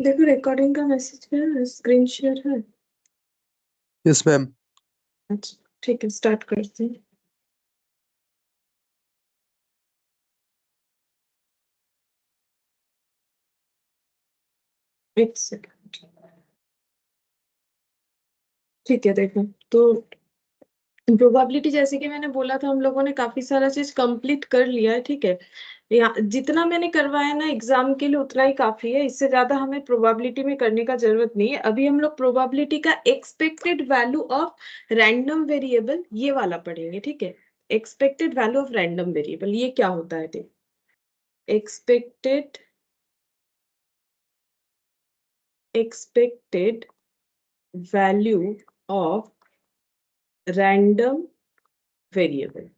देखो रिकॉर्डिंग का मैसेज है, स्क्रीन शेयर है। Yes ma'am. अच्छा ठीक है, स्टार्ट करते हैं। एक सेकंड। ठीक है, देखो तो प्रोबेबिलिटी जैसे कि मैंने बोला था, हम लोगों ने काफी सारा चीज कंप्लीट कर लिया है। ठीक है, यहाँ जितना मैंने करवाया ना एग्जाम के लिए उतना ही काफी है, इससे ज्यादा हमें प्रोबेबिलिटी में करने का जरूरत नहीं है। अभी हम लोग प्रोबेबिलिटी का expected value of random variable ये वाला पढ़ेंगे। ठीक है, expected value of random variable ये क्या होता है? ठीक, expected value of random variable।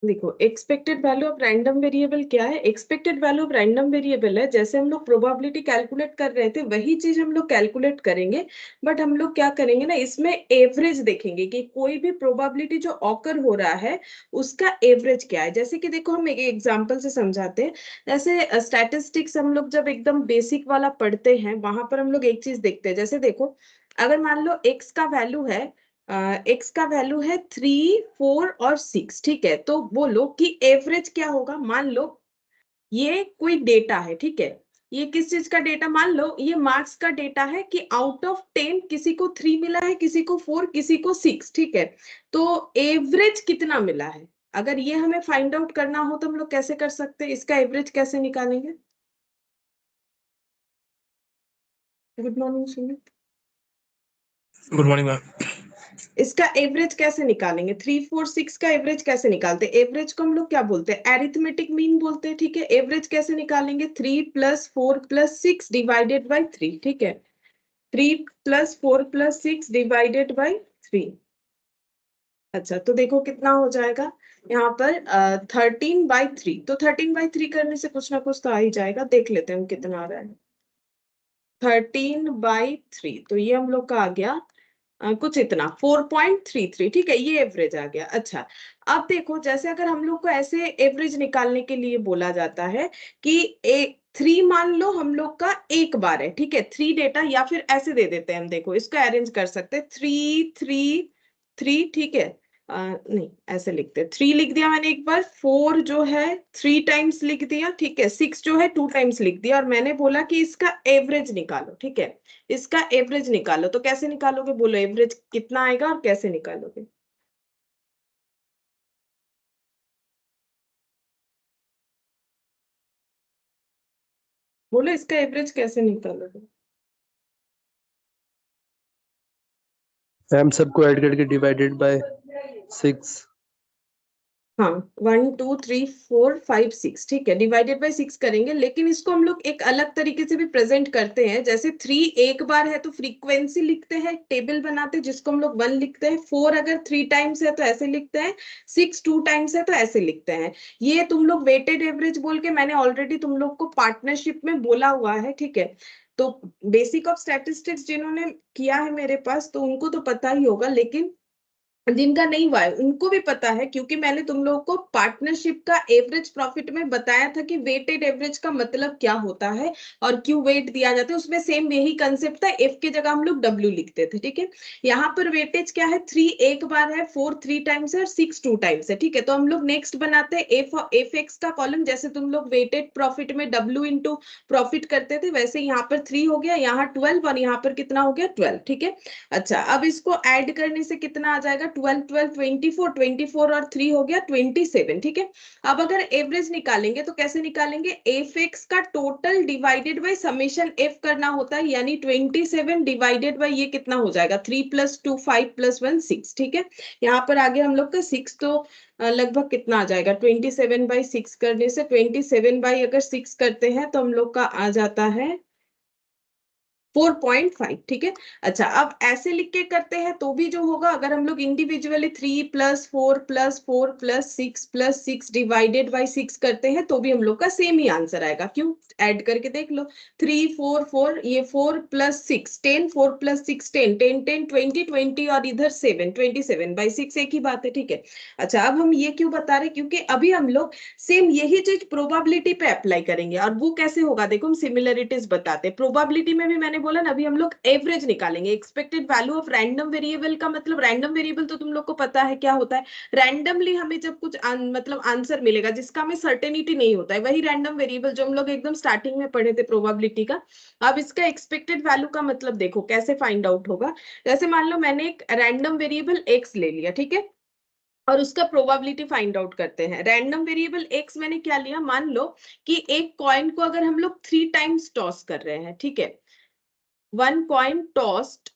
देखो expected value of random variable क्या है? Expected value of random variable है जैसे हम लोग प्रोबेबिलिटी कैलकुलेट कर रहे थे वही चीज हम लोग कैलकुलेट करेंगे, बट हम लोग क्या करेंगे ना, इसमें एवरेज देखेंगे कि कोई भी प्रोबेबिलिटी जो ऑकर हो रहा है उसका एवरेज क्या है। जैसे कि देखो हम एक एग्जांपल से समझाते हैं। जैसे स्टैटिस्टिक्स हम लोग जब एकदम बेसिक वाला पढ़ते हैं वहां पर हम लोग एक चीज देखते हैं। जैसे देखो, अगर मान लो एक्स का वैल्यू है, एक्स का वैल्यू है 3, 4 और 6। ठीक है, तो बोलो कि एवरेज क्या होगा। मान लो ये कोई डेटा है। ठीक है, ये किस चीज का डेटा? मान लो ये मार्क्स का डेटा है कि आउट ऑफ 10 किसी को 3 मिला है, किसी को 4, किसी को 6। ठीक है, तो एवरेज कितना मिला है? अगर ये हमें फाइंड आउट करना हो तो हम लोग कैसे कर सकते हैं? इसका एवरेज कैसे निकालेंगे? Good morning Sumit. Good morning ma'am. इसका एवरेज कैसे निकालेंगे? 3, 4, 6 का एवरेज कैसे निकालते हैं? एवरेज को हम लोग क्या बोलते हैं? एरिथमेटिक मीन बोलते हैं। ठीक है, एवरेज कैसे निकालेंगे? 3 + 4 + 6 डिवाइडेड बाई 3। ठीक है, 3 + 4 + 6 डिवाइडेड बाई 3। अच्छा, तो देखो कितना हो जाएगा यहाँ पर 13/3। तो 13/3 करने से कुछ ना कुछ तो आ ही जाएगा। देख लेते हैं हम कितना आ रहा है। 13/3, तो ये हम लोग का आ गया कुछ इतना 4.33। ठीक है, ये एवरेज आ गया। अच्छा, अब देखो जैसे अगर हम लोग को ऐसे एवरेज निकालने के लिए बोला जाता है कि एक 3 मान लो हम लोग का एक बार है। ठीक है, 3 डेटा, या फिर ऐसे दे देते हैं हम, देखो इसको अरेंज कर सकते हैं 3, 3, 3। ठीक है, नहीं ऐसे लिखते हैं, 3 लिख दिया मैंने एक बार, 4 जो है 3 टाइम्स लिख दिया। ठीक है, 6 जो है 2 टाइम्स लिख दिया, और मैंने बोला कि इसका एवरेज निकालो। ठीक है, इसका एवरेज निकालो। तो कैसे निकालोगे? बोलो एवरेज कितना आएगा और कैसे निकालोगे? बोलो इसका एवरेज कैसे निकालोगे? मैम सबको ऐड करके डिवाइडेड बाय 6। हाँ, 1, 2, 3, 4, 5, 6। ठीक है, डिवाइडेड बाय 6 करेंगे, लेकिन इसको हम लोग एक अलग तरीके से भी प्रेजेंट करते हैं। जैसे 3 एक बार है तो फ्रीक्वेंसी लिखते हैं, टेबल बनाते हैं जिसको हम लोग 1 लिखते हैं। 4 अगर 3 टाइम्स है तो ऐसे लिखते हैं। 6 2 टाइम्स है तो ऐसे लिखते हैं। ये तुम लोग वेटेड एवरेज बोल के मैंने ऑलरेडी तुम लोग को पार्टनरशिप में बोला हुआ है। ठीक है, तो बेसिक ऑफ स्टैटिस्टिक्स जिन्होंने किया है मेरे पास तो उनको तो पता ही होगा, लेकिन जिनका नहीं हुआ है उनको भी पता है, क्योंकि मैंने तुम लोगों को पार्टनरशिप का एवरेज प्रॉफिट में बताया था कि वेटेड एवरेज का मतलब क्या होता है और क्यों वेट दिया जाता है। उसमें सेम यही कंसेप्ट था, एफ की जगह हम लोग डब्ल्यू लिखते थे। ठीक है, यहाँ पर वेटेज क्या है? 3 एक बार है, 4 3 टाइम्स है और 6 2 टाइम्स है। ठीक है, तो हम लोग नेक्स्ट बनाते हैं एफ एक्स का कॉलम। जैसे तुम लोग वेटेड प्रॉफिट में डब्ल्यू इंटू प्रॉफिट करते थे, वैसे यहाँ पर 3 हो गया, यहाँ 12 और यहाँ पर कितना हो गया? 12। ठीक है, अच्छा अब इसको ऐड करने से कितना आ जाएगा? 12 12 24, 24 और 3 हो गया 27। ठीक है, अब अगर एवरेज निकालेंगे तो कैसे निकालेंगे? एफ एक्स का total divided by summation F करना होता है, यानी 27 डिवाइडेड बाय ये कितना हो जाएगा? 3 + 2 5 + 1 6। ठीक है, यहाँ पर आगे हम लोग का 6, तो लगभग कितना आ जाएगा? 27/6 करने से 27 बाई अगर 6 करते हैं तो हम लोग का आ जाता है 4.5, ठीक है। अच्छा, अब ऐसे लिख के करते हैं तो भी जो होगा, अगर हम लोग इंडिविजुअली 3 + 4 + 4 + 6 + 6 डिवाइडेड बाई 6 करते हैं तो भी हम लोग का सेम ही आंसर आएगा। क्यों? ऐड करके देख लो, 3 4 4, ये 4 + 6 10, 4 + 6 10 10 10 20 20 और इधर 7 27/6 एक ही बात है, ठीक है। अच्छा, अब हम ये क्यों बता रहे, क्योंकि अभी हम लोग सेम यही चीज प्रोबेबिलिटी पे अप्लाई करेंगे। और वो कैसे होगा, देखो हम सिमिलरिटीज बताते हैं। प्रोबेबिलिटी में भी मैंने बोला ना, अभी हम लोग एवरेज निकालेंगे। Expected value of random variable का मतलब, रैंडम वेरिएबल तो तुम लोग को पता है क्या होता है। रैंडमली हमें जब कुछ मतलब आंसर मिलेगा जिसका हमें सर्टेनिटी नहीं होता है, वही रैंडम वेरिएबल जो हम लोग एकदम स्टार्टिंग में पढ़े थे प्रोबेबिलिटी का। अब इसका एक्सपेक्टेड वैल्यू का मतलब देखो कैसे फाइंड आउट होगा। जैसे मान लो मैंने एक रैंडम वेरिएबल एक्स ले लिया, ठीक है, और उसका प्रोबेबिलिटी फाइंड आउट करते हैं। रैंडम वेरिएबल एक्स मैंने क्या लिया, मान लो कि एक कॉइन को अगर हम लोग 3 टाइम्स टॉस कर रहे हैं, ठीक है, 1 कॉइन टॉस्ड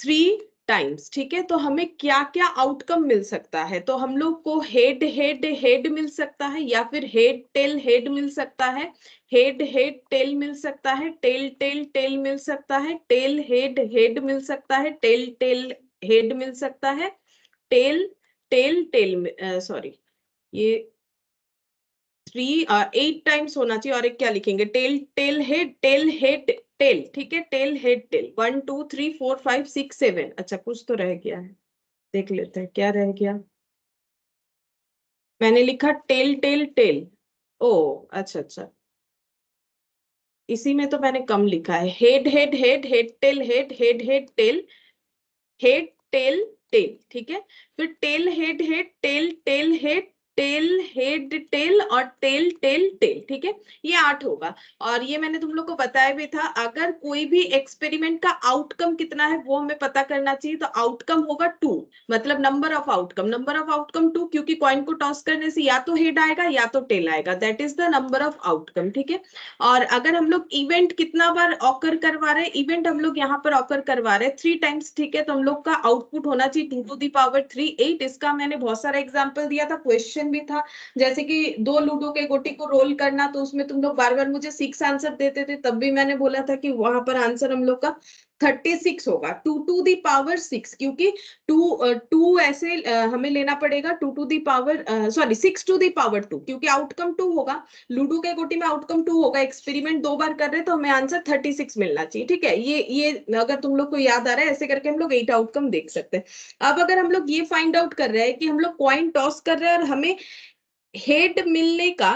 3 टाइम्स, ठीक है, तो हमें क्या क्या आउटकम मिल सकता है। तो हम लोग को हेड हेड हेड मिल सकता है, या फिर हेड टेल हेड मिल सकता है, हेड हेड टेल मिल सकता है, टेल टेल टेल मिल सकता है, टेल हेड हेड मिल सकता है, टेल टेल हेड मिल सकता है, टेल टेल टेल सॉरी, ये 8 टाइम्स होना चाहिए। और एक क्या लिखेंगे, टेल टेल हेड टेल, ठीक है, टेल हेड टेल 1 2 3 4 5 6 7। अच्छा, कुछ तो रह गया है, देख लेते हैं क्या रह गया। मैंने लिखा टेल टेल टेल। ओ, अच्छा अच्छा, इसी में तो मैंने कम लिखा है। Head head head head tail head head head tail head tail tail, ठीक है। फिर tail head head tail tail head tail head tail और टेल टेल टेल, ठीक है। ये 8 होगा। और ये मैंने तुम लोग को बताया भी था, अगर कोई भी एक्सपेरिमेंट का आउटकम कितना है वो हमें पता करना चाहिए, तो आउटकम होगा 2, मतलब नंबर ऑफ आउटकम 2, क्योंकि कॉइन को टॉस करने से या तो हेड आएगा या तो टेल आएगा, that is the number of outcome, ठीक है। और अगर हम लोग इवेंट कितना बार ऑकर करवा रहे हैं, इवेंट हम लोग यहाँ पर ऑकर करवा रहे हैं 3 टाइम्स, ठीक है, तो हम लोग का आउटपुट होना चाहिए 2 to the power 3 8। इसका मैंने बहुत सारा एग्जांपल दिया था, क्वेश्चन भी था, जैसे कि 2 लूडो के गोटी को रोल करना, तो उसमें तुम लोग बार बार मुझे 6 आंसर देते थे, तब भी मैंने बोला था कि वहां पर आंसर हम लोग का 36 होगा, 2 to the power 6, क्योंकि 2 ऐसे हमें लेना पड़ेगा 6 to the power 2, क्योंकि आउटकम 2 होगा। लूडो के गोटी में आउटकम 2 होगा, एक्सपेरिमेंट 2 बार कर रहे हैं तो हमें आंसर 36 मिलना चाहिए, ठीक है। ये अगर तुम लोग को याद आ रहा है, ऐसे करके हम लोग 8 आउटकम देख सकते हैं। अब अगर हम लोग ये फाइंड आउट कर रहे हैं कि हम लोग कॉइन टॉस कर रहे हैं और हमें हेड मिलने का,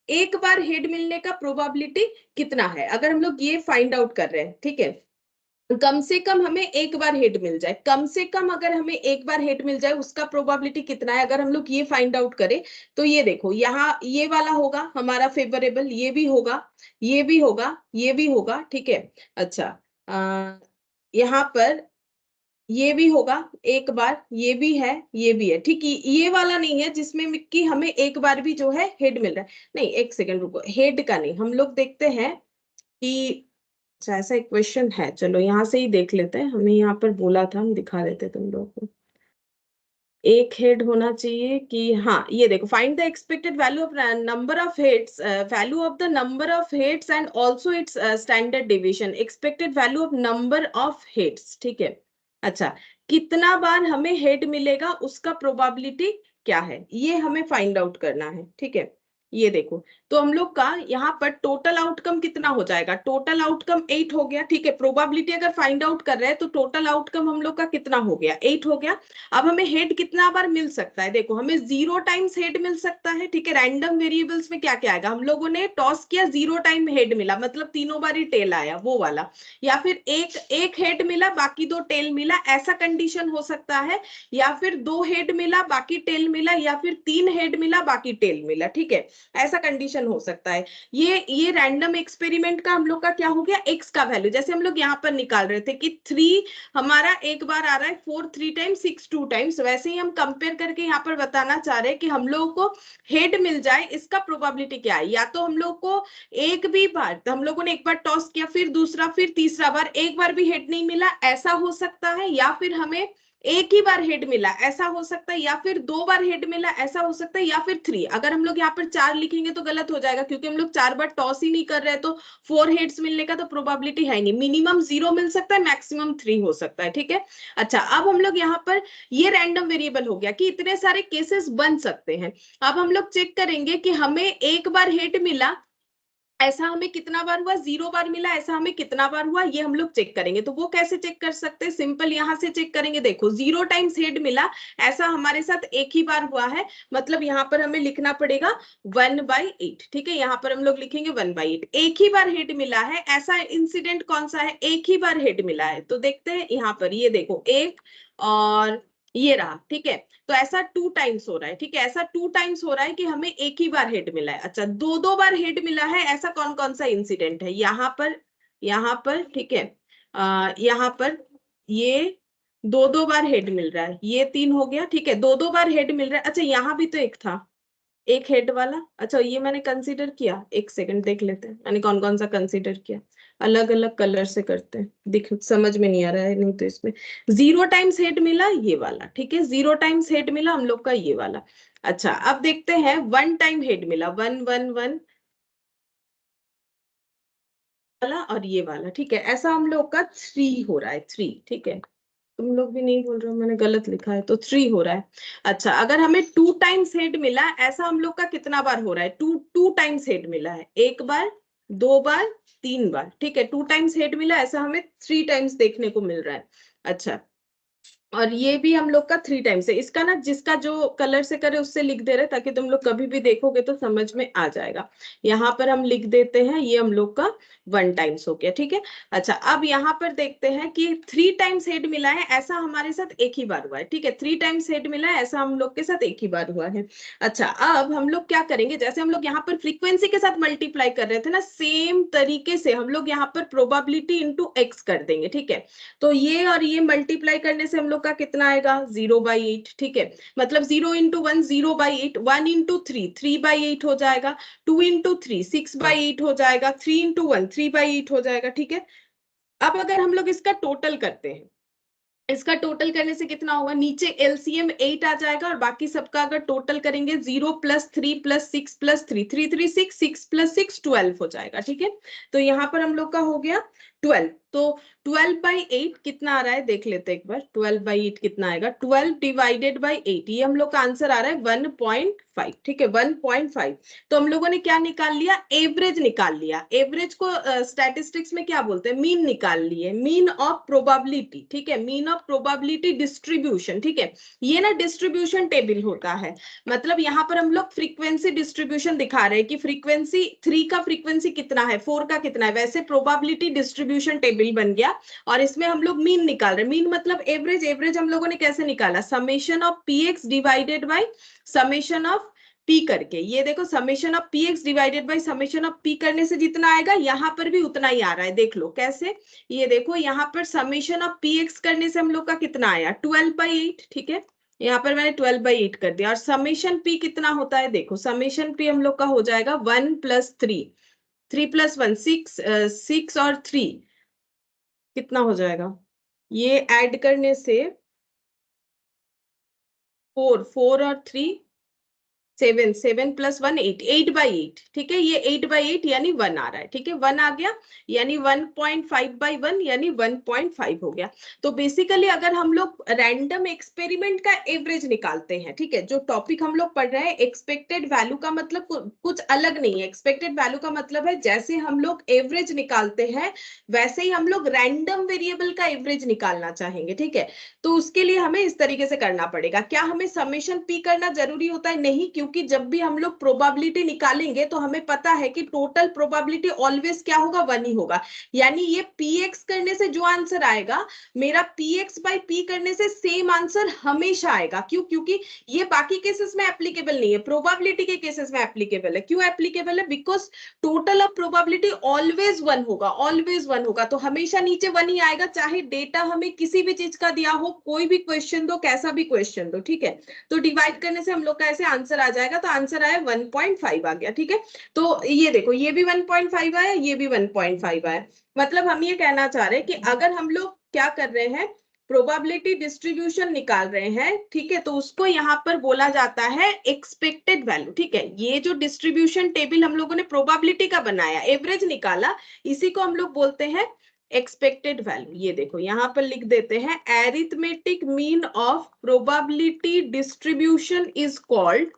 एक बार हेड मिलने का प्रोबेबिलिटी कितना है, अगर हम लोग ये फाइंड आउट कर रहे हैं, ठीक है, कम से कम हमें एक बार हेड मिल जाए, कम से कम अगर हमें एक बार हेड मिल जाए उसका प्रोबेबिलिटी कितना है, अगर हम लोग ये फाइंड आउट करें, तो ये देखो यहाँ ये वाला होगा हमारा फेवरेबल, ये भी होगा, ये भी होगा, ये भी होगा, ठीक है। अच्छा, यहाँ पर ये भी होगा एक बार, ये भी है, ये भी है, ठीक है। ये वाला नहीं है जिसमें कि हमें एक बार भी जो है हेड मिल रहा है, नहीं, एक सेकंड रुको, हेड का नहीं, हम लोग देखते हैं कि, अच्छा ऐसा एक क्वेश्चन है, चलो यहाँ से ही देख लेते हैं, हमें यहाँ पर बोला था, हम दिखा देते तुम लोग को। एक हेड होना चाहिए कि, हाँ ये देखो, find the expected value of number of heads, value of the number of heads and also its standard deviation, expected value of number of heads, ठीक है। अच्छा, कितना बार हमें हेड मिलेगा उसका प्रोबेबिलिटी क्या है, ये हमें फाइंड आउट करना है, ठीक है। ये देखो, तो हम लोग का यहाँ पर टोटल आउटकम कितना हो जाएगा, टोटल आउटकम 8 हो गया, ठीक है। प्रोबेबिलिटी अगर फाइंड आउट कर रहे हैं तो टोटल आउटकम हम लोग का कितना हो गया, 8 हो गया। अब हमें हेड कितना बार मिल सकता है, देखो हमें 0 टाइम्स हेड मिल सकता है, ठीक है। रैंडम वेरिएबल्स में क्या क्या आएगा, हम लोगों ने टॉस किया 0 टाइम हेड मिला, मतलब तीनों बार ही टेल आया, वो वाला। या फिर एक हेड मिला बाकी 2 टेल मिला, ऐसा कंडीशन हो सकता है। या फिर 2 हेड मिला बाकी टेल मिला, या फिर 3 हेड मिला बाकी टेल मिला, ठीक है, ऐसा कंडीशन हो सकता है। ये रैंडम एक्सपेरिमेंट का हम लोग का क्या हो गया, एक्स का वैल्यू, जैसे हम लोग यहाँ पर निकाल रहे थे कि 3 हमारा एक बार आ रहा है, 4 3 टाइम्स, 6 2 टाइम्स, वैसे ही हम कंपेयर करके यहाँ पर बताना चाह रहे हैं कि हम लोगों को हेड मिल जाए, इसका प्रोबेबिलिटी क्या है। या तो हम लोग को एक भी बार, तो हम लोगों ने एक बार टॉस किया, फिर दूसरा, फिर तीसरा बार, एक बार भी हेड नहीं मिला, ऐसा हो सकता है। या फिर हमें एक ही बार हेड मिला ऐसा हो सकता है, या फिर 2 बार हेड मिला ऐसा हो सकता है, या फिर 3। अगर हम लोग यहाँ पर 4 लिखेंगे तो गलत हो जाएगा, क्योंकि हम लोग 4 बार टॉस ही नहीं कर रहे हैं, तो 4 हेड्स मिलने का तो प्रोबेबिलिटी है नहीं। मिनिमम 0 मिल सकता है, मैक्सिमम 3 हो सकता है, ठीक है। अच्छा, अब हम लोग यहाँ पर ये रैंडम वेरिएबल हो गया कि इतने सारे केसेस बन सकते हैं। अब हम लोग चेक करेंगे कि हमें एक बार हेड मिला ऐसा हमें कितना बार हुआ, 0 बार मिला ऐसा हमें कितना बार हुआ, ये हम लोग चेक करेंगे। तो वो कैसे चेक कर सकते हैं, सिंपल यहां से चेक करेंगे। देखो 0 टाइम्स हेड मिला ऐसा हमारे साथ एक ही बार हुआ है, मतलब यहाँ पर हमें लिखना पड़ेगा 1/8, ठीक है। यहाँ पर हम लोग लिखेंगे 1/8। एक ही बार हेड मिला है ऐसा इंसिडेंट कौन सा है, एक ही बार हेड मिला है, तो देखते हैं यहाँ पर। ये देखो एक और ये रहा, ठीक है। तो ऐसा 2 टाइम्स हो रहा है, ठीक है। ऐसा 2 टाइम्स हो रहा है कि हमें एक ही बार हेड मिला है। अच्छा, 2 बार हेड मिला है ऐसा कौन कौन सा इंसिडेंट है, यहाँ पर, ठीक है। यहाँ पर ये 2 बार हेड मिल रहा है, ये 3 हो गया, ठीक है। 2 बार हेड मिल रहा है। अच्छा, यहाँ भी तो एक था, एक हेड वाला। अच्छा, ये मैंने कंसीडर किया, एक सेकंड देख लेते हैं मैंने कौन कौन सा कंसीडर किया। अलग अलग कलर से करते हैं, दिख समझ में नहीं आ रहा है नहीं तो इसमें 0 टाइम्स हेड मिला ये वाला, ठीक है। 0 टाइम्स हेड मिला हम लोग का ये वाला। अच्छा, अब देखते हैं 1 टाइम हेड मिला, 1 वाला और ये वाला, ठीक है। ऐसा हम लोग का 3 हो रहा है, 3, ठीक है। तुम लोग भी नहीं बोल रहे हो, मैंने गलत लिखा है, तो 3 हो रहा है। अच्छा, अगर हमें 2 टाइम्स हेड मिला ऐसा हम लोग का कितना बार हो रहा है, 2 टाइम्स हेड मिला है, एक बार, 2 बार, 3 बार, ठीक है। 2 टाइम्स हेड मिला ऐसा हमें 3 टाइम्स देखने को मिल रहा है। अच्छा, और ये भी हम लोग का 3 टाइम्स है। इसका ना जिसका जो कलर से करे उससे लिख दे रहे ताकि तुम लोग कभी भी देखोगे तो समझ में आ जाएगा। यहाँ पर हम लिख देते हैं ये हम लोग का 1 टाइम्स हो गया, ठीक है। अच्छा, अब यहाँ पर देखते हैं कि 3 टाइम्स हेड मिला है ऐसा हमारे साथ एक ही बार हुआ है, ठीक है। 3 टाइम्स हेड मिला है ऐसा हम लोग के साथ एक ही बार हुआ है। अच्छा, अब हम लोग क्या करेंगे, जैसे हम लोग यहाँ पर फ्रीक्वेंसी के साथ मल्टीप्लाई कर रहे थे ना, सेम तरीके से हम लोग यहाँ पर प्रोबेबिलिटी इंटू एक्स कर देंगे, ठीक है। तो ये और ये मल्टीप्लाई करने से हम लोग का कितना आएगा, 0/8, ठीक है। मतलब 0 इंटू 1 0/8, 1 इंटू 3 3/8 हो जाएगा, 2 इंटू 3 6/8 हो जाएगा, 3 इंटू 1 3/8 हो जाएगा, ठीक है। अब अगर हम लोग इसका टोटल करते हैं, इसका टोटल करने से कितना होगा, नीचे एलसीएम 8 आ जाएगा और बाकी सबका अगर टोटल करेंगे 0 + 3 + 6 + 3 3 3 6 6 + 6 12 हो जाएगा, ठीक है। तो यहाँ पर हम लोग का हो गया 12। तो 12/8 कितना आ रहा है देख लेते हैं एक बार। 12/8 कितना आएगा, 12 डिवाइडेड बाई 8, ये हम लोग का आंसर आ रहा है 1.5, ठीक है। 1.5। तो हम लोगों ने क्या निकाल लिया, एवरेज निकाल लिया। एवरेज को स्टैटिस्टिक्स में क्या बोलते हैं, मीन निकाल लिए, मीन ऑफ प्रोबेबिलिटी, ठीक है। मीन ऑफ प्रोबेबिलिटी डिस्ट्रीब्यूशन, ठीक है। ये ना डिस्ट्रीब्यूशन टेबल होता है, मतलब यहाँ पर हम लोग फ्रीक्वेंसी डिस्ट्रीब्यूशन दिखा रहे हैं कि फ्रीक्वेंसी 3 का फ्रीक्वेंसी कितना है, 4 का कितना है, वैसे प्रोबेबिलिटी डिस्ट्रीब्यूशन टेबल बन गया। और इसमें हम लोग मीन निकाल रहे हैं। मीन मतलब एवरेज। एवरेज हम लोगों ने कैसे निकाला, summation of P x divided by summation of P करके। ये देखो, summation of P x divided by summation of P करने से जितना आएगा यहाँ पर भी उतना ही आ रहा है, देख लो कैसे। ये देखो, यहाँ पर समेशन ऑफ पी एक्स करने से हम लोग का कितना आया, 12/8, ठीक है। यहाँ पर मैंने 12/8 कर दिया। और समेशन पी कितना होता है, देखो समेशन पी हम लोग का हो जाएगा 1 + 3, 3 + 1 6, 6 और 3 कितना हो जाएगा, ये ऐड करने से 4, 4 और 3 7, 7 + 1 8, 8/8, ठीक है। ये 8/8 यानी 1 आ रहा है, ठीक है। 1 आ गया यानी 1.5/1 यानी 1.5 हो गया। तो बेसिकली अगर हम लोग रैंडम एक्सपेरिमेंट का एवरेज निकालते हैं, ठीक है, जो टॉपिक हम लोग पढ़ रहे हैं, एक्सपेक्टेड वैल्यू का मतलब कुछ अलग नहीं है। एक्सपेक्टेड वैल्यू का मतलब है जैसे हम लोग एवरेज निकालते हैं वैसे ही हम लोग रैंडम वेरिएबल का एवरेज निकालना चाहेंगे, ठीक है। तो उसके लिए हमें इस तरीके से करना पड़ेगा। क्या हमें समेशन पी करना जरूरी होता है, नहीं, क्योंकि जब भी हम लोग प्रोबेबिलिटी निकालेंगे तो हमें पता है कि टोटल प्रोबेबिलिटी ऑलवेज क्या होगा, 1 ही होगा। यानी ये पी एक्स करने से जो आंसर आएगा, मेरा पी एक्स बाई पी करने से सेम आंसर हमेशा आएगा। क्यों, क्योंकि ये बाकी केसेस में एप्लीकेबल नहीं है, प्रोबेबिलिटी के केसेस में एप्लीकेबल है। क्यों एप्लीकेबल है, because total of probability always 1 होगा, ऑलवेज 1 होगा। तो हमेशा नीचे 1 ही आएगा, चाहे डेटा हमें किसी भी चीज का दिया हो, कोई भी क्वेश्चन दो, कैसा भी क्वेश्चन दो, ठीक है। तो डिवाइड करने से हम लोग का ऐसे आंसर आ जाएगा। तो आंसर आया 1.5 आ गया, ठीक है। तो ये देखो, ये भी 1.5 आया, ये भी 1.5 आया। मतलब हम ये कहना चाह रहे हैं कि अगर हम लोग क्या कर रहे हैं, प्रोबेबिलिटी डिस्ट्रीब्यूशन निकाल रहे हैं, ठीक है, तो उसको यहाँ पर बोला जाता है एक्सपेक्टेड वैल्यू। ठीक है, ये जो डिस्ट्रीब्यूशन टेबल हम लोगों ने प्रोबेबिलिटी का बनाया, एवरेज निकाला, इसी को हम लोग बोलते हैं एक्सपेक्टेड वैल्यू। ये देखो यहाँ पर लिख देते हैं, arithmetic mean of probability distribution is called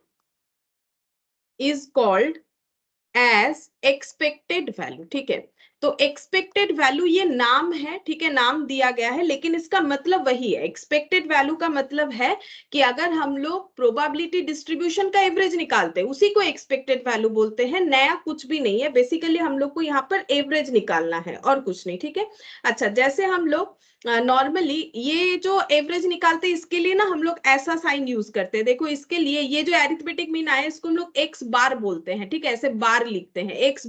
as expected value. ठीक है, तो एक्सपेक्टेड वैल्यू ये नाम है, ठीक है, नाम दिया गया है, लेकिन इसका मतलब वही है। एक्सपेक्टेड वैल्यू का मतलब है कि अगर हम लोग प्रोबेबिलिटी डिस्ट्रीब्यूशन का एवरेज निकालते हैं, उसी को एक्सपेक्टेड वैल्यू बोलते हैं। नया कुछ भी नहीं है, बेसिकली हम लोग को यहाँ पर एवरेज निकालना है और कुछ नहीं। ठीक है, अच्छा, जैसे हम लोग नॉर्मली ये जो एवरेज निकालते हैं, इसके लिए ना हम लोग ऐसा साइन यूज करते हैं। देखो, इसके लिए ये जो एरिथमेटिक मीन आया, इसको हम लोग एक्स बार बोलते हैं। ठीक है, ऐसे बार लिखते हैं, एक्स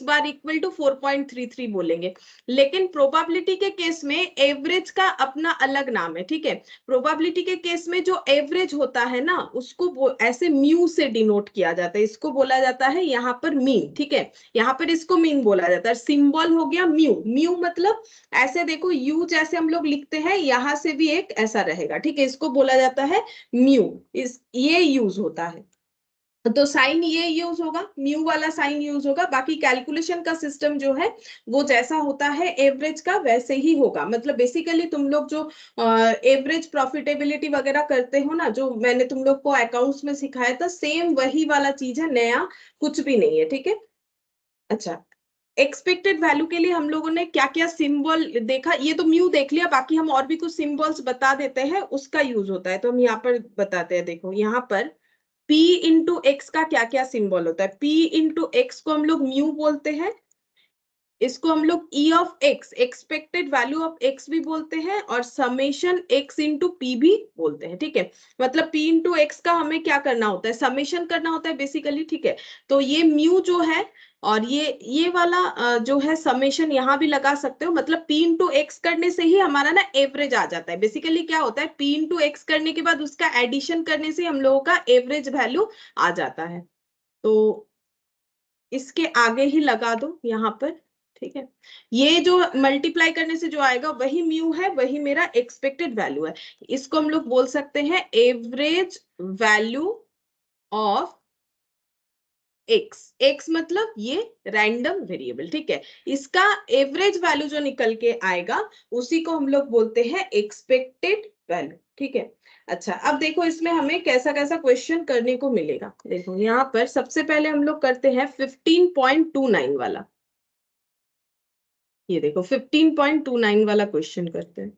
बार इक्वल टू 4.33 बोलेंगे। लेकिन प्रोबेबिलिटी के केस में एवरेज का अपना अलग नाम है। ठीक है, प्रोबेबिलिटी के केस में जो एवरेज होता है ना, उसको ऐसे म्यू से डिनोट किया जाता है, इसको बोला जाता है यहाँ पर मीन। ठीक है, यहाँ पर इसको मीन बोला जाता है, सिंबल हो गया म्यू। म्यू मतलब ऐसे देखो, यू जैसे हम लोग लिखते हैं, यहां से भी एक ऐसा रहेगा। ठीक है, इसको बोला जाता है म्यू, ये यूज होता है। तो साइन ये यूज होगा, म्यू वाला साइन यूज होगा। बाकी कैलकुलेशन का सिस्टम जो है वो जैसा होता है एवरेज का, वैसे ही होगा। मतलब बेसिकली तुम लोग जो एवरेज प्रॉफिटेबिलिटी वगैरह करते हो ना, जो मैंने तुम लोग को अकाउंट्स में सिखाया था, सेम वही वाला चीज है, नया कुछ भी नहीं है। ठीक है, अच्छा, एक्सपेक्टेड वैल्यू के लिए हम लोगों ने क्या क्या सिंबल देखा, ये तो म्यू देख लिया, बाकी हम और भी कुछ सिंबल्स बता देते हैं, उसका यूज होता है। तो हम यहाँ पर बताते हैं, देखो यहाँ पर P इंटू एक्स का क्या क्या सिंबल होता है। P इंटू एक्स को हम लोग म्यू बोलते हैं, इसको हम लोग E of x, expected value of x भी बोलते हैं, और समेशन एक्स इंटू पी भी बोलते हैं। ठीक है, मतलब P इंटू एक्स का हमें क्या करना होता है, समेशन करना होता है बेसिकली। ठीक है, तो ये म्यू जो है, और ये वाला जो है समेशन यहाँ भी लगा सकते हो। मतलब P इंटू एक्स करने से ही हमारा ना एवरेज आ जाता है। बेसिकली क्या होता है, P इंटू एक्स करने के बाद उसका एडिशन करने से हम लोगों का एवरेज वैल्यू आ जाता है। तो इसके आगे ही लगा दो यहाँ पर। ठीक है, ये जो मल्टीप्लाई करने से जो आएगा वही म्यू है, वही मेरा एक्सपेक्टेड वैल्यू है। इसको हम लोग बोल सकते हैं average value of x. X मतलब ये रैंडम वेरिएबल। ठीक है, इसका एवरेज वैल्यू जो निकल के आएगा, उसी को हम लोग बोलते हैं एक्सपेक्टेड वैल्यू। ठीक है, अच्छा, अब देखो इसमें हमें कैसा कैसा क्वेश्चन करने को मिलेगा। देखो यहाँ पर सबसे पहले हम लोग करते हैं 15.29 वाला। ये देखो 15.29 वाला क्वेश्चन करते हैं।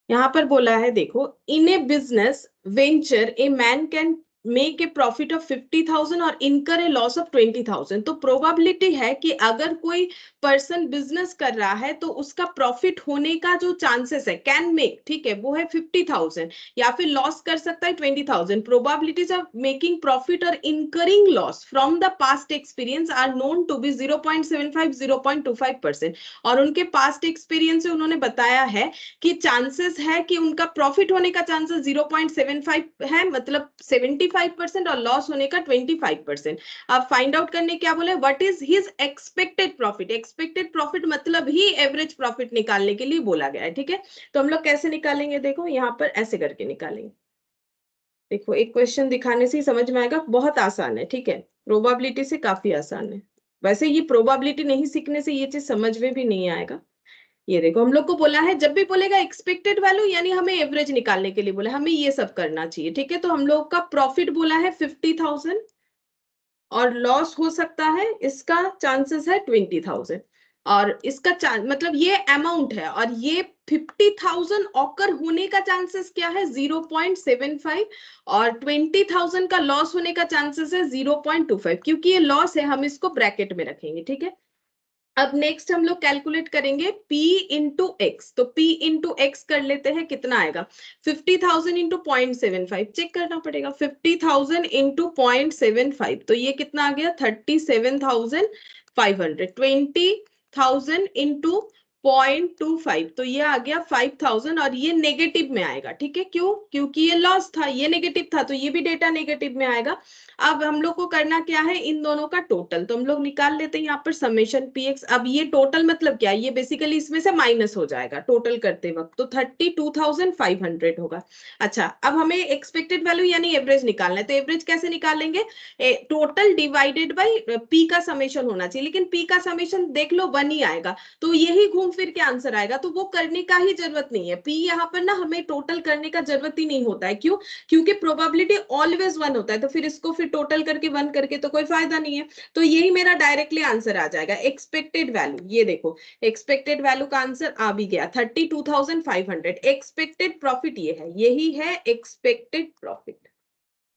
यहाँ पर बोला है, देखो, in a business venture a man can make a profit of 50,000 और इनकर ए लॉस ऑफ 20,000। तो प्रोबेबिलिटी है कि अगर कोई पर्सन बिजनेस कर रहा है तो उसका प्रॉफिट होने का जो चांसेस है, कैन मेक, ठीक है, वो है 50,000, या फिर लॉस कर सकता है 20,000। प्रोबेबिलिटीज ऑफ मेकिंग प्रॉफिट और incurring loss from the past experience are known to be 0.75 0.25%। और उनके पास्ट एक्सपीरियंस से उन्होंने बताया है कि चांसेस है कि उनका प्रॉफिट होने का चांसेस 0.75 है, मतलब 75%, और लॉस होने का 25%। अब फाइंड आउट करने क्या बोले, what is his expected profit. Expected profit मतलब ही एवरेज प्रॉफिट निकालने के लिए बोला गया है। ठीक है, तो हम लोग कैसे निकालेंगे, देखो यहाँ पर ऐसे करके निकालेंगे। देखो, एक क्वेश्चन दिखाने से ही समझ में आएगा, बहुत आसान है। ठीक है, प्रोबेबिलिटी से काफी आसान है। वैसे ये प्रोबेबिलिटी नहीं सीखने से ये चीज समझ में भी नहीं आएगा। ये देखो, हम लोग को बोला है, जब भी बोलेगा एक्सपेक्टेड वैल्यू यानी हमें एवरेज निकालने के लिए बोला, हमें ये सब करना चाहिए। ठीक है, तो हम लोग का प्रॉफिट बोला है 50,000 और लॉस हो सकता है, इसका चांसेस है 20,000। और इसका मतलब ये अमाउंट है, और ये 50,000 ऑकर होने का चांसेस क्या है, 0.75, और 20,000 का लॉस होने का चांसेस है 0.25। क्योंकि ये लॉस है, हम इसको ब्रैकेट में रखेंगे। ठीक है, अब नेक्स्ट हम लोग कैलकुलेट करेंगे P इंटू एक्स। तो P इंटू एक्स कर लेते हैं, कितना आएगा, 50,000 इंटू 0.75, चेक करना पड़ेगा। 50,000 इंटू 0.75, तो ये कितना आ गया, 37,500। 20,000 इंटू 0.25, तो ये आ गया 5000 और ये नेगेटिव में आएगा, ठीक है। क्यों? क्योंकि ये लॉस था, ये नेगेटिव था, तो ये भी डेटा नेगेटिव में आएगा। अब हम लोग को करना क्या है, इन दोनों का टोटल, तो हम लोग निकाल लेते हैं यहाँ पर समेशन px। अब ये टोटल मतलब क्या है, ये बेसिकली इसमें से माइनस हो जाएगा टोटल करते वक्त, तो 32,500 होगा। अच्छा, अब हमें एक्सपेक्टेड वैल्यू यानी एवरेज निकालना है, तो एवरेज कैसे निकालेंगे, टोटल डिवाइडेड बाई पी का समेशन होना चाहिए, लेकिन पी का समेशन देख लो 1 ही आएगा, तो यही घूम फिर के आंसर आएगा, तो वो करने का ही जरूरत नहीं है। पी यहाँ पर ना हमें टोटल करने का जरूरत ही नहीं होता है। क्यों? क्योंकि प्रोबेबिलिटी ऑलवेज 1 होता है, तो फिर इसको फिर टोटल करके 1 करके तो कोई फायदा नहीं है। तो यही मेरा डायरेक्टली आंसर आ जाएगा, एक्सपेक्टेड वैल्यू। ये देखो, एक्सपेक्टेड वैल्यू का आंसर आ भी गया 32,500। एक्सपेक्टेड प्रॉफिट ये है, यही है एक्सपेक्टेड प्रॉफिट,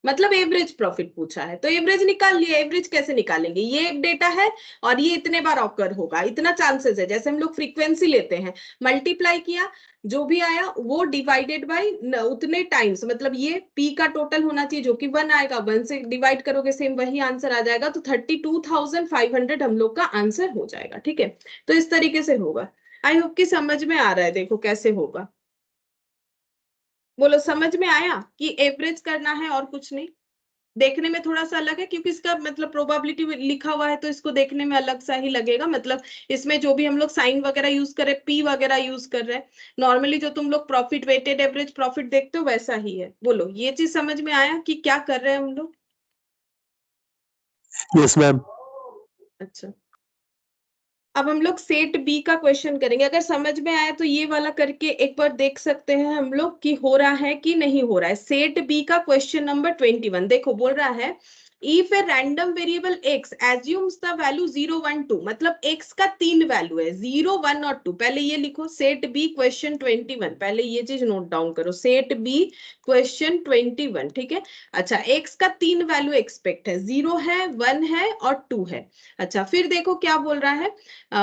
मतलब एवरेज प्रॉफिट पूछा है, तो एवरेज निकाल लिया। एवरेज कैसे निकालेंगे, ये एक डेटा है और ये इतने बार ऑकर होगा, इतना चांसेस है। जैसे हम लोग फ्रीक्वेंसी लेते हैं, मल्टीप्लाई किया, जो भी आया वो डिवाइडेड बाय उतने टाइम्स, मतलब ये पी का टोटल होना चाहिए जो कि 1 आएगा, 1 से डिवाइड करोगे सेम वही आंसर आ जाएगा, तो 32,500 हम लोग का आंसर हो जाएगा, ठीक है। तो इस तरीके से होगा। आई होप कि समझ में आ रहा है, देखो कैसे होगा। बोलो, समझ में आया कि एवरेज करना है और कुछ नहीं। देखने में थोड़ा सा अलग है क्योंकि इसका मतलब प्रोबेबिलिटी लिखा हुआ है, तो इसको देखने में अलग सा ही लगेगा। मतलब इसमें जो भी हम लोग साइन वगैरह यूज कर रहे हैं, पी वगैरह यूज कर रहे हैं, नॉर्मली जो तुम लोग प्रॉफिट वेटेड एवरेज प्रॉफिट देखते हो वैसा ही है। बोलो, ये चीज समझ में आया कि क्या कर रहे हैं हम लोग? Yes ma'am. अच्छा, अब हम लोग सेट बी का क्वेश्चन करेंगे। अगर समझ में आया तो ये वाला करके एक बार देख सकते हैं हम लोग कि हो रहा है कि नहीं हो रहा है। सेट बी का क्वेश्चन नंबर 21 देखो, बोल रहा है if a random variable x assumes the value 0 1 2, मतलब x का 3 वैल्यू है 0 1 और 2। पहले ये लिखो, सेट बी क्वेश्चन 21, पहले ये चीज नोट डाउन करो, सेट बी क्वेश्चन 21, ठीक है। अच्छा, x का 3 वैल्यू एक्सपेक्ट है, 0 है, 1 है और 2 है। अच्छा, फिर देखो क्या बोल रहा है,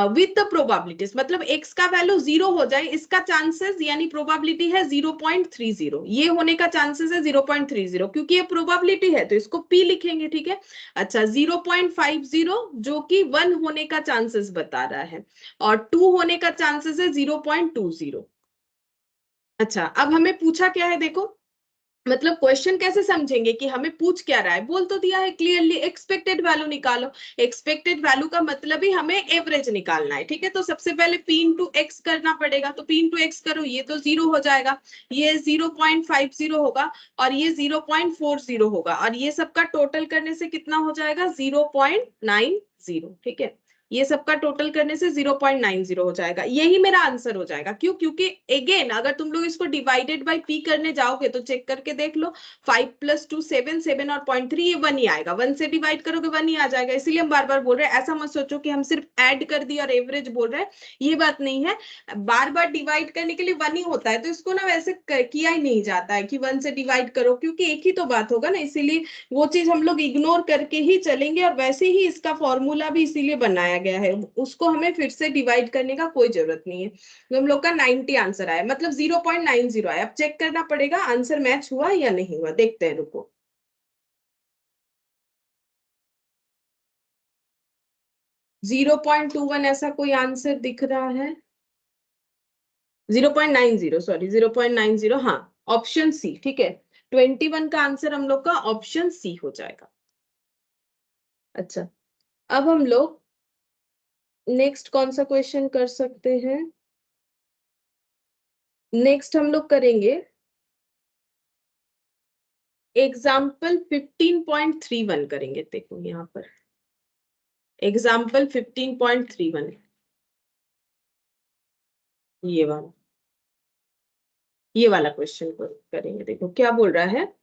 विद द प्रोबेबिलिटीज, मतलब x का वैल्यू 0 हो जाए, इसका चांसेस यानी प्रोबेबिलिटी है 0.30, ये होने का चांसेस है 0.30, क्योंकि ये प्रोबेबिलिटी है तो इसको p लिखेंगे, ठीक है। अच्छा, 0.50 जो कि 1 होने का चांसेस बता रहा है, और 2 होने का चांसेस है 0.20। अच्छा, अब हमें पूछा क्या है, देखो मतलब क्वेश्चन कैसे समझेंगे कि हमें पूछ क्या रहा है। बोल तो दिया है क्लियरली, एक्सपेक्टेड वैल्यू निकालो। एक्सपेक्टेड वैल्यू का मतलब ही हमें एवरेज निकालना है, ठीक है। तो सबसे पहले p इंटू एक्स करना पड़ेगा, तो p इंटू एक्स करो, ये तो 0 हो जाएगा, ये 0.50 होगा और ये 0.40 होगा, और ये सबका टोटल करने से कितना हो जाएगा, 0.90, ठीक है। ये सबका टोटल करने से 0.90 हो जाएगा, यही मेरा आंसर हो जाएगा। क्यों? क्योंकि अगेन अगर तुम लोग इसको डिवाइडेड बाय पी करने जाओगे तो चेक करके देख लो, 5 + 2 7, 7 और 0.3, ये 1 ही आएगा, 1 से डिवाइड करोगे 1 ही आ जाएगा। इसीलिए हम बार बार बोल रहे हैं, ऐसा मत सोचो कि हम सिर्फ ऐड कर दिए और एवरेज बोल रहे हैं, ये बात नहीं है। बार बार डिवाइड करने के लिए 1 ही होता है, तो इसको ना वैसे किया ही नहीं जाता है कि 1 से डिवाइड करो, क्योंकि एक ही तो बात होगा ना, इसीलिए वो चीज हम लोग इग्नोर करके ही चलेंगे, और वैसे ही इसका फॉर्मूला भी इसीलिए बनाया गया है, उसको हमें फिर से डिवाइड करने का कोई जरूरत नहीं है। तो हम लोग का 90 आंसर आया, मतलब 0.90 आया। अब चेक करना पड़ेगा आंसर मैच हुआ या नहीं हुआ, देखते हैं, रुको। 0.21 ऐसा कोई आंसर दिख रहा है, 0.90, सॉरी 0.90, हाँ, ऑप्शन सी, ठीक है। 21 का आंसर हम लोग का ऑप्शन सी हो जाएगा। अच्छा, अब हम लोग नेक्स्ट कौन सा क्वेश्चन कर सकते हैं, नेक्स्ट हम लोग करेंगे एग्जाम्पल 15.31 करेंगे। देखो यहाँ पर एग्जाम्पल 15.31, ये वाला क्वेश्चन करेंगे। देखो क्या बोल रहा है,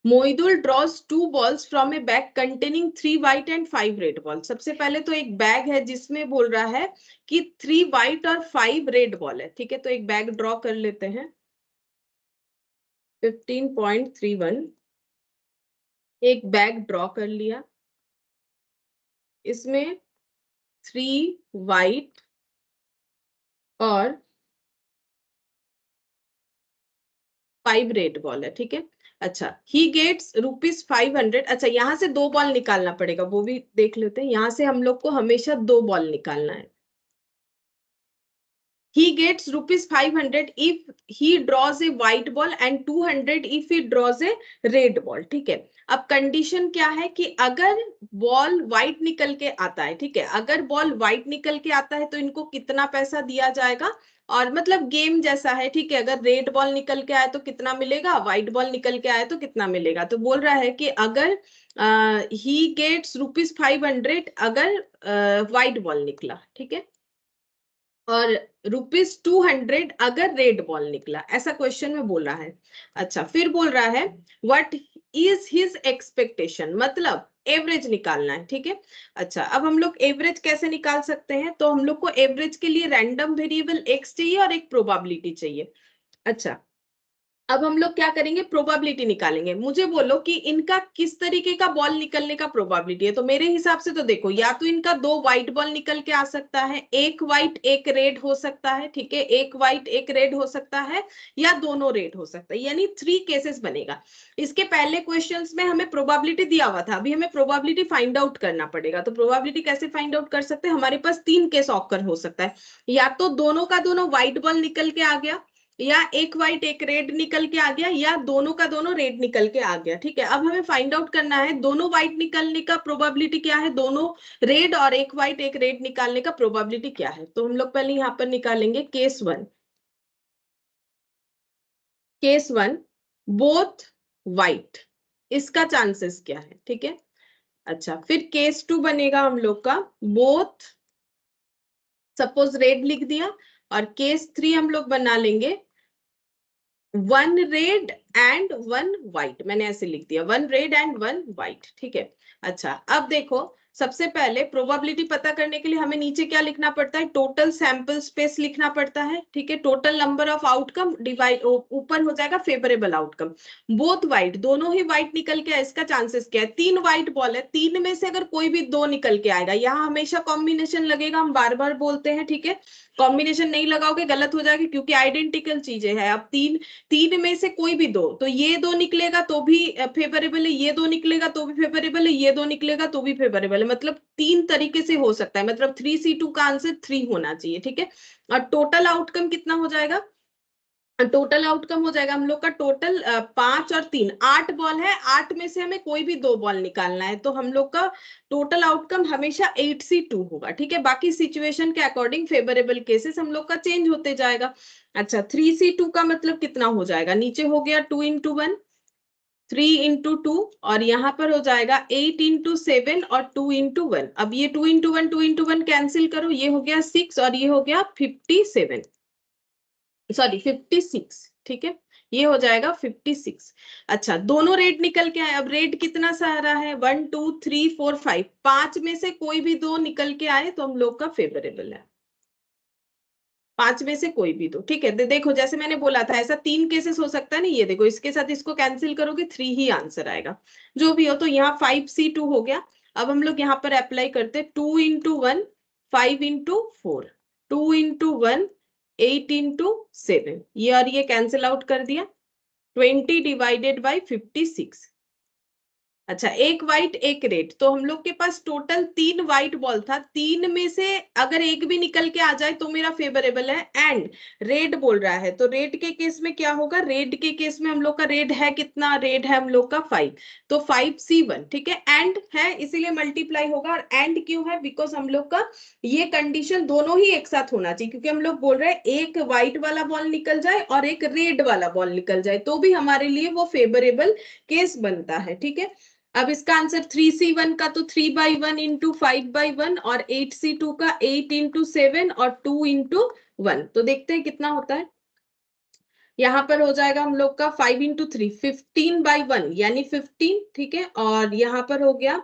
Moidul draws 2 balls from a bag containing 3 white and 5 red balls। सबसे पहले तो एक बैग है जिसमें बोल रहा है कि 3 white और 5 red ball है, ठीक है। तो एक बैग ड्रॉ कर लेते हैं। 15.31, एक बैग ड्रॉ कर लिया, इसमें 3 white और 5 रेड बॉल है, ठीक है। अच्छा, ही गेट्स ₹500। अच्छा, यहाँ से 2 बॉल निकालना पड़ेगा, वो भी देख लेते हैं। यहाँ से हम लोग को हमेशा 2 बॉल निकालना है, he gets ₹500 if he draws a white ball and 200 if he draws a red ball. ठीक है, अब कंडीशन क्या है कि अगर बॉल व्हाइट निकल के आता है, ठीक है, अगर बॉल व्हाइट निकल के आता है तो इनको कितना पैसा दिया जाएगा, और मतलब गेम जैसा है, ठीक है, अगर रेड बॉल निकल के आए तो कितना मिलेगा, व्हाइट बॉल निकल के आए तो कितना मिलेगा। तो बोल रहा है कि अगर ही गेट्स ₹500 अगर व्हाइट बॉल निकला, ठीक है, और ₹200 अगर रेड बॉल निकला, ऐसा क्वेश्चन में बोल रहा है। अच्छा, फिर बोल रहा है व्हाट इज हिज एक्सपेक्टेशन, मतलब एवरेज निकालना है, ठीक है। अच्छा, अब हम लोग एवरेज कैसे निकाल सकते हैं, तो हम लोग को एवरेज के लिए रैंडम वेरिएबल एक्स चाहिए और एक प्रोबेबिलिटी चाहिए। अच्छा, अब हम लोग क्या करेंगे, प्रोबेबिलिटी निकालेंगे। मुझे बोलो कि इनका किस तरीके का बॉल निकलने का प्रोबेबिलिटी है, तो मेरे हिसाब से तो देखो, या तो इनका 2 व्हाइट बॉल निकल के आ सकता है, एक व्हाइट एक रेड हो सकता है, ठीक है, एक व्हाइट एक रेड हो सकता है, या दोनों रेड हो सकता है, यानी 3 केसेस बनेगा। इसके पहले क्वेश्चंस में हमें प्रोबेबिलिटी दिया हुआ था, अभी हमें प्रोबेबिलिटी फाइंड आउट करना पड़ेगा। तो प्रोबेबिलिटी कैसे फाइंड आउट कर सकते हैं, हमारे पास 3 केस ऑकर हो सकता है, या तो दोनों का दोनों व्हाइट बॉल निकल के आ गया, या एक व्हाइट एक रेड निकल के आ गया, या दोनों का दोनों रेड निकल के आ गया। ठीक है, अब हमें फाइंड आउट करना है दोनों व्हाइट निकलने का प्रोबेबिलिटी क्या है, दोनों रेड और एक व्हाइट एक रेड निकालने का प्रोबेबिलिटी क्या है। तो हम लोग पहले यहाँ पर निकालेंगे केस 1, केस 1 बोथ व्हाइट, इसका चांसेस क्या है, ठीक है। अच्छा, फिर केस 2 बनेगा हम लोग का बोथ, सपोज रेड लिख दिया, और केस 3 हम लोग बना लेंगे 1 रेड एंड 1 व्हाइट, मैंने ऐसे लिख दिया 1 रेड एंड 1 व्हाइट, ठीक है। अच्छा, अब देखो, सबसे पहले प्रोबेबिलिटी पता करने के लिए हमें नीचे क्या लिखना पड़ता है, टोटल सैंपल स्पेस लिखना पड़ता है, ठीक है, total number of outcome divide, ऊपर हो जाएगा फेवरेबल आउटकम। बोथ व्हाइट, दोनों ही व्हाइट निकल के आए, इसका चांसेस क्या है, 3 व्हाइट बॉल है, 3 में से अगर कोई भी 2 निकल के आएगा, यहाँ हमेशा कॉम्बिनेशन लगेगा, हम बार बार बोलते हैं, ठीक है, कॉम्बिनेशन नहीं लगाओगे गलत हो जाएगा, क्योंकि आइडेंटिकल चीजें हैं। अब 3 में से कोई भी 2, तो ये 2 निकलेगा तो भी फेवरेबल है, ये 2 निकलेगा तो भी फेवरेबल है, ये 2 निकलेगा तो भी फेवरेबल है, मतलब 3 तरीके से हो सकता है, मतलब 3C2 का आंसर 3 होना चाहिए, ठीक है। और टोटल आउटकम कितना हो जाएगा, टोटल आउटकम हो जाएगा हम लोग का टोटल 5 और 3 8 बॉल है, 8 में से हमें कोई भी 2 बॉल निकालना है, तो हम लोग का टोटल आउटकम हमेशा 8C2 होगा, ठीक है। बाकी सिचुएशन के अकॉर्डिंग फेवरेबल केसेस हम लोग का चेंज होते जाएगा। अच्छा, 3C2 का मतलब कितना हो जाएगा, नीचे हो गया 2 into 1, 3 into 2, और यहाँ पर हो जाएगा 8 into 7 और 2 into 1। अब ये 2 into 1 2 into 1 कैंसिल करो, ये हो गया 6 और ये हो गया 57, सॉरी 56, ठीक है, ये हो जाएगा 56। अच्छा, दोनों रेड निकल के आए, अब रेड कितना सारा है, 1 2 3 4 5, 5 में से कोई भी 2 निकल के आए तो हम लोग का फेवरेबल है, 5 में से कोई भी 2, ठीक है। देखो, जैसे मैंने बोला था, ऐसा 3 केसेस हो सकता है ना, ये देखो, इसके साथ इसको कैंसिल करोगे 3 ही आंसर आएगा, जो भी हो। तो यहाँ 5C2 हो गया। अब हम लोग यहाँ पर अप्लाई करते हैं 2 into 1 5 into 4, 2 into 1 8 into 7, ये और ये कैंसिल आउट कर दिया, 20 डिवाइडेड बाई 56। अच्छा, एक व्हाइट एक रेड, तो हम लोग के पास टोटल 3 व्हाइट बॉल था, 3 में से अगर एक भी निकल के आ जाए तो मेरा फेवरेबल है, एंड रेड बोल रहा है, तो रेड के केस में क्या होगा, रेड के केस में हम लोग का रेड है कितना, रेड है हम लोग का 5, तो 5C1, ठीक है, एंड है इसीलिए मल्टीप्लाई होगा। और एंड क्यों है, बिकॉज हम लोग का ये कंडीशन दोनों ही एक साथ होना चाहिए, क्योंकि हम लोग बोल रहे हैं एक व्हाइट वाला बॉल निकल जाए और एक रेड वाला बॉल निकल जाए तो भी हमारे लिए वो फेवरेबल केस बनता है, ठीक है। अब इसका आंसर 3C1 का तो 3/1 into 5/1, और 8C2 का 8 into 7 और 2 into 1, तो देखते हैं कितना होता है। यहाँ पर हो जाएगा हम लोग का 5 into 3 15/1 यानी 15, ठीक है, और यहाँ पर हो गया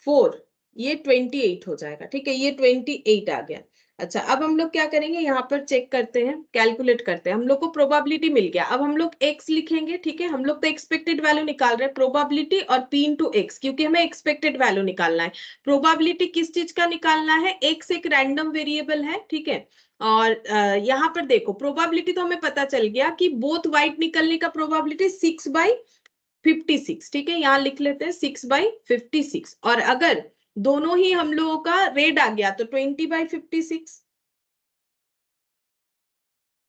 4, ये 28 हो जाएगा, ठीक है, ये 28 आ गया। अच्छा, अब हम लोग क्या करेंगे, यहाँ पर चेक करते हैं, कैलकुलेट करते हैं, हम लोग को प्रोबेबिलिटी मिल गया। अब हम लोग x लिखेंगे, ठीक है, हम लोग तो एक्सपेक्टेड वैल्यू निकाल रहे हैं, प्रोबेबिलिटी और p into x, क्योंकि हमें एक्सपेक्टेड वैल्यू निकालना है। प्रोबेबिलिटी किस चीज का निकालना है, x एक रैंडम वेरिएबल है, ठीक है। और यहाँ पर देखो, प्रोबेबिलिटी तो हमें पता चल गया कि बोथ व्हाइट निकलने का प्रोबेबिलिटी 6/56, ठीक है, यहाँ लिख लेते हैं 6/56, और अगर दोनों ही हम लोगों का रेड आ गया तो 20/56,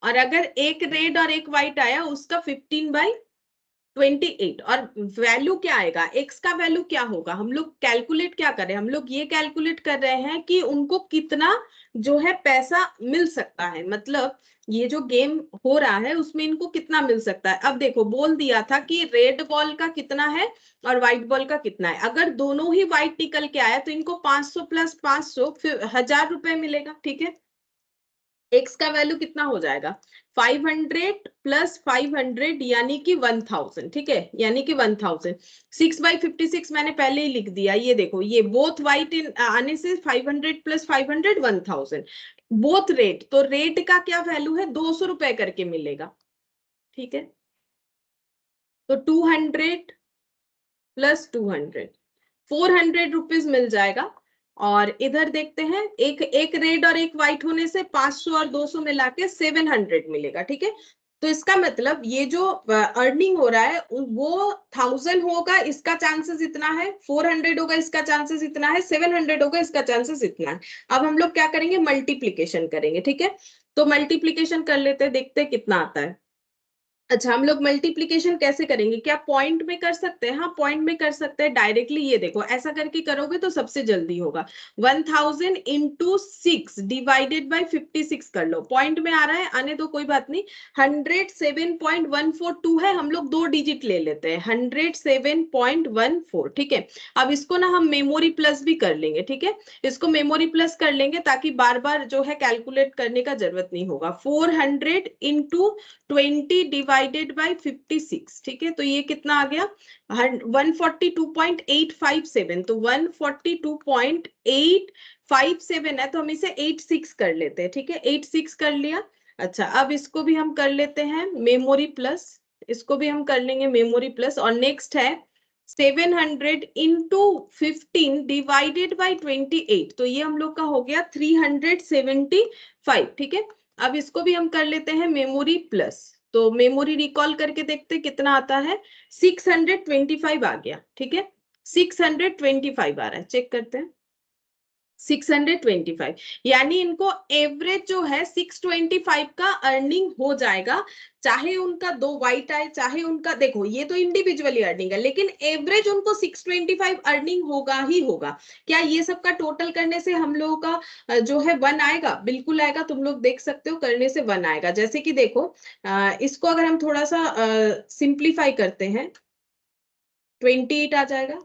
और अगर एक रेड और एक व्हाइट आया उसका 15/28 और वैल्यू क्या आएगा, एक्स का वैल्यू क्या होगा, हम लोग कैलकुलेट क्या कर रहे हैं, हम लोग ये कैलकुलेट कर रहे हैं कि उनको कितना जो है पैसा मिल सकता है, मतलब ये जो गेम हो रहा है उसमें इनको कितना मिल सकता है। अब देखो बोल दिया था कि रेड बॉल का कितना है और व्हाइट बॉल का कितना है, अगर दोनों ही व्हाइट निकल के आया तो इनको 500 + 500 फिर 1000 रुपए मिलेगा, ठीक है। एक्स का वैल्यू कितना हो जाएगा, 500 + 500 यानी कि 1000, ठीक है, यानी कि 1000। 6/56 मैंने पहले ही लिख दिया, ये देखो ये बोथ वाइट इन आने से 500 + 500 1000, बोथ रेट, तो रेट का क्या वैल्यू है, 200 रुपए करके मिलेगा, ठीक है। तो 200 + 200 400 रुपीज मिल जाएगा। और इधर देखते हैं, एक एक रेड और एक व्हाइट होने से 500 और 200 मिला के 700 मिलेगा, ठीक है। तो इसका मतलब ये जो अर्निंग हो रहा है वो 1000 होगा, इसका चांसेस इतना है, 400 होगा इसका चांसेस इतना है, 700 होगा इसका चांसेस इतना है। अब हम लोग क्या करेंगे, मल्टीप्लीकेशन करेंगे, ठीक है। तो मल्टीप्लीकेशन कर लेते हैं, देखते हैं कितना आता है। अच्छा, हम लोग मल्टीप्लीकेशन कैसे करेंगे, क्या पॉइंट में कर सकते हैं, हाँ पॉइंट में कर सकते हैं डायरेक्टली, ये देखो ऐसा करके करोगे तो सबसे जल्दी होगा। 1000 × 6 डिवाइडेड बाय 56 कर लो, पॉइंट में आ रहा है, आने दो कोई बात नहीं। 107.142 है, हम लोग 2 डिजिट ले लेते हैं, 107.14, ठीक है। अब इसको ना हम मेमोरी प्लस भी कर लेंगे, ठीक है, इसको मेमोरी प्लस कर लेंगे ताकि बार बार जो है कैलकुलेट करने का जरूरत नहीं होगा। 400 × 20 डिवाइडेड बाय 56, ठीक है, तो ये कितना आ गया, 142.857, तो 142.857 है, तो हम इसे 86 कर लेते हैं, ठीक है, 86 कर लिया। अच्छा, अब इसको भी हम कर लेते हैं मेमोरी प्लस, इसको भी हम कर लेंगे मेमोरी प्लस, और नेक्स्ट है 700 × 15 डिवाइडेड बाय 28, तो ये हम लोग का हो गया 375, ठीक है। अब इसको भी हम कर लेते हैं मेमोरी प्लस, तो मेमोरी रिकॉल करके देखते हैं कितना आता है, 625 आ गया, ठीक है, 625 आ रहा है, चेक करते हैं। 625 यानी इनको एवरेज जो है 625 का अर्निंग हो जाएगा, चाहे उनका 2 वाइट आए, चाहे उनका, देखो ये तो इंडिविजुअली अर्निंग है, लेकिन एवरेज उनको 625 अर्निंग होगा ही होगा। क्या ये सब का टोटल करने से हम लोगों का जो है 1 आएगा, बिल्कुल आएगा, तुम लोग देख सकते हो करने से 1 आएगा। जैसे कि देखो इसको अगर हम थोड़ा सा सिंप्लीफाई करते हैं, 28 आ जाएगा,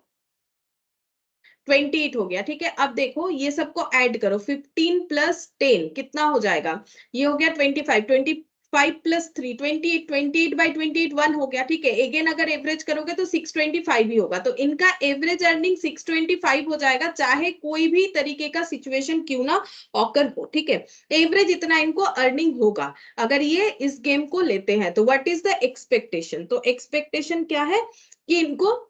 28 हो गया, ठीक है। अब देखो ये सबको ऐड करो, 15 + 10 कितना हो जाएगा, ये हो गया 25, 25 + 3 28, 28/28 1 हो गया, ठीक है। अगेन अगर एवरेज करोगे तो 625 ही होगा, तो इनका एवरेज अर्निंग 625 हो जाएगा, चाहे कोई भी तरीके का सिचुएशन क्यों ना ऑकर हो, ठीक है। एवरेज इतना इनको अर्निंग होगा अगर ये इस गेम को लेते हैं। तो व्हाट इज द एक्सपेक्टेशन, तो एक्सपेक्टेशन क्या है कि इनको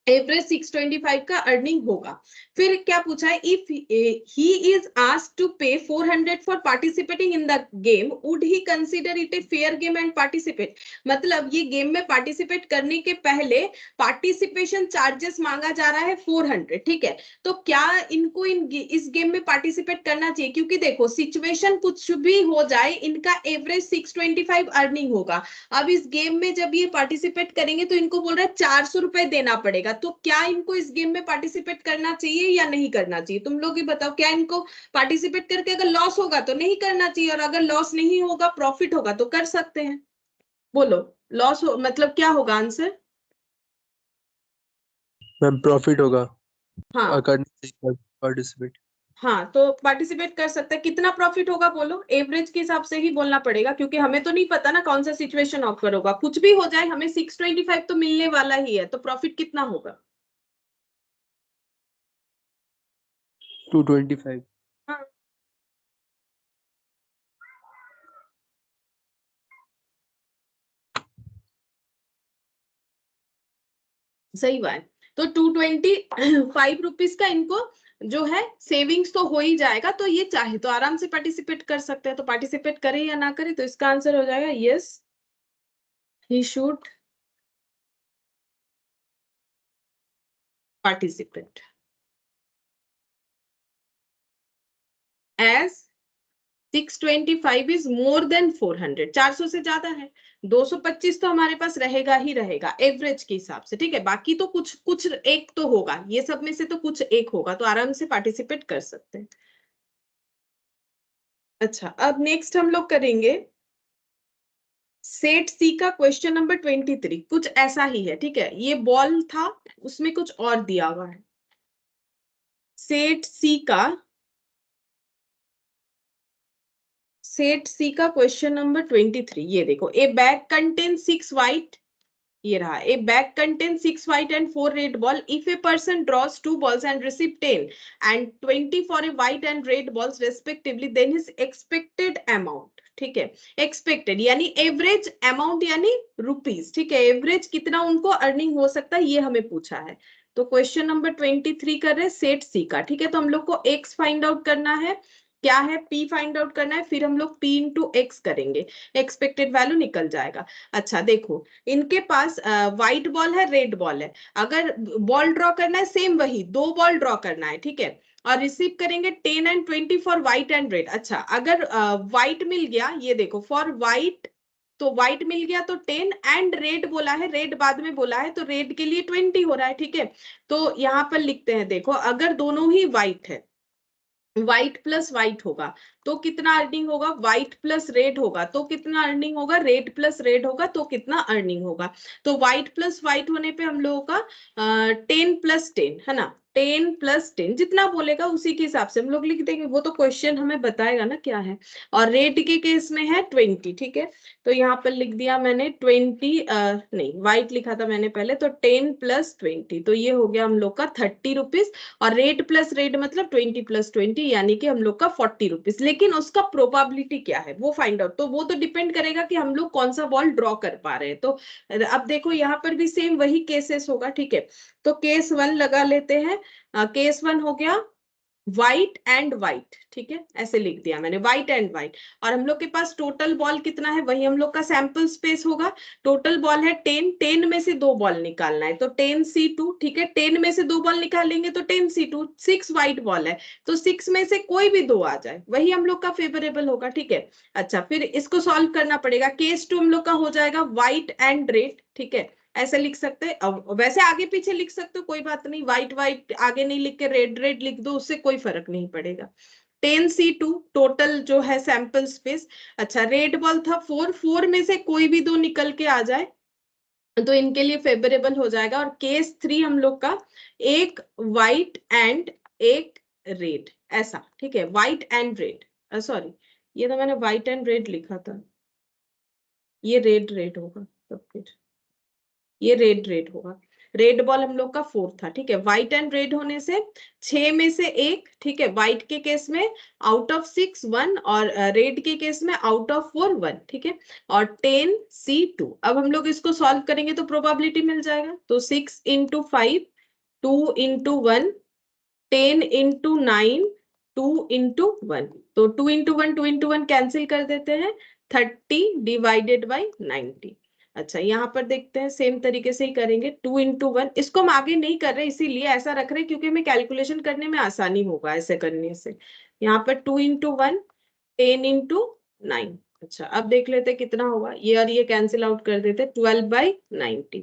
एवरेज 625 का अर्निंग होगा। फिर क्या पूछा है, if he is asked to pay 400 for participating in the game, would he consider it a fair game and participate, मतलब ये गेम में पार्टिसिपेट करने के पहले पार्टिसिपेशन चार्जेस मांगा जा रहा है 400, ठीक है। तो क्या इनको इस गेम में पार्टिसिपेट करना चाहिए, क्योंकि देखो सिचुएशन कुछ भी हो जाए इनका एवरेज 625 अर्निंग होगा। अब इस गेम में जब ये पार्टिसिपेट करेंगे तो इनको बोल रहा है 400 रुपए देना पड़ेगा, तो क्या इनको इस गेम में पार्टिसिपेट करना चाहिए या नहीं करना चाहिए, तुम लोग ही बताओ। क्या इनको पार्टिसिपेट करके अगर लॉस होगा तो नहीं करना चाहिए, और अगर लॉस नहीं होगा प्रॉफिट होगा तो कर सकते हैं, बोलो। लॉस हो मतलब क्या होगा आंसर, मैम प्रॉफिट होगा हाँ करने पार्टिसिपेट। हाँ, तो पार्टिसिपेट कर सकते हैं, कितना प्रॉफिट होगा बोलो, एवरेज के हिसाब से ही बोलना पड़ेगा, क्योंकि हमें तो नहीं पता ना कौन सा सिचुएशन ऑफर होगा, कुछ भी हो जाए हमें 625 तो मिलने वाला ही है, तो प्रॉफिट कितना होगा। 225। हाँ, सही बात। तो 225 का इनको जो है सेविंग्स तो हो ही जाएगा, तो ये चाहे तो आराम से पार्टिसिपेट कर सकते हैं, तो पार्टिसिपेट करे या ना करे, तो इसका आंसर हो जाएगा yes, he should participate as 625 is more than 400, 400 से ज्यादा है। 225 तो हमारे पास रहेगा ही रहेगा एवरेज के हिसाब से, ठीक है। बाकी तो कुछ कुछ एक तो होगा, ये सब में से तो कुछ एक होगा, तो आराम से पार्टिसिपेट कर सकते हैं। अच्छा, अब नेक्स्ट हम लोग करेंगे सेट सी का क्वेश्चन नंबर 23। कुछ ऐसा ही है, ठीक है। ये बॉल था, उसमें कुछ और दिया हुआ है। सेट सी का क्वेश्चन नंबर 23, ये देखो। ए बैग कंटेन 6 वाइट, ये रहा, ए bag contain 6 white and 4 red ball. If a person draws 2 balls and receive 10 and 20 for a white and red balls respectively, then his expected amount, ठीक है। Expected यानी average, amount यानी rupees, ठीक है। Average कितना उनको अर्निंग हो सकता है, ये हमें पूछा है। तो क्वेश्चन नंबर 23 कर रहे हैं सेट सी का, ठीक है। तो हम लोग को एक्स फाइंड आउट करना है, क्या है, पी फाइंड आउट करना है, फिर हम लोग पी इंटू एक्स करेंगे, एक्सपेक्टेड वैल्यू निकल जाएगा। अच्छा देखो, इनके पास व्हाइट बॉल है, रेड बॉल है। अगर बॉल ड्रॉ करना है, सेम वही 2 बॉल ड्रॉ करना है, ठीक है। और रिसीव करेंगे 10 and 20 for white and red. अच्छा, अगर व्हाइट मिल गया, ये देखो फॉर व्हाइट, तो व्हाइट मिल गया तो 10, एंड रेड बोला है, रेड बाद में बोला है, तो रेड के लिए 20 हो रहा है, ठीक है। तो यहाँ पर लिखते हैं, देखो अगर दोनों ही व्हाइट है, व्हाइट प्लस व्हाइट होगा तो कितना अर्निंग होगा, व्हाइट प्लस रेड होगा तो कितना अर्निंग होगा, रेड प्लस रेड होगा तो कितना अर्निंग होगा। तो व्हाइट प्लस व्हाइट होने पे हम लोगों का 10+10 है ना, 10+10 जितना बोलेगा उसी के हिसाब से हम लोग लिख देंगे, वो तो क्वेश्चन हमें बताएगा ना क्या है। और रेड के केस में है 20, ठीक है। तो यहाँ पर लिख दिया मैंने 20, नहीं व्हाइट लिखा था मैंने पहले, तो 10+20, तो ये हो गया हम लोग का 30 रुपीज। और रेड प्लस रेड मतलब 20+20 यानी कि हम लोग का 40 रुपीज। लेकिन उसका प्रोबेबिलिटी क्या है वो फाइंड आउट, तो वो तो डिपेंड करेगा कि हम लोग कौन सा बॉल ड्रॉ कर पा रहे हैं। तो अब देखो यहाँ पर भी सेम वही केसेस होगा, ठीक है। तो केस 1 लगा लेते हैं। केस 1 हो गया व्हाइट एंड व्हाइट, ठीक है, ऐसे लिख दिया मैंने, व्हाइट एंड व्हाइट। और हम लोग के पास टोटल बॉल कितना है, वही हम लोग का सैंपल स्पेस होगा। टोटल बॉल है 10, 10 में से 2 बॉल निकालना है, तो 10C2, ठीक है। 10 में से 2 बॉल निकालेंगे तो 10C2, 6 व्हाइट बॉल है, तो 6 में से कोई भी 2 आ जाए वही हम लोग का फेवरेबल होगा, ठीक है। अच्छा, फिर इसको सॉल्व करना पड़ेगा। केस 2 हम लोग का हो जाएगा व्हाइट एंड रेड, ठीक है, ऐसे लिख सकते हैं। अब वैसे आगे पीछे लिख सकते हो, कोई बात नहीं, व्हाइट व्हाइट आगे नहीं लिख के रेड रेड लिख दो, उससे कोई फर्क नहीं पड़ेगा। 10C2 टोटल जो है सैंपल स्पेस। अच्छा, रेड बॉल था 4, 4 में से कोई भी 2 निकल के आ जाए तो इनके लिए फेवरेबल हो जाएगा। और केस 3 हम लोग का एक व्हाइट एंड एक रेड, ऐसा, ठीक है, व्हाइट एंड रेड, सॉरी ये तो मैंने व्हाइट एंड रेड लिखा था, ये रेड रेड होगा, तो फिर ये रेड रेड होगा। रेड बॉल हम लोग का 4 था, ठीक है। व्हाइट एंड रेड होने से 6 में से एक, ठीक है, व्हाइट के केस में आउट ऑफ 6 1, और रेड के केस में आउट ऑफ 4 1, ठीक है। और 10C2, अब हम लोग इसको सॉल्व करेंगे तो प्रोबेबिलिटी मिल जाएगा। तो 6 इंटू 5, 2 इंटू 1, 10 इंटू 9, 2 इंटू 1, तो 2 इंटू 1, 2 इंटू 1 कैंसिल कर देते हैं, 30 डिवाइडेड बाई 90। अच्छा, यहाँ पर देखते हैं सेम तरीके से ही करेंगे, 2 इंटू 1, इसको हम आगे नहीं कर रहे इसीलिए ऐसा रख रहे हैं क्योंकि हमें कैलकुलेशन करने में आसानी होगा ऐसे करने से। यहाँ पर 2 इंटू 1, 10 इंटू 9। अच्छा, अब देख लेते कितना होगा, ये और ये कैंसिल आउट कर देते, 12/90।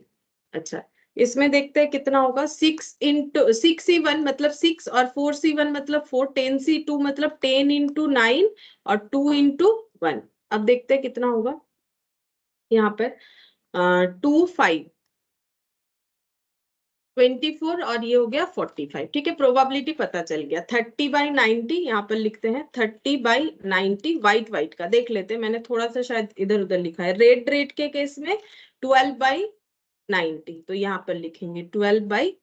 अच्छा, इसमें देखते हैं कितना होगा, 6 मतलब 6, और 4C1 मतलब 4, 10C2 मतलब 10 इंटू 9, और 2 इंटू 1। अब देखते हैं कितना होगा यहाँ पर, 2 5 24, और ये हो गया 45, ठीक है। प्रोबेबिलिटी पता चल गया, 30/90 यहाँ पर लिखते हैं, 30/90। व्हाइट व्हाइट का देख लेते हैं, मैंने थोड़ा सा शायद इधर उधर लिखा है। रेड रेड के केस में 12/90, तो यहाँ पर लिखेंगे 12/90।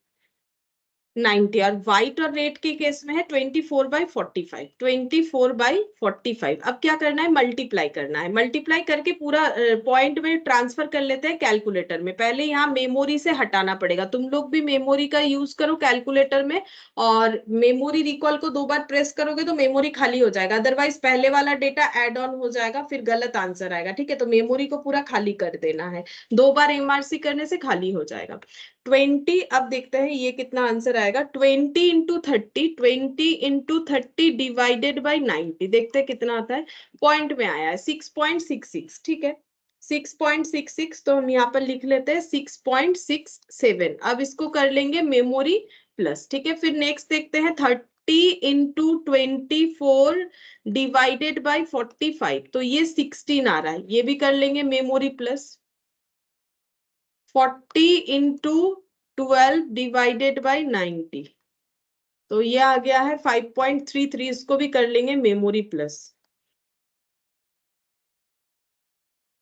और व्हाइट और रेड के केस में है 24/45, 24/45। अब क्या करना है, मल्टीप्लाई करना है, मल्टीप्लाई करके पूरा पॉइंट में ट्रांसफर कर लेते हैं कैलकुलेटर में। पहले यहाँ मेमोरी से हटाना पड़ेगा, तुम लोग भी मेमोरी का यूज करो कैलकुलेटर में, और मेमोरी रिकॉल को 2 बार प्रेस करोगे तो मेमोरी खाली हो जाएगा, अदरवाइज पहले वाला डेटा एड ऑन हो जाएगा, फिर गलत आंसर आएगा, ठीक है। तो मेमोरी को पूरा खाली कर देना है, 2 बार MRC करने से खाली हो जाएगा। 20, अब देखते हैं ये कितना आंसर आएगा। 20 इंटू 30, 20 इंटू 30 डिवाइडेड बाई 90, देखते हैं कितना आता है। पॉइंट में आया है 6.66, ठीक है 6.66, तो हम यहाँ पर लिख लेते हैं 6.67। अब इसको कर लेंगे मेमोरी प्लस, ठीक है। फिर नेक्स्ट देखते हैं 30 इंटू 24 डिवाइडेड बाई 45, तो ये 16 आ रहा है, ये भी कर लेंगे memory plus. 40 into 12 divided by 90, तो ये आ गया है 5.33, इसको भी कर लेंगे मेमोरी प्लस।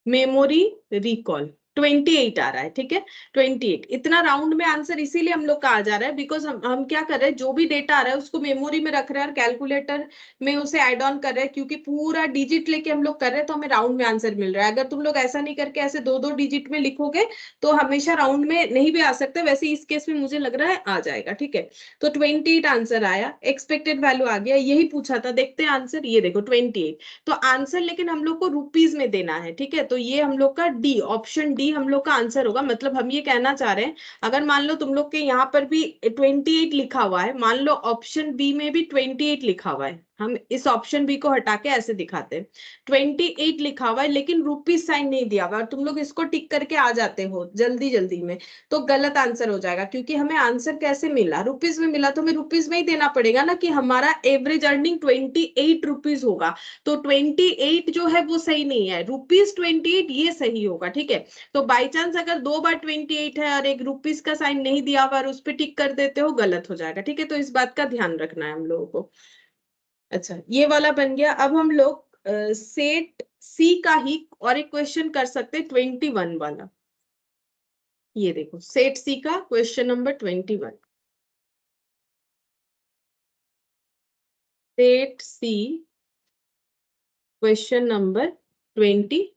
मेमोरी रिकॉल 28 आ रहा है, ठीक है 28। इतना राउंड में आंसर इसीलिए हम लोग का आ जा रहा है, बिकॉज हम क्या कर रहे हैं, जो भी डेटा आ रहा है उसको मेमोरी में रख रहे हैं और कैलकुलेटर में उसे ऐड ऑन कर रहे हैं, क्योंकि पूरा डिजिट लेके हम लोग कर रहे हैं तो हमें राउंड में आंसर मिल रहा है। अगर तुम लोग ऐसा नहीं करके ऐसे दो दो डिजिट में लिखोगे तो हमेशा राउंड में नहीं भी आ सकते, वैसे इस केस में मुझे लग रहा है आ जाएगा, ठीक है। तो 28 आंसर आया, एक्सपेक्टेड वैल्यू आ गया, यही पूछा था। देखते हैं आंसर, ये देखो 28। तो आंसर लेकिन हम लोग को रुपीज में देना है, ठीक है। तो ये हम लोग का डी, ऑप्शन डी हम लोग का आंसर होगा। मतलब हम ये कहना चाह रहे हैं, अगर मान लो तुम लोग के यहाँ पर भी 28 लिखा हुआ है, मान लो ऑप्शन बी में भी 28 लिखा हुआ है, हम इस ऑप्शन बी को हटा के ऐसे दिखाते हैं 28 लिखा हुआ है लेकिन रुपीज साइन नहीं दिया हुआ, और तुम लोग इसको टिक करके आ जाते हो जल्दी जल्दी में, तो गलत आंसर हो जाएगा। क्योंकि हमें आंसर कैसे मिला, रुपीज में मिला, तो हमें रुपीज में ही देना पड़ेगा ना, कि हमारा एवरेज अर्निंग 28 रुपीज होगा। तो 28 जो है वो सही नहीं है, रुपीज 28 ये सही होगा, ठीक है। तो बाई चांस अगर दो बार 28 है और एक रुपीज का साइन नहीं दिया हुआ और उस पर टिक कर देते हो, गलत हो जाएगा, ठीक है। तो इस बात का ध्यान रखना है हम लोगों को। अच्छा, ये वाला बन गया। अब हम लोग सेट सी का ही और एक क्वेश्चन कर सकते हैं, 21 वाला। ये देखो सेट सी का question number 21। Set C question number 21,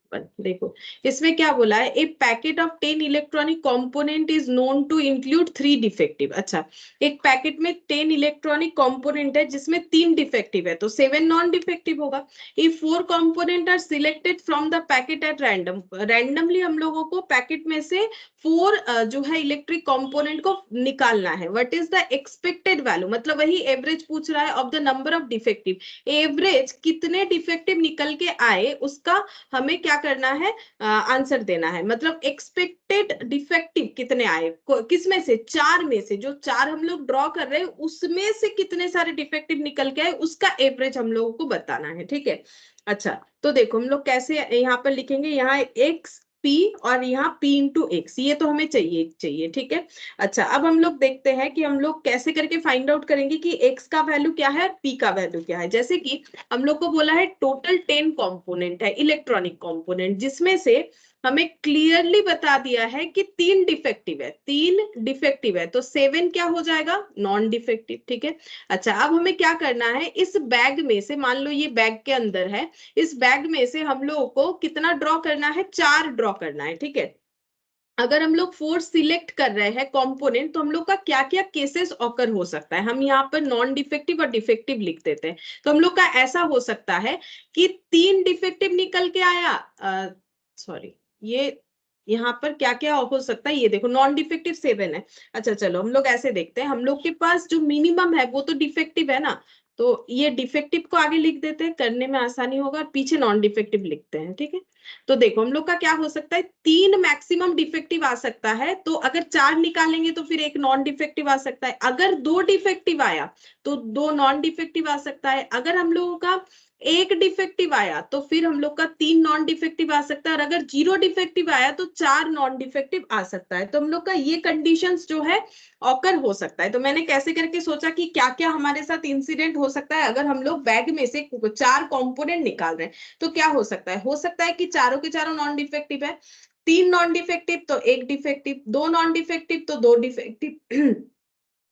देखो इसमें क्या बोला है, a packet of 10 electronic component is known to include 3 defective. अच्छा, एक पैकेट में 10 इलेक्ट्रॉनिक कंपोनेंट है जिसमें 3 डिफेक्टिव है, तो 7 नॉन डिफेक्टिव होगा। If 4 component are selected from the packet at random, randomly हम लोगों को पैकेट में से 4 जो है इलेक्ट्रिक कंपोनेंट को निकालना है। What is the expected value, मतलब वही एवरेज पूछ रहा है, of the number of defective. Average कितने डिफेक्टिव निकल के आए उसका हमें क्या करना है, आंसर देना है। मतलब एक्सपेक्टेड डिफेक्टिव कितने आए, किसमें से, 4 में से, जो 4 हम लोग ड्रॉ कर रहे हैं उसमें से कितने सारे डिफेक्टिव निकल के आए उसका एवरेज हम लोगों को बताना है, ठीक है। अच्छा, तो देखो हम लोग कैसे यहाँ पर लिखेंगे, यहाँ एक्स पी और यहाँ p इंटू एक्स, ये तो हमें चाहिए चाहिए, ठीक है। अच्छा, अब हम लोग देखते हैं कि हम लोग कैसे करके फाइंड आउट करेंगे कि x का वैल्यू क्या है और p का वैल्यू क्या है। जैसे कि हम लोग को बोला है टोटल 10 कंपोनेंट है इलेक्ट्रॉनिक कंपोनेंट, जिसमें से हमें क्लियरली बता दिया है कि 3 डिफेक्टिव है, 3 डिफेक्टिव है, तो 7 क्या हो जाएगा, नॉन डिफेक्टिव, ठीक है। अच्छा, अब हमें क्या करना है, इस बैग में से, मान लो ये बैग के अंदर है, इस बैग में से हम लोगों को कितना ड्रॉ करना है, 4 ड्रॉ करना है, ठीक है। अगर हम लोग 4 सिलेक्ट कर रहे हैं कंपोनेंट, तो हम लोग का क्या क्या केसेस ऑकर हो सकता है, हम यहाँ पर नॉन डिफेक्टिव और डिफेक्टिव लिख देते हैं। तो हम लोग का ऐसा हो सकता है कि 3 डिफेक्टिव निकल के आया, सॉरी, ये यहाँ पर क्या क्या हो सकता है, ये देखो नॉन डिफेक्टिव 7 है। अच्छा चलो हम लोग ऐसे देखते हैं, हम लोग के पास जो मिनिमम है वो तो डिफेक्टिव है ना, तो ये डिफेक्टिव को आगे लिख देते हैं, करने में आसानी होगा, और पीछे नॉन डिफेक्टिव लिखते हैं, ठीक है। तो देखो हम लोग का क्या हो सकता है, 3 मैक्सिमम डिफेक्टिव आ सकता है, तो अगर 4 निकालेंगे तो फिर एक नॉन डिफेक्टिव आ सकता है। अगर 2 डिफेक्टिव आया तो 2 नॉन डिफेक्टिव आ सकता है। अगर हम लोगों का एक डिफेक्टिव आया तो फिर हम लोग का 3 नॉन डिफेक्टिव आ सकता है, और अगर 0 डिफेक्टिव आया तो 4 नॉन डिफेक्टिव आ सकता है। तो हम लोग का ये कंडीशंस जो है ऑकर हो सकता है। तो मैंने कैसे करके सोचा कि क्या क्या हमारे साथ इंसिडेंट हो सकता है अगर हम लोग बैग में से 4 कंपोनेंट निकाल रहे हैं, तो क्या हो सकता है कि चारों के चारों नॉन डिफेक्टिव है, 3 नॉन डिफेक्टिव तो 1 डिफेक्टिव, 2 नॉन डिफेक्टिव तो 2 डिफेक्टिव,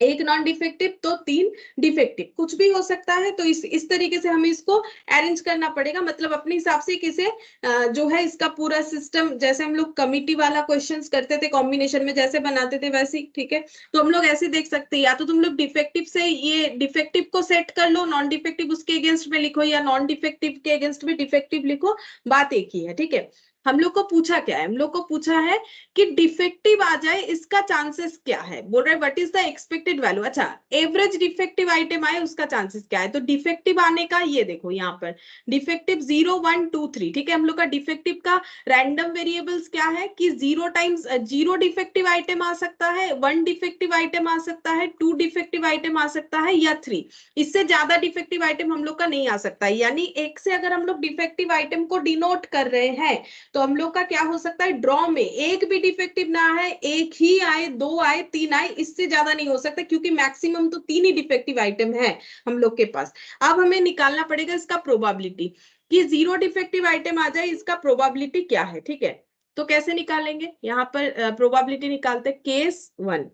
एक नॉन डिफेक्टिव तो 3 डिफेक्टिव, कुछ भी हो सकता है। तो इस तरीके से हमें इसको अरेंज करना पड़ेगा, मतलब अपने हिसाब से किसे जो है इसका पूरा सिस्टम, जैसे हम लोग कमिटी वाला क्वेश्चंस करते थे कॉम्बिनेशन में जैसे बनाते थे वैसे, ठीक है। तो हम लोग ऐसे देख सकते हैं, या तो तुम लोग डिफेक्टिव से ये डिफेक्टिव को सेट कर लो, नॉन डिफेक्टिव उसके अगेंस्ट में लिखो, या नॉन डिफेक्टिव के अगेंस्ट में डिफेक्टिव लिखो, बात एक ही है, ठीक है। हम लोग को पूछा क्या है, हम लोग को पूछा है कि डिफेक्टिव आ जाए इसका चांसेस क्या है, बोल रहे what is the expected value. अच्छा, एवरेज डिफेक्टिव आइटम आए उसका चांसेस क्या है, तो डिफेक्टिव आने का ये देखो यहाँ पर डिफेक्टिव 0 1 2 3, ठीक है। हम लोग का डिफेक्टिव का रैंडम वेरिएबल्स क्या है कि 0 टाइम्स 0 डिफेक्टिव आइटम आ सकता है, 1 डिफेक्टिव आइटम आ सकता है, 2 डिफेक्टिव आइटम आ सकता है या 3। इससे ज्यादा डिफेक्टिव आइटम हम लोग का नहीं आ सकता है। यानी एक से अगर हम लोग डिफेक्टिव आइटम को डिनोट कर रहे हैं तो हम लोग का क्या हो सकता है, ड्रॉ में एक भी डिफेक्टिव ना है, एक ही आए, दो आए, तीन आए, इससे ज्यादा नहीं हो सकता, क्योंकि मैक्सिमम तो 3 ही डिफेक्टिव आइटम है हम लोग के पास। अब हमें निकालना पड़ेगा इसका प्रोबेबिलिटी कि 0 डिफेक्टिव आइटम आ जाए, इसका प्रोबेबिलिटी क्या है, ठीक है। तो कैसे निकालेंगे, यहाँ पर प्रोबेबिलिटी निकालते हैं केस 1,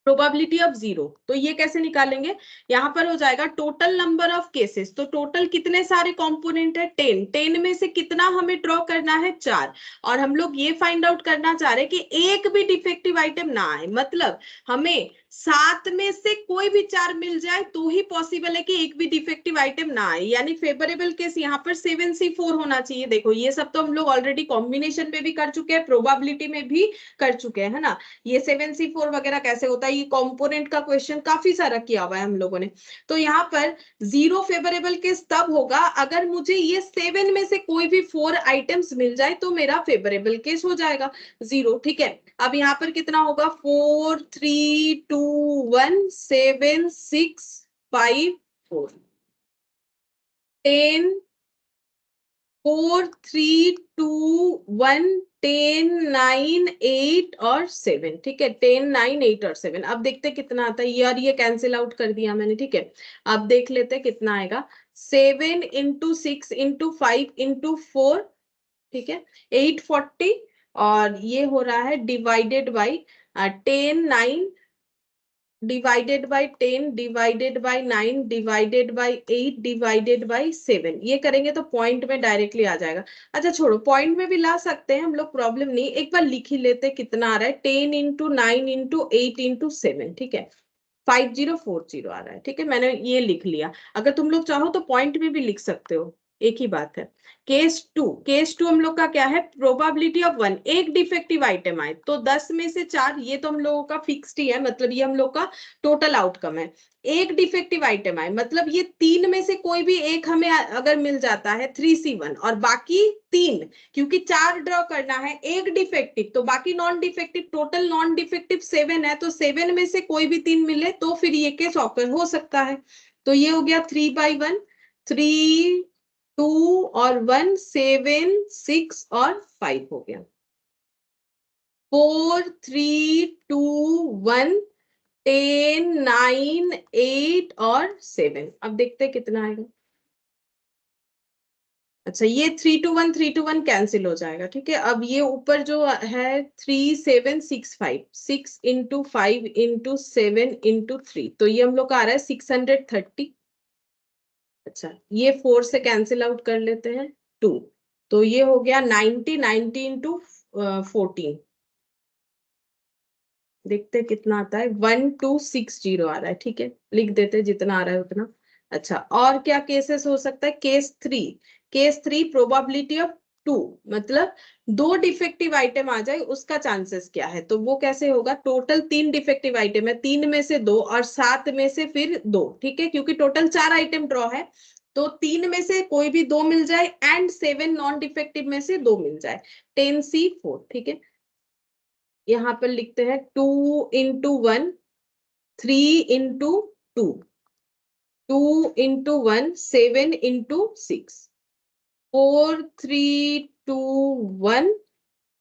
प्रोबेबिलिटी ऑफ 0। तो ये कैसे निकालेंगे, यहाँ पर हो जाएगा टोटल नंबर ऑफ केसेस, तो टोटल कितने सारे कंपोनेंट है 10, 10 में से कितना हमें ड्रॉ करना है 4, और हम लोग ये फाइंड आउट करना चाह रहे हैं कि एक भी डिफेक्टिव आइटम ना आए, मतलब हमें 7 में से कोई भी 4 मिल जाए तो ही पॉसिबल है कि एक भी डिफेक्टिव आइटम ना आए। यानी फेवरेबल केस यहाँ पर 7C4 होना चाहिए। देखो ये सब तो हम लोग ऑलरेडी कॉम्बिनेशन में भी कर चुके हैं, प्रोबेबिलिटी में भी कर चुके हैं, है ना। ये 7C4 वगैरह कैसे होता है, ये कंपोनेंट का क्वेश्चन काफी सारा किया हुआ है हम लोगों ने। तो यहाँ पर 0 फेवरेबल केस तब होगा अगर मुझे ये 7 में से कोई भी 4 आइटम्स मिल जाए तो मेरा फेवरेबल केस हो जाएगा 0, ठीक है। अब यहाँ पर कितना होगा, 4 3 2 1 7 6 5 4 10 4 3 2 1 10 9 8 और 7, ठीक है। 10 9 8 और 7। अब देखते कितना आता है, यार ये कैंसिल आउट कर दिया मैंने, ठीक है। अब देख लेते कितना आएगा, 7 इंटू 6 इंटू 5 इंटू 4, ठीक है, 840, और ये हो रहा है divided by 10 9 divided by 10 divided by 9 divided by 8 divided by 7। ये करेंगे तो पॉइंट में डायरेक्टली आ जाएगा। अच्छा छोड़ो, पॉइंट में भी ला सकते हैं हम लोग, प्रॉब्लम नहीं, एक बार लिख ही लेते कितना आ रहा है, 10 इंटू 9 इंटू 8 इंटू 7, ठीक है, 5040 आ रहा है, ठीक है। मैंने ये लिख लिया, अगर तुम लोग चाहो तो पॉइंट में भी लिख सकते हो, एक ही बात है। केस टू हम लोग का क्या है, प्रोबेबिलिटी ऑफ 1, एक डिफेक्टिव आइटम आए तो 10 में से 4, ये तो हम लोगों का फिक्स्ड ही है, मतलब ये हम लोग का टोटल आउटकम है। एक डिफेक्टिव आइटम आए मतलब ये 3 में से कोई भी एक हमें अगर मिल जाता है 3C1, और बाकी 3, क्योंकि 4 ड्रॉ करना है, एक डिफेक्टिव तो बाकी non defective, total non defective 7 है, तो 7 में से कोई भी 3 मिले तो फिर ये केस ऑकर हो सकता है। तो ये हो गया 3/1, 3 2 और 1 7 6 और 5 हो गया, 4 3 2 1 10 9 8 और 7। अब देखते हैं कितना आएगा। अच्छा ये 3 to 1 कैंसिल हो जाएगा, ठीक है। अब ये ऊपर जो है 3 7 6 5, 6 इंटू 5 इंटू 7 इंटू 3, तो ये हम लोग का आ रहा है 630। अच्छा ये 4 से कैंसिल आउट कर लेते हैं 2, तो ये हो गया 90 इंटू 14, देखते हैं कितना आता है, 1260 आ रहा है, ठीक है, लिख देते हैं जितना आ रहा है उतना। अच्छा और क्या केसेस हो सकता है, केस थ्री प्रोबेबिलिटी ऑफ 2, मतलब 2 डिफेक्टिव आइटम आ जाए उसका चांसेस क्या है, तो वो कैसे होगा, टोटल 3 डिफेक्टिव आइटम है, 3 में से 2 और 7 में से फिर 2, ठीक है, क्योंकि टोटल 4 आइटम ड्रॉ है, तो 3 में से कोई भी 2 मिल जाए एंड 7 नॉन डिफेक्टिव में से 2 मिल जाए, 10C4, ठीक है। यहाँ पर लिखते हैं 2 इंटू 1 3 इंटू 2 2 इंटू 1 7 इंटू 6 4 3 2 1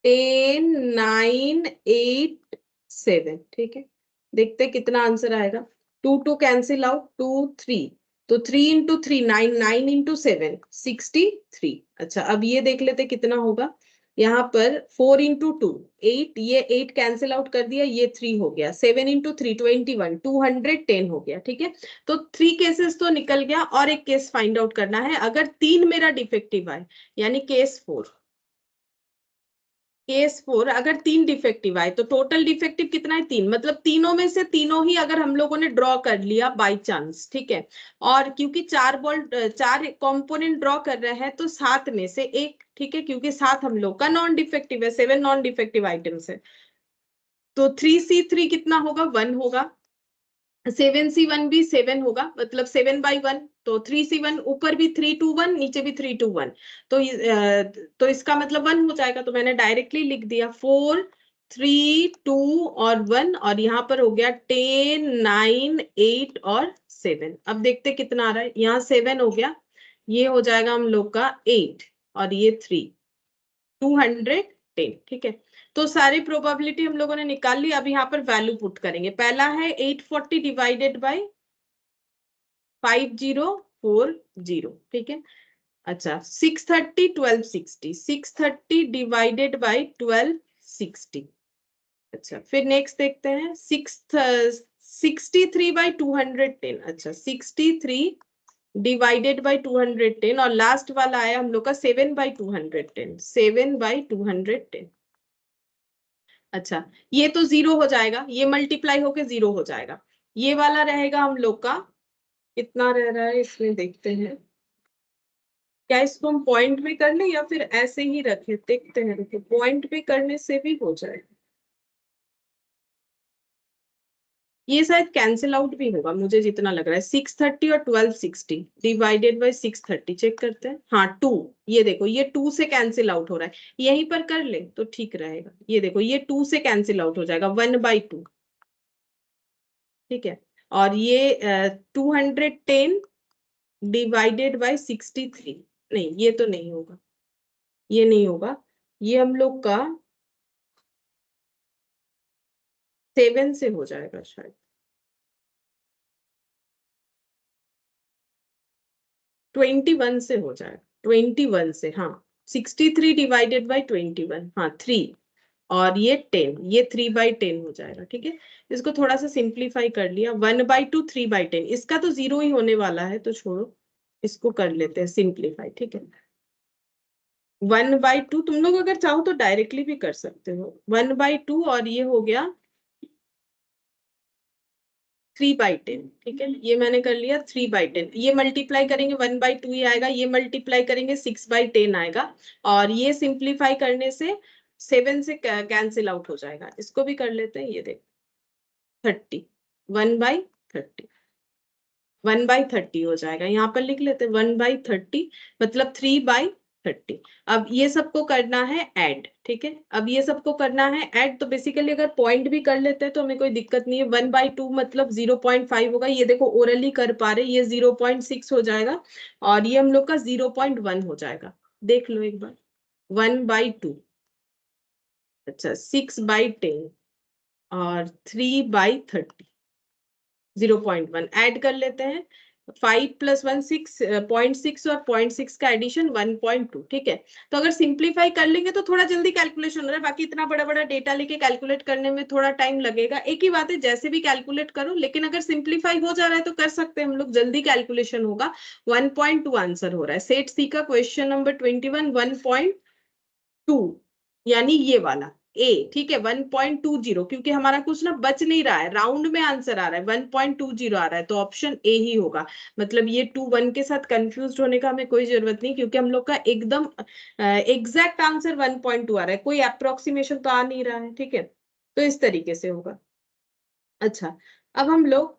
10 9 8 7, ठीक है। देखते हैं कितना आंसर आएगा, 2 कैंसिल आउट, 2 3, तो 3 इंटू 3 9, 9 इंटू 7 63। अच्छा अब ये देख लेते कितना होगा, यहाँ पर 4 इंटू 2 8, ये 8 कैंसिल आउट कर दिया, ये 3 हो गया, 7 इंटू 3 21, 210 हो गया, ठीक है। तो 3 केसेस तो निकल गया, और एक केस फाइंड आउट करना है, अगर 3 मेरा डिफेक्टिव आए, यानी केस 4, केस 4 अगर 3 डिफेक्टिव आए तो टोटल डिफेक्टिव कितना है 3, मतलब तीनों में से तीनों ही अगर हम लोगों ने ड्रॉ कर लिया बाय चांस, ठीक है। और क्योंकि 4 कंपोनेंट ड्रॉ कर रहे हैं तो 7 में से एक, ठीक है, क्योंकि 7 हम लोग का नॉन डिफेक्टिव है, 7 नॉन डिफेक्टिव आइटम्स है, तो 3C3 कितना होगा 1 होगा, 7C1 भी 7 होगा, मतलब 7/1, तो 3C1 ऊपर भी 3 2 1, नीचे भी 3 2 1, तो इसका मतलब 1 हो जाएगा, तो मैंने डायरेक्टली लिख दिया 4 3 2 और 1, और यहाँ पर हो गया 10 9 8 और 7। अब देखते कितना आ रहा है, यहाँ 7 हो गया, ये हो जाएगा हम लोग का 8 और ये 3, 210, ठीक है। तो सारी प्रोबेबिलिटी हम लोगों ने निकाल ली। अब यहाँ पर वैल्यू पुट करेंगे। पहला है 840 डिवाइडेड बाय 5040, ठीक है। अच्छा 630 1260, 630 डिवाइडेड बाय 1260। अच्छा फिर नेक्स्ट देखते हैं 63/210। अच्छा 63 डिवाइडेड बाय 210, और लास्ट वाला आया हम लोग का 7/210, 7/210। अच्छा ये तो 0 हो जाएगा, ये मल्टीप्लाई होके 0 हो जाएगा, ये वाला रहेगा हम लोग का कितना रह रहा है इसमें देखते हैं। क्या इसको हम पॉइंट में कर लें या फिर ऐसे ही रखें, देखते हैं, देखिए पॉइंट पे करने से भी हो जाएगा, ये शायद कैंसिल आउट भी होगा मुझे जितना लग रहा है। 630 और 1260 डिवाइडेड बाय 630 चेक करते हैं, हाँ 2, ये देखो ये 2 से कैंसिल आउट हो रहा है, यहीं पर कर ले तो ठीक रहेगा, ये देखो ये 2 से कैंसिल आउट हो जाएगा, 1/2, ठीक है। और ये 210 डिवाइडेड बाय 63, नहीं ये तो नहीं होगा, ये नहीं होगा, ये हम लोग का 7 से हो जाएगा शायद, 21 से हो जाएगा, 21 से, हाँ 63 डिवाइडेड बाय 21, हाँ 3, और ये 10, ये 3/10 हो जाएगा, ठीक है। इसको थोड़ा सा सिंप्लीफाई कर लिया, 1/2 3/10, इसका तो 0 ही होने वाला है, तो छोड़ो, इसको कर लेते हैं सिंप्लीफाई, ठीक है। 1/2 तुम लोग अगर चाहो तो डायरेक्टली भी कर सकते हो, 1/2, और ये हो गया 3/10, ठीक है, ये मैंने कर लिया 3/10, ये मल्टीप्लाई करेंगे 1/2 ही आएगा, ये मल्टीप्लाई करेंगे 6/10 आएगा, और ये सिंप्लीफाई करने से 7 से कैंसिल आउट हो जाएगा, इसको भी कर लेते हैं, ये देखो 30, 1/30, 1/30 हो जाएगा, यहाँ पर लिख लेते हैं 1/30, मतलब 3/30। अब ये सबको करना है ऐड, ठीक है, अब ये सबको करना है ऐड, तो बेसिकली अगर पॉइंट भी कर लेते हैं तो हमें कोई दिक्कत नहीं है। 1/2 मतलब 0.5 होगा, ये देखो ओरली कर पा रहे, ये 0.6 हो जाएगा, और ये हम लोग का 0.1 हो जाएगा, देख लो एक बार, 1/2, अच्छा 6/10 और 3/30, 0.1 ऐड कर लेते हैं, 5 + 1 6, 0.6, और 0.6 का एडिशन 1.2, ठीक है। तो अगर सिंप्लीफाई कर लेंगे तो थोड़ा जल्दी कैलकुलेशन हो रहा है, बाकी इतना बड़ा बड़ा डेटा लेके कैलकुलेट करने में थोड़ा टाइम लगेगा, एक ही बात है जैसे भी कैलकुलेट करो, लेकिन अगर सिंप्लीफाई हो जा रहा है तो कर सकते हैं हम लोग, जल्दी कैलकुलेशन होगा। 1.2 आंसर हो रहा है, सेट सी का क्वेश्चन नंबर 21, 1.2, यानी ये वाला ए, ठीक है, 1.20, क्योंकि हमारा कुछ ना बच नहीं रहा है, राउंड में आंसर आ रहा है, 1.20 आ रहा है, तो ऑप्शन ए ही होगा। मतलब ये 2 1 के साथ कंफ्यूज होने का हमें कोई जरूरत नहीं, क्योंकि हम लोग का एकदम एग्जैक्ट आंसर 1.2 आ रहा है, कोई अप्रोक्सीमेशन तो आ नहीं रहा है, ठीक है, तो इस तरीके से होगा। अच्छा अब हम लोग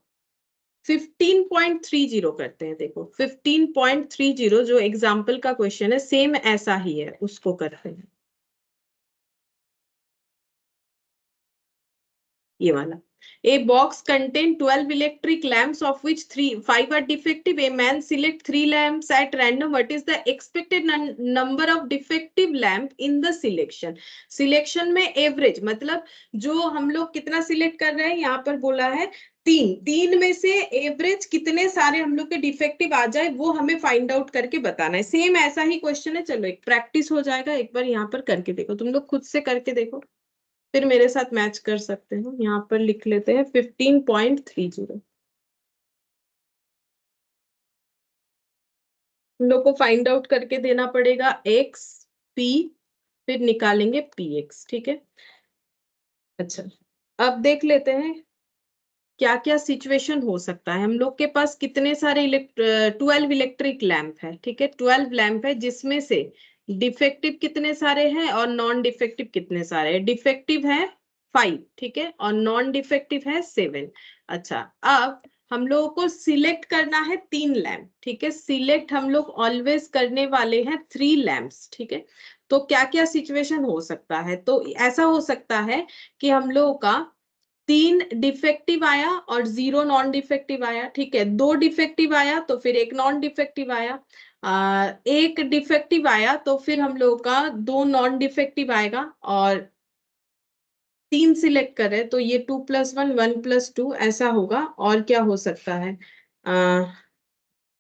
15.30 करते हैं, देखो 15.30 जो एग्जाम्पल का क्वेश्चन है सेम ऐसा ही है, उसको करते हैं, ये वाला। A box contain 12 electric lamps of which 5 are defective. A man select 3 lamps at random. What is the expected number of defective lamp in the selection? Selection में average मतलब जो हम लोग कितना सिलेक्ट कर रहे हैं, यहाँ पर बोला है 3 में से एवरेज कितने सारे हम लोग के डिफेक्टिव आ जाए वो हमें फाइंड आउट करके बताना है। सेम ऐसा ही क्वेश्चन है, चलो एक प्रैक्टिस हो जाएगा, एक बार यहाँ पर करके देखो, तुम लोग खुद से करके देखो, फिर मेरे साथ मैच कर सकते हो। यहाँ पर लिख लेते हैं 15.30। हम लोग को फाइंड आउट करके देना पड़ेगा एक्स पी फिर निकालेंगे px, ठीक है। अच्छा, अब देख लेते हैं क्या क्या सिचुएशन हो सकता है। हम लोग के पास कितने सारे 12 इलेक्ट्रिक लैंप है, ठीक है, 12 लैंप है, जिसमें से डिफेक्टिव कितने सारे हैं और नॉन डिफेक्टिव कितने सारे हैं। डिफेक्टिव है 5, ठीक है, और नॉन डिफेक्टिव है 7। अच्छा, अब हम लोगों को सिलेक्ट करना है 3 लैंप, ठीक है। सिलेक्ट हम लोग ऑलवेज करने वाले हैं 3 लैंप्स, ठीक है। तो क्या क्या सिचुएशन हो सकता है, तो ऐसा हो सकता है कि हम लोगों का 3 डिफेक्टिव आया और 0 नॉन डिफेक्टिव आया, ठीक है। 2 डिफेक्टिव आया तो फिर एक नॉन डिफेक्टिव आया, एक डिफेक्टिव आया तो फिर हम लोगों का 2 नॉन डिफेक्टिव आएगा, और 3 सिलेक्ट करें तो ये 2+1 1+2 ऐसा होगा। और क्या हो सकता है,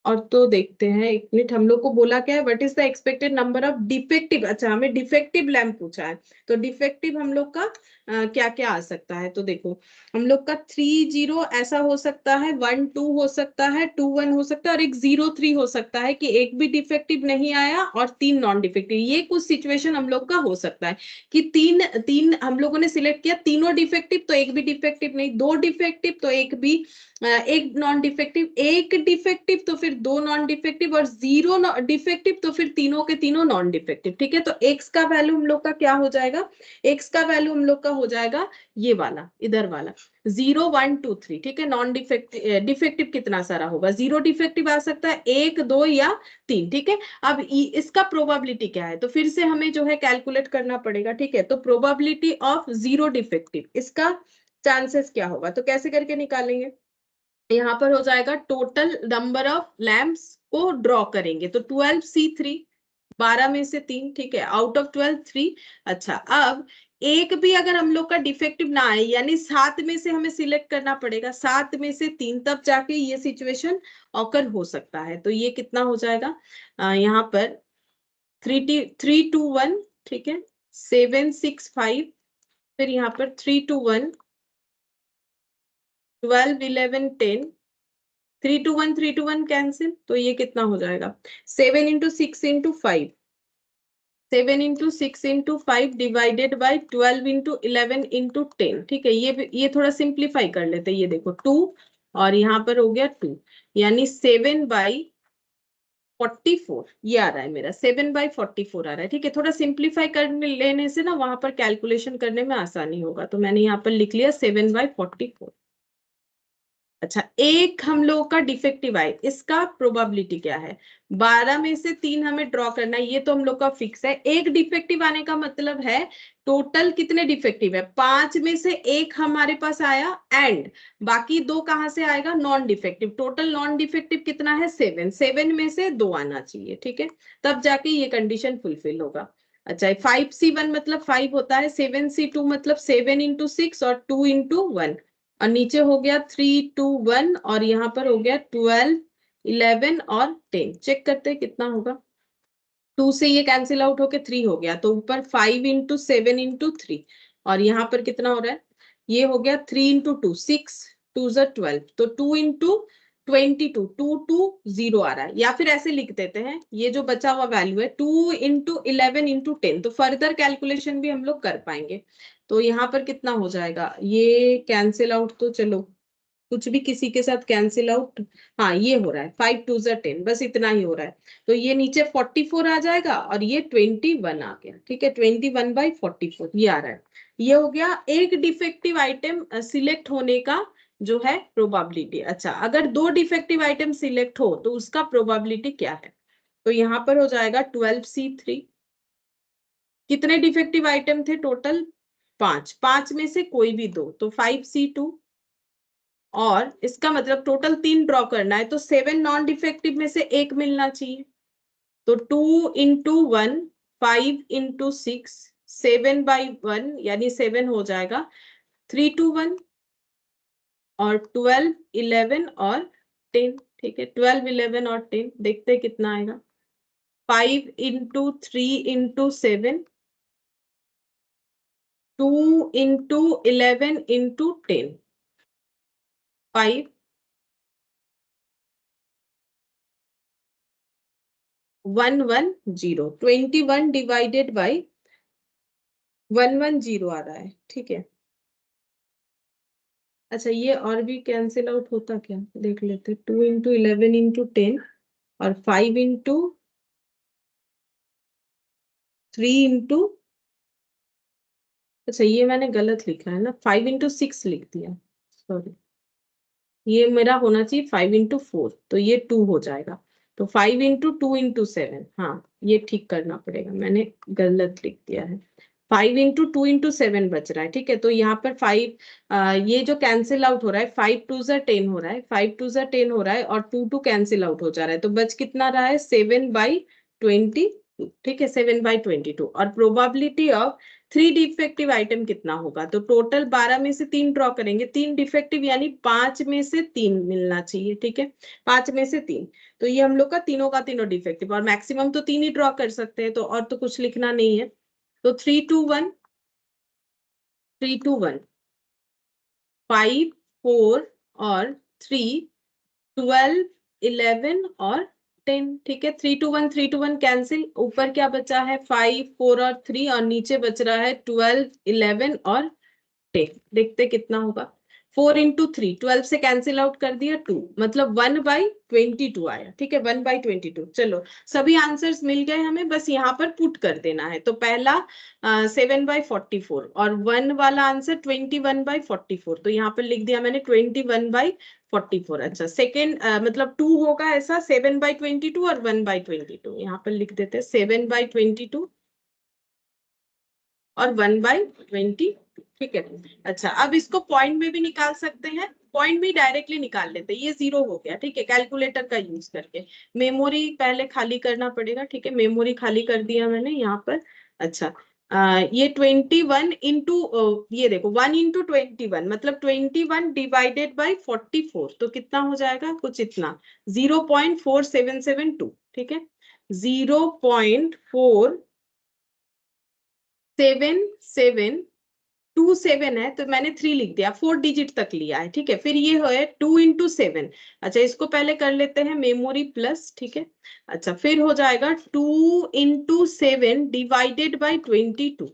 और तो देखते हैं, एक मिनट, हम लोग को बोला क्या है, what is the expected number of defective. अच्छा, हमें डिफेक्टिव लैंप पूछा है, तो डिफेक्टिव हम लोग का क्या क्या आ सकता है, तो देखो हम लोग का 3 0 ऐसा हो सकता है, 1 2 हो सकता है, 2 1 हो सकता है, और एक 0 3 हो सकता है कि एक भी डिफेक्टिव नहीं आया और 3 नॉन डिफेक्टिव। ये कुछ सिचुएशन हम लोग का हो सकता है कि तीन तीन हम लोगों ने सिलेक्ट किया, तीनों डिफेक्टिव तो एक भी डिफेक्टिव नहीं, 2 डिफेक्टिव तो एक भी, एक नॉन डिफेक्टिव, एक डिफेक्टिव तो फिर 2 नॉन डिफेक्टिव, और 0 डिफेक्टिव तो फिर तीनों के तीनों नॉन डिफेक्टिव, ठीक है। तो एक्स का वैल्यू हम लोग का क्या हो जाएगा, एक्स का वैल्यू हम लोग का हो जाएगा ये वाला, इधर वाला 0 1 2 3, ठीक है। नॉन डिफेक्टिव डिफेक्टिव कितना सारा होगा, 0 डिफेक्टिव आ सकता है, 1 2 या 3, ठीक है। अब इसका प्रोबेबिलिटी क्या है, तो फिर से हमें जो है कैलकुलेट करना पड़ेगा, ठीक है। तो प्रोबेबिलिटी ऑफ 0 डिफेक्टिव, इसका चांसेस क्या होगा, तो कैसे करके निकालेंगे। यहाँ पर हो जाएगा टोटल नंबर ऑफ लैम्प्स को ड्रॉ करेंगे, तो 12C3, 12 में से 3, ठीक है, आउट ऑफ 12 3। अच्छा, अब एक भी अगर हम लोग का डिफेक्टिव ना आए, यानी 7 में से हमें सिलेक्ट करना पड़ेगा, 7 में से 3, तब जाके ये सिचुएशन ऑकर हो सकता है। तो ये कितना हो जाएगा, यहाँ पर 3 2 1, ठीक है, 7 6 5, फिर यहाँ पर 3 2 1, 12 11 10, 3 2 1 कैंसिल, तो ये कितना हो जाएगा, 7 into 6 into 5, 7 into 6 into 5 divided by 12 into 11 into 10, ठीक है। ये थोड़ा सिंप्लीफाई कर लेते हैं, ये देखो 2 और यहाँ पर हो गया 2, यानी 7/44 ये आ रहा है मेरा, 7/44 आ रहा है, ठीक है। थोड़ा सिंप्लीफाई कर लेने से ना वहां पर कैलकुलेशन करने में आसानी होगा, तो मैंने यहाँ पर लिख लिया 7/44। अच्छा, एक हम लोग का डिफेक्टिव आए, इसका प्रोबेबिलिटी क्या है, 12 में से 3 हमें ड्रॉ करना है, ये तो हम लोग का फिक्स है। एक डिफेक्टिव आने का मतलब है टोटल कितने डिफेक्टिव है, 5 में से एक हमारे पास आया, एंड बाकी 2 कहां से आएगा, non defective. Total non defective कितना है, 7, 7 में से 2 आना चाहिए, ठीक है, तब जाके ये कंडीशन फुलफिल होगा। अच्छा, 5C1 मतलब 5 होता है, 7C2 मतलब 7 इंटू 6 और 2 इंटू 1, और नीचे हो गया 3 2 1, और यहाँ पर हो गया 12 11 और 10। चेक करते हैं कितना होगा, 2 से ये कैंसिल आउट होके 3 हो गया, तो ऊपर 5 इंटू 7 इंटू 3, और यहाँ पर कितना हो रहा है, ये हो गया 3 इंटू 2 6, 2 12, तो 2 इंटू 22, 2 2 0 आ रहा है। या फिर ऐसे लिख देते हैं, ये जो बचा हुआ वैल्यू है 2 इंटू 11 इंटू 10, तो फर्दर कैलकुलेशन भी हम लोग कर पाएंगे। तो यहाँ पर कितना हो जाएगा, ये कैंसिल आउट, तो चलो कुछ भी किसी के साथ कैंसिल आउट, हाँ ये हो रहा है 5 2 10, बस इतना ही हो रहा है। तो ये नीचे 44 आ जाएगा और ये 21 आ गया, ठीक है, 21/44 ये आ रहा है। ये हो गया एक डिफेक्टिव आइटम सिलेक्ट होने का जो है प्रोबेबिलिटी। अच्छा, अगर 2 डिफेक्टिव आइटम सिलेक्ट हो तो उसका प्रोबेबिलिटी क्या है, तो यहाँ पर हो जाएगा 12C3, कितने डिफेक्टिव आइटम थे टोटल, 5, 5 में से कोई भी 2, तो 5C2, और इसका मतलब टोटल 3 ड्रॉ करना है, तो 7 नॉन डिफेक्टिव में से एक मिलना चाहिए, तो 2 इंटू 1 5 इंटू 6 7/1, यानी 7 हो जाएगा, 3 2 1 और 12 11 और 10, ठीक है, 12 11 और 10, देखते हैं कितना आएगा, 5 into 3 into 7, 2 into 11 into 10, 5 1 1 0, 21 divided by 110 आ रहा है, ठीक है। अच्छा, ये और भी कैंसिल आउट होता क्या, देख लेते। 2 × 11 × 10 और 5 × 3 × अच्छा, ये मैंने गलत लिखा है ना, 5 × 6 लिख दिया, सॉरी। ये मेरा होना चाहिए 5 × 4, तो ये 2 हो जाएगा। तो 5 × 2 × 7, हाँ ये ठीक करना पड़ेगा, मैंने गलत लिख दिया है। 5 × 2 × 7 बच रहा है, ठीक है। तो यहाँ पर 5, ये जो कैंसिल आउट हो रहा है, 5 2 × 10 हो रहा है, 5 2 × 10 हो रहा है, और 2 कैंसिल आउट हो जा रहा है, तो बच कितना रहा है, 7/22, ठीक है, 7/22। और प्रोबेबिलिटी ऑफ 3 डिफेक्टिव आइटम कितना होगा, तो टोटल 12 में से 3 ड्रॉ करेंगे, 3 डिफेक्टिव यानी 5 में से 3 मिलना चाहिए, ठीक है, 5 में से 3। तो ये हम लोग का तीनों का तीनों डिफेक्टिव, और मैक्सिमम तो 3 ही ड्रॉ कर सकते हैं, तो और तो कुछ लिखना नहीं है। तो 3 2 1, 3 2 1, 5 4 और 3, 12 11 और 10, ठीक है। 3 2 1, 3 2 1 कैंसिल, ऊपर क्या बचा है, 5 4 और 3, और नीचे बच रहा है 12 11 और 10। देखते कितना होगा। 4 × 3, 12 से कैंसिल आउट कर दिया, 2, मतलब 1/22 आया, ठीक है, 1/22। चलो, सभी आंसर्स मिल गए हमें, बस यहाँ पर पुट कर देना है। तो पहला 7/44, और 1 वाला आंसर 21/44, तो यहाँ पर लिख दिया मैंने 21/44। अच्छा, सेकेंड मतलब 2 होगा ऐसा, 7/22 और 1/22, यहाँ पर लिख देते हैं 7/22 और 1/20, ठीक है। अच्छा, अब इसको पॉइंट में भी निकाल सकते हैं, पॉइंट भी डायरेक्टली निकाल लेते हैं, ये 0 हो गया, ठीक है, कैलकुलेटर का यूज करके। मेमोरी पहले खाली करना पड़ेगा, ठीक है, मेमोरी खाली कर दिया मैंने यहाँ पर। अच्छा, ये 21 ये देखो, 1 × 21 मतलब 21 / 44, तो कितना हो जाएगा, कुछ इतना 0.4772, ठीक है, 0.4727 है, तो मैंने 3 लिख दिया, 4 डिजिट तक लिया है, ठीक है। फिर ये है 2 × 7। अच्छा, इसको पहले कर लेते हैं मेमोरी प्लस, ठीक है। अच्छा, फिर हो जाएगा 2 × 7 / 22,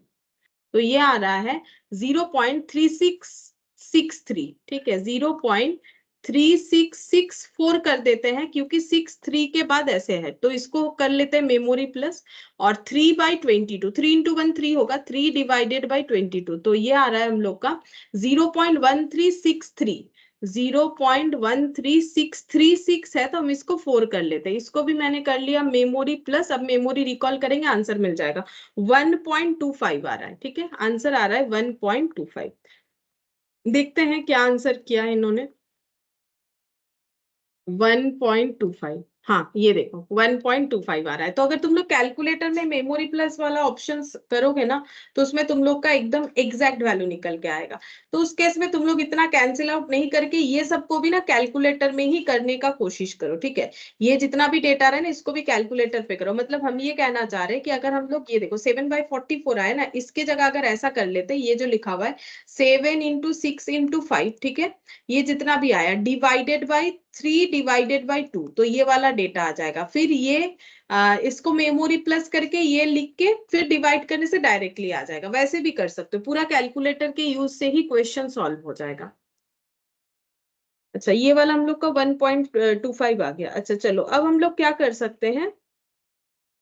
तो ये आ रहा है 0.3663, ठीक है, 0.3664 कर देते हैं, क्योंकि 6 3 के बाद ऐसे है, तो इसको कर लेते हैं मेमोरी प्लस। और 3/22, 3 × 1 3 होगा, 3 / 22, तो ये आ रहा है हम लोग का 0.1363, 0.13636 है, तो हम इसको 4 कर लेते हैं। इसको भी मैंने कर लिया मेमोरी प्लस, अब मेमोरी रिकॉल करेंगे, आंसर मिल जाएगा। 1.25 आ रहा है, ठीक है, आंसर आ रहा है 1.25। देखते हैं क्या आंसर किया है इन्होंने। 1.25, हाँ ये देखो 1.25 आ रहा है। तो अगर तुम लोग कैलकुलेटर में मेमोरी प्लस वाला ऑप्शन करोगे ना, तो उसमें तुम लोग का एकदम एग्जैक्ट वैल्यू निकल के आएगा। तो उस केस में तुम लोग इतना कैंसिल आउट नहीं करके ये सबको भी ना कैलकुलेटर में ही करने का कोशिश करो, ठीक है। ये जितना भी डेटा रहा है ना, इसको भी कैलकुलेटर पे करो। मतलब हम ये कहना चाह रहे हैं कि अगर हम लोग ये देखो 7/44 आए ना, इसके जगह अगर ऐसा कर लेते, ये जो लिखा हुआ है 7 × 6 × 5, ठीक है, ये जितना भी आया डिवाइडेड बाई 3 / 2, तो ये वाला डेटा आ जाएगा। फिर ये इसको मेमोरी प्लस करके ये लिख के फिर डिवाइड करने से डायरेक्टली आ जाएगा। वैसे भी कर सकते हो, पूरा कैलकुलेटर के यूज से ही क्वेश्चन सॉल्व हो जाएगा। अच्छा, ये वाला हम लोग का 1.25 आ गया। अच्छा चलो, अब हम लोग क्या कर सकते हैं,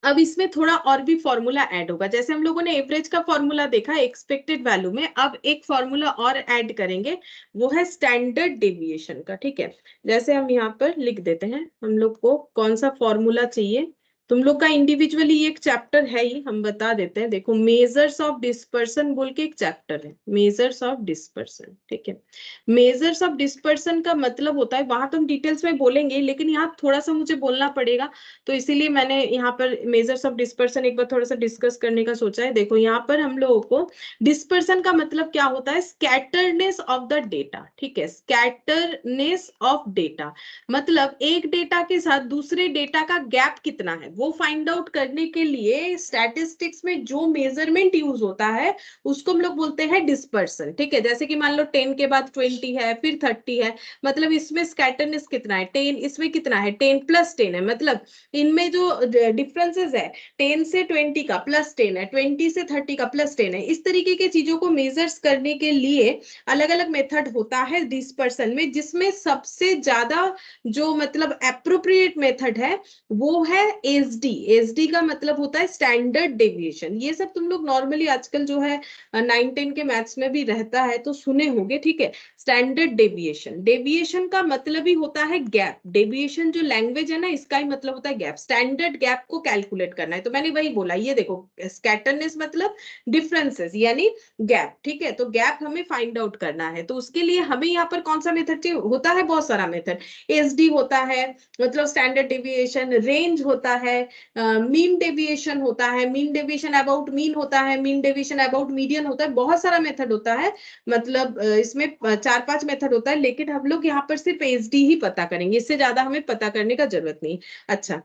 अब इसमें थोड़ा और भी फॉर्मूला ऐड होगा। जैसे हम लोगों ने एवरेज का फॉर्मूला देखा एक्सपेक्टेड वैल्यू में, अब एक फॉर्मूला और ऐड करेंगे, वो है स्टैंडर्ड डेविएशन का, ठीक है। जैसे हम यहाँ पर लिख देते हैं, हम लोग को कौन सा फॉर्मूला चाहिए। तुम लोग का इंडिविजुअली एक चैप्टर है ही, हम बता देते हैं। देखो, मेजर्स ऑफ डिस्पर्सन बोल के एक चैप्टर है, मेजर्स ऑफ डिस्पर्सन, ठीक है। मेजर्स ऑफ डिस्पर्सन का मतलब होता है, वहां तो हम डिटेल्स में बोलेंगे, लेकिन यहाँ थोड़ा सा मुझे बोलना पड़ेगा, तो इसीलिए मैंने यहाँ पर मेजर्स ऑफ डिस्पर्सन एक बार थोड़ा सा डिस्कस करने का सोचा है। देखो, यहाँ पर हम लोगों को डिस्पर्सन का मतलब क्या होता है, स्कैटरनेस ऑफ द डेटा, ठीक है, स्कैटरनेस ऑफ डेटा मतलब एक डेटा के साथ दूसरे डेटा का गैप कितना है, वो फाइंड आउट करने के लिए स्टैटिस्टिक्स में जो मेजरमेंट यूज होता है उसको हम लोग बोलते हैं डिस्पर्सन, ठीक है। जैसे कि मान लो 10 के बाद 20 है, फिर 30 है, मतलब इसमें स्कैटरनेस कितना है 10, इसमें कितना है 10 प्लस 10 है, मतलब इनमें जो डिफरेंसेस है 10 से 20 का प्लस 10 है, 20 से 30 का प्लस 10 है। इस तरीके की चीजों को मेजर्स करने के लिए अलग अलग मेथड होता है डिस्पर्सन में, जिसमें सबसे ज्यादा जो मतलब एप्रोप्रिएट मेथड है वो है एसडी। एसडी का मतलब होता है स्टैंडर्ड डेविएशन। ये सब तुम लोग नॉर्मली आजकल जो है 9-10 के मैथ्स में भी रहता है तो सुने होंगे, ठीक है। स्टैंडर्ड डेविएशन, डेविएशन का मतलब ही होता है गैप। डेविएशन जो लैंग्वेज है ना, इसका ही मतलब होता है गैप। स्टैंडर्ड गैप को कैलकुलेट करना है, तो मैंने वही बोला, ये देखो स्कैटरनेस मतलब डिफरेंसेस यानी गैप, ठीक है। तो गैप हमें फाइंड आउट करना है, तो उसके लिए हमें यहाँ पर कौन सा मेथड चाहिए, होता है बहुत सारा मेथड। एसडी होता है मतलब स्टैंडर्ड डेविएशन, रेंज होता है, मीन डेविएशन होता है, मीन डेविएशन अबाउट मीन होता है, मीन डेविएशन अबाउट मीडियन होता है, बहुत सारा मेथड होता है। मतलब इसमें 4-5 मेथड होता है, लेकिन हम लोग यहाँ पर सिर्फ एसडी ही पता करेंगे, इससे ज्यादा हमें पता करने का जरूरत नहीं। अच्छा,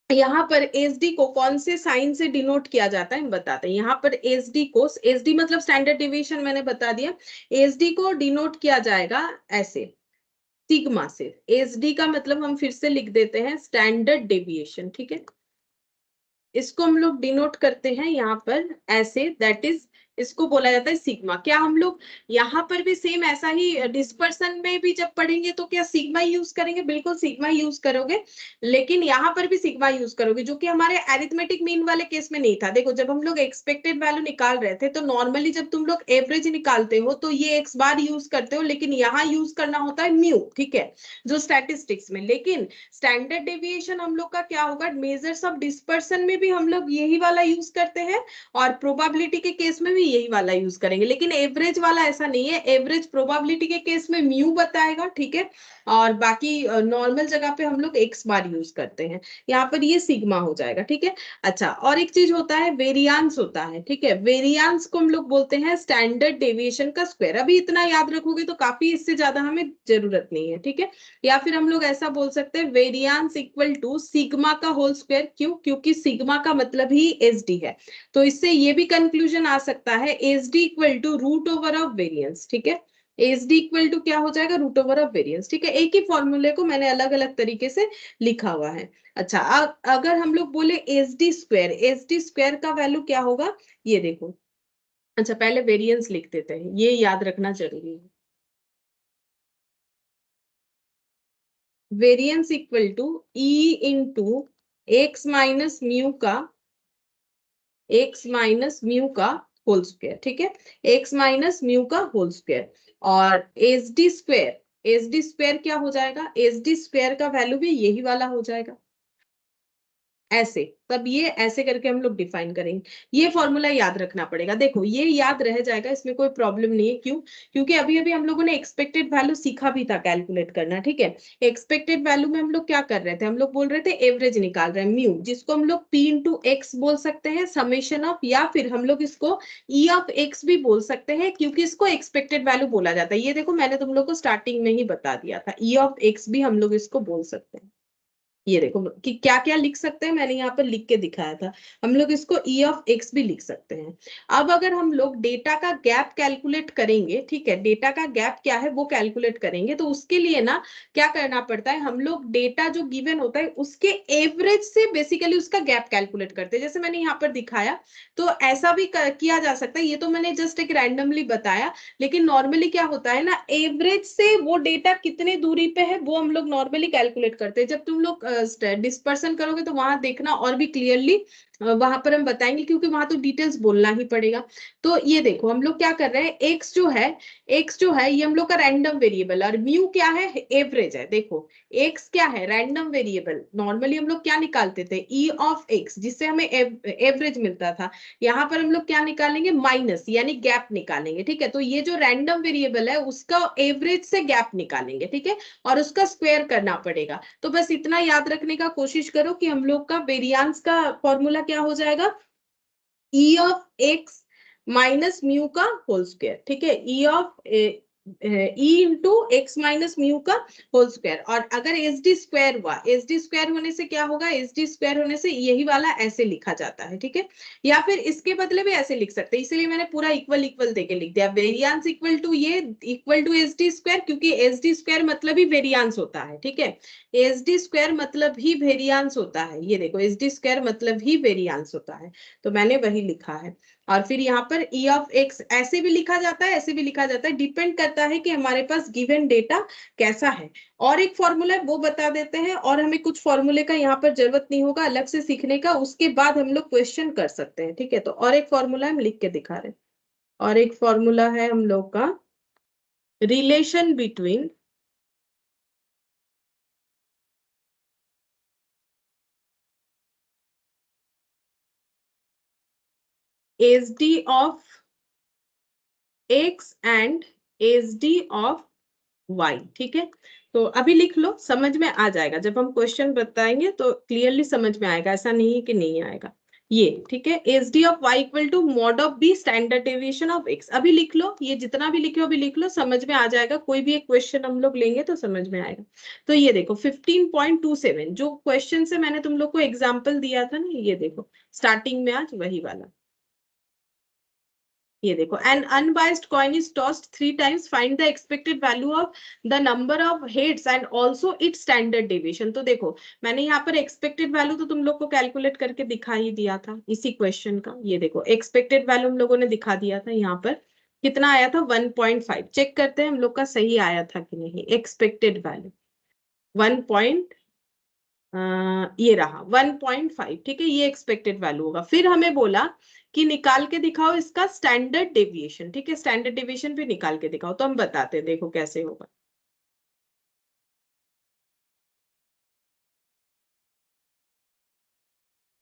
यहाँ पर एसडी को कौन से साइन से डिनोट किया जाता है हम बताते हैं। यहाँ पर एसडी को, एसडी मतलब स्टैंडर्ड डेविएशन मैंने बता दिया, एसडी को डिनोट किया जाएगा ऐसे, सिग्मा से। एसडी का मतलब हम फिर से लिख देते हैं स्टैंडर्ड डेविएशन, ठीक है। इसको हम लोग डिनोट करते हैं यहाँ पर ऐसे, दैट इज, इसको बोला जाता है सिग्मा। क्या हम लोग यहाँ पर भी सेम ऐसा ही डिस्पर्सन में भी जब पढ़ेंगे तो क्या सिग्मा यूज करेंगे? बिल्कुल सिग्मा यूज करोगे, लेकिन यहाँ पर भी सिग्मा यूज करोगे, जो कि हमारे एरिथमेटिक मीन वाले केस में नहीं था। देखो जब हम लोग एक्सपेक्टेड वैल्यू निकाल रहे थे तो नॉर्मली जब तुम लोग एवरेज निकालते हो तो ये एक्स बार यूज करते हो, लेकिन यहाँ यूज करना होता है म्यू, ठीक है, जो स्टैटिस्टिक्स में। लेकिन स्टैंडर्ड डेविएशन हम लोग का क्या होगा, मेजर्स ऑफ डिस्पर्सन में भी हम लोग यही वाला यूज करते हैं और प्रोबेबिलिटी के केस में भी यही वाला यूज करेंगे। लेकिन एवरेज वाला ऐसा नहीं है, एवरेज प्रोबेबिलिटी के केस में म्यू बताएगा, ठीक है, और बाकी नॉर्मल जगह पे हम लोग एक्स बार यूज करते हैं। यहाँ पर ये सिग्मा हो जाएगा, ठीक है। अच्छा, और एक चीज होता है वेरियांस होता है, ठीक है। वेरियांस को हम लोग बोलते हैं स्टैंडर्ड डेविएशन का स्क्वायर। अभी इतना याद रखोगे तो काफी, इससे ज्यादा हमें जरूरत नहीं है, ठीक है। या फिर हम लोग ऐसा बोल सकते हैं वेरियांस इक्वल टू सिग्मा का होल स्क्वायर। क्यों? क्योंकि सिग्मा का मतलब ही एसडी है, तो इससे ये भी कंक्लूजन आ सकता है SD equal to root over of variance, ठीक है। एसडी इक्वल टू क्या हो जाएगा, रूट ओवर ऑफ वेरियंस, ठीक है। एक ही फॉर्मूले को मैंने अलग अलग तरीके से लिखा हुआ है। अच्छा, अगर हम लोग बोले एसडी स्क्वायर, एसडी स्क्वायर का वैल्यू क्या होगा, ये देखो। अच्छा, पहले वेरियंस लिख देते हैं, ये याद रखना जरूरी है। Variance equal to E into X minus mu का, एक्स माइनस म्यू का होल स्क्वायर, ठीक है, एक्स माइनस म्यू का होल स्क्वायर। और H D square, H D square क्या हो जाएगा, एच डी स्क्वायर का वैल्यू भी यही वाला हो जाएगा ऐसे। तब ये ऐसे करके हम लोग डिफाइन करेंगे। ये फॉर्मूला याद रखना पड़ेगा, देखो ये याद रह जाएगा, इसमें कोई प्रॉब्लम नहीं है। क्यों? क्योंकि अभी अभी हम लोगों ने एक्सपेक्टेड वैल्यू सीखा भी था कैलकुलेट करना, ठीक है। एक्सपेक्टेड वैल्यू में हम लोग क्या कर रहे थे, हम लोग बोल रहे थे एवरेज निकाल रहे हैं म्यू, जिसको हम लोग पी इंटू एक्स बोल सकते हैं, समेशन ऑफ, या फिर हम लोग इसको ई ऑफ एक्स भी बोल सकते हैं, क्योंकि इसको एक्सपेक्टेड वैल्यू बोला जाता है। ये देखो मैंने तुम लोग को स्टार्टिंग में ही बता दिया था, ई ऑफ एक्स भी हम लोग इसको बोल सकते हैं। ये देखो कि क्या क्या लिख सकते हैं, मैंने यहाँ पर लिख के दिखाया था। हम लोग इसको ई ऑफ एक्स भी लिख सकते हैं। अब अगर हम लोग डेटा का गैप कैलकुलेट करेंगे, ठीक है, डेटा का गैप क्या है वो कैलकुलेट करेंगे, तो उसके लिए ना क्या करना पड़ता है, हम लोग डेटा जो गिवन होता है उसके एवरेज से बेसिकली उसका गैप कैलकुलेट करते हैं, जैसे मैंने यहाँ पर दिखाया। तो ऐसा भी किया जा सकता है, ये तो मैंने जस्ट एक रैंडमली बताया, लेकिन नॉर्मली क्या होता है ना, एवरेज से वो डेटा कितने दूरी पे है वो हम लोग नॉर्मली कैलकुलेट करते हैं। जब तुम लोग डिस्पर्सन करोगे तो वहां देखना और भी क्लियरली, वहां पर हम बताएंगे, क्योंकि वहां तो डिटेल्स बोलना ही पड़ेगा। तो ये देखो हम लोग क्या कर रहे हैं, एक्स जो है, एक्स जो है ये हम लोग का रैंडम वेरिएबल, और म्यू क्या है, एवरेज है। देखो एक्स क्या है, रैंडम वेरिएबल। नॉर्मली हम लोग क्या निकालते थे, ई ऑफ एक्स, जिससे हमें एवरेज मिलता था। यहाँ पर हम लोग क्या निकालेंगे, माइनस, यानी गैप निकालेंगे, ठीक है। तो ये जो रैंडम वेरिएबल है उसका एवरेज से गैप निकालेंगे, ठीक है, और उसका स्क्वायर करना पड़ेगा। तो बस इतना याद रखने का कोशिश करो कि हम लोग का वेरियांस का फॉर्मूला क्या हो जाएगा, ई ऑफ एक्स माइनस म्यू का होल स्क्वायर, ठीक है। ई of E into X minus mu का होल स्क्वायर। और अगर एच डी स्क्वायर हुआ, एच डी स्क्वायर होने से क्या होगा, एच डी स्क्वायर होने से यही वाला ऐसे लिखा जाता है, ठीक है। या फिर इसके बदले भी ऐसे लिख सकते हैं, इसलिए मैंने पूरा इक्वल इक्वल देके लिख दिया, वेरियांस इक्वल टू ये equal to H D square, क्योंकि एच डी स्क्वायर मतलब ही वेरियांस होता है, ठीक है। एच डी स्क्वायर मतलब ही वेरियांस होता है, ये देखो एच डी स्क्वायर मतलब ही वेरियांस होता है, तो मैंने वही लिखा है। और फिर यहाँ पर ई ऑफ एक्स ऐसे भी लिखा जाता है, ऐसे भी लिखा जाता है, डिपेंड करता है कि हमारे पास गिवन डेटा कैसा है। और एक फॉर्मूला है वो बता देते हैं, और हमें कुछ फॉर्मूले का यहाँ पर जरूरत नहीं होगा अलग से सीखने का, उसके बाद हम लोग क्वेश्चन कर सकते हैं, ठीक है। तो और एक फॉर्मूला हम लिख के दिखा रहे हैं, और एक फॉर्मूला है हम लोग का relation between H D of X and H D of Y, ठीक है। तो अभी लिख लो, समझ में आ जाएगा, जब हम क्वेश्चन बताएंगे तो क्लियरली समझ में आएगा, ऐसा नहीं है कि नहीं आएगा। ये ठीक है, H D of Y equal to mod of B standard deviation of X. अभी लिख लो, ये जितना भी लिखे हो अभी लिख लो, समझ में आ जाएगा, कोई भी एक क्वेश्चन हम लोग लेंगे तो समझ में आएगा। तो ये देखो 15.27 जो क्वेश्चन से मैंने तुम लोग को एग्जाम्पल दिया था ना, ये देखो स्टार्टिंग में आज वही वाला, ये देखो, an unbiased coin is tossed 3 times, find the expected value of the number of heads and also its standard deviation. तो देखो मैंने यहाँ पर एक्सपेक्टेड वैल्यू तो तुम लोग को कैलकुलेट करके दिखा ही दिया था इसी क्वेश्चन का, ये देखो एक्सपेक्टेड वैल्यू हम लोगों ने दिखा दिया था, यहाँ पर कितना आया था 1.5। चेक करते हैं हम लोग का सही आया था कि नहीं, एक्सपेक्टेड वैल्यू 1. ये रहा 1.5, ठीक है, ये एक्सपेक्टेड वैल्यू होगा। फिर हमें बोला कि निकाल के दिखाओ इसका स्टैंडर्ड डेविएशन, ठीक है, स्टैंडर्ड डेविएशन भी निकाल के दिखाओ, तो हम बताते हैं, देखो कैसे होगा।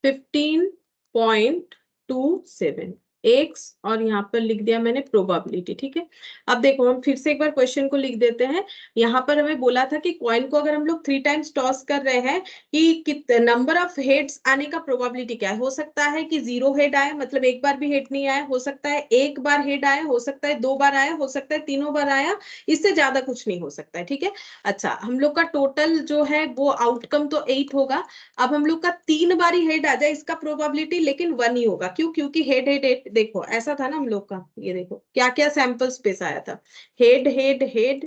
फिफ्टीन 0.27 एक्स, और यहाँ पर लिख दिया मैंने प्रोबेबिलिटी, ठीक है। अब देखो हम फिर से एक बार क्वेश्चन को लिख देते हैं। यहाँ पर हमें बोला था कि कॉइन को अगर हम लोग 3 टाइम्स टॉस कर रहे हैं कि नंबर ऑफ हेड्स आने का प्रोबेबिलिटी क्या है। हो सकता है कि 0 हेड आए, मतलब एक बार भी हेड नहीं आया, हो सकता है एक बार हेड आया, हो सकता है 2 बार आया, हो सकता है तीनों बार आया, इससे ज्यादा कुछ नहीं हो सकता है, ठीक है। अच्छा, हम लोग का टोटल जो है वो आउटकम तो 8 होगा। अब हम लोग का 3 बारी हेड आ जाए, इसका प्रोबेबिलिटी लेकिन 1 ही होगा, क्यों, क्योंकि हेड हेड हेड, देखो ऐसा था ना हम लोग का, ये देखो क्या क्या सैंपल स्पेस आया था, head head head,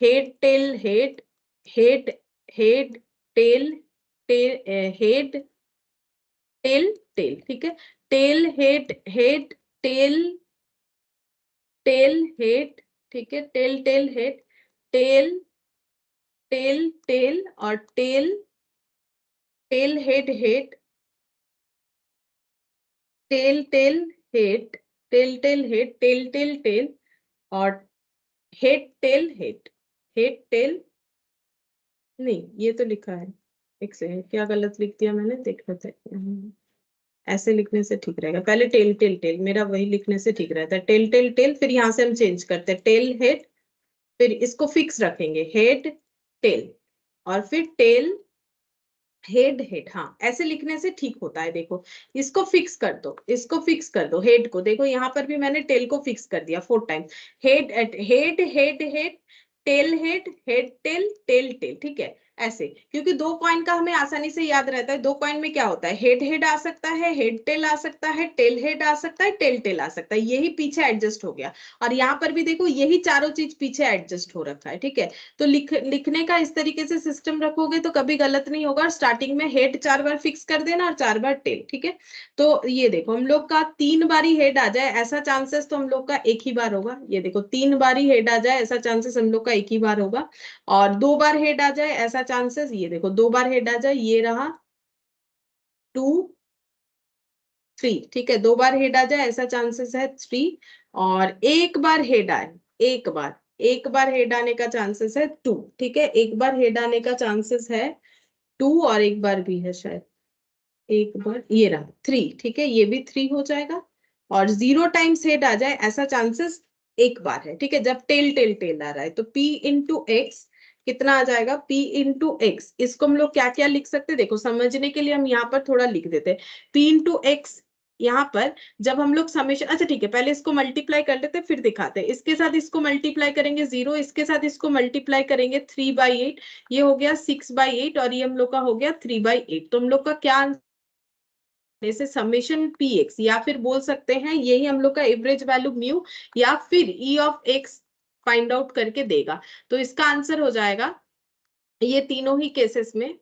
head tail head, head head tail tail, head tail tail, ठीक है, tail head head tail tail head, ठीक है, tail tail head, tail tail tail, और tail tail head head, tail tail head, tail tail head, tail tail tail, और head tail head, head tail, नहीं ये तो लिखा है, एक सेकंड क्या गलत लिख दिया मैंने, देख लेते हैं। ऐसे लिखने से ठीक रहेगा, पहले टेल टेल टेल, मेरा वही लिखने से ठीक रहता है, टेल टेल टेल, फिर यहाँ से हम चेंज करते हैं टेल हेड, फिर इसको फिक्स रखेंगे हेड टेल, और फिर टेल हेड हेड, हाँ ऐसे लिखने से ठीक होता है। देखो इसको फिक्स कर दो, इसको फिक्स कर दो, हेड को देखो यहाँ पर भी मैंने टेल को फिक्स कर दिया 4 time, head head head head, tail head, head tail, tail tail, ठीक है। ऐसे, क्योंकि 2 कॉइन का हमें आसानी से याद रहता है, 2 कॉइन में क्या होता है, हेड हेड आ सकता है, हेड टेल आ सकता है, टेल हेड आ सकता है, टेल टेल आ सकता है, यही पीछे एडजस्ट हो गया। और यहाँ पर भी देखो यही चारों चीज पीछे एडजस्ट हो रखा है, ठीक है। तो लिखने का इस तरीके से सिस्टम रखोगे तो कभी गलत नहीं होगा। स्टार्टिंग में हेड 4 बार फिक्स कर देना और 4 बार टेल, ठीक है। तो ये देखो हम लोग का 3 बारी हेड आ जाए ऐसा चांसेस तो हम लोग का एक ही बार होगा, ये देखो 3 बारी हेड आ जाए ऐसा चांसेस हम लोग का एक ही बार होगा। और 2 बार हेड आ जाए ऐसा चांसेस, ये देखो 2 बार हेड आ जाए, ये रहा 2 3, ठीक है, 2 बार हेड आ जाए ऐसा चांसेस है 3, और एक बार हेड आए, एक बार, एक बार हेड आने का चांसेस है 2, ठीक है, एक बार हेड आने का चांसेस है 2, और एक बार भी है शायद, एक बार, ये रहा 3, ठीक है, ये भी 3 हो जाएगा। और 0 टाइम्स हेड आ जाए ऐसा चांसेस एक बार है, ठीक है, जब टेल टेल टेल आ रहा है। तो P इंटू एक्स कितना आ जाएगा, P इंटू एक्स, इसको हम लोग क्या क्या लिख सकते हैं, देखो समझने के लिए हम यहाँ पर थोड़ा लिख देते हैं, P इंटू एक्स यहाँ पर जब हम लोग समेशन, अच्छा ठीक है, पहले इसको मल्टीप्लाई कर लेते हैं फिर दिखाते हैं। इसके साथ इसको मल्टीप्लाई करेंगे 0, इसके साथ इसको मल्टीप्लाई करेंगे 3/8, ये हो गया 6/8 और ये हम लोग का हो गया 3/8। तो हम लोग का क्या जैसे समेशन पी एक्स, या फिर बोल सकते हैं यही हम लोग का एवरेज वैल्यू म्यू, या फिर ई ऑफ एक्स फाइंड आउट करके देगा। तो इसका आंसर हो जाएगा ये तीनों ही केसेस में,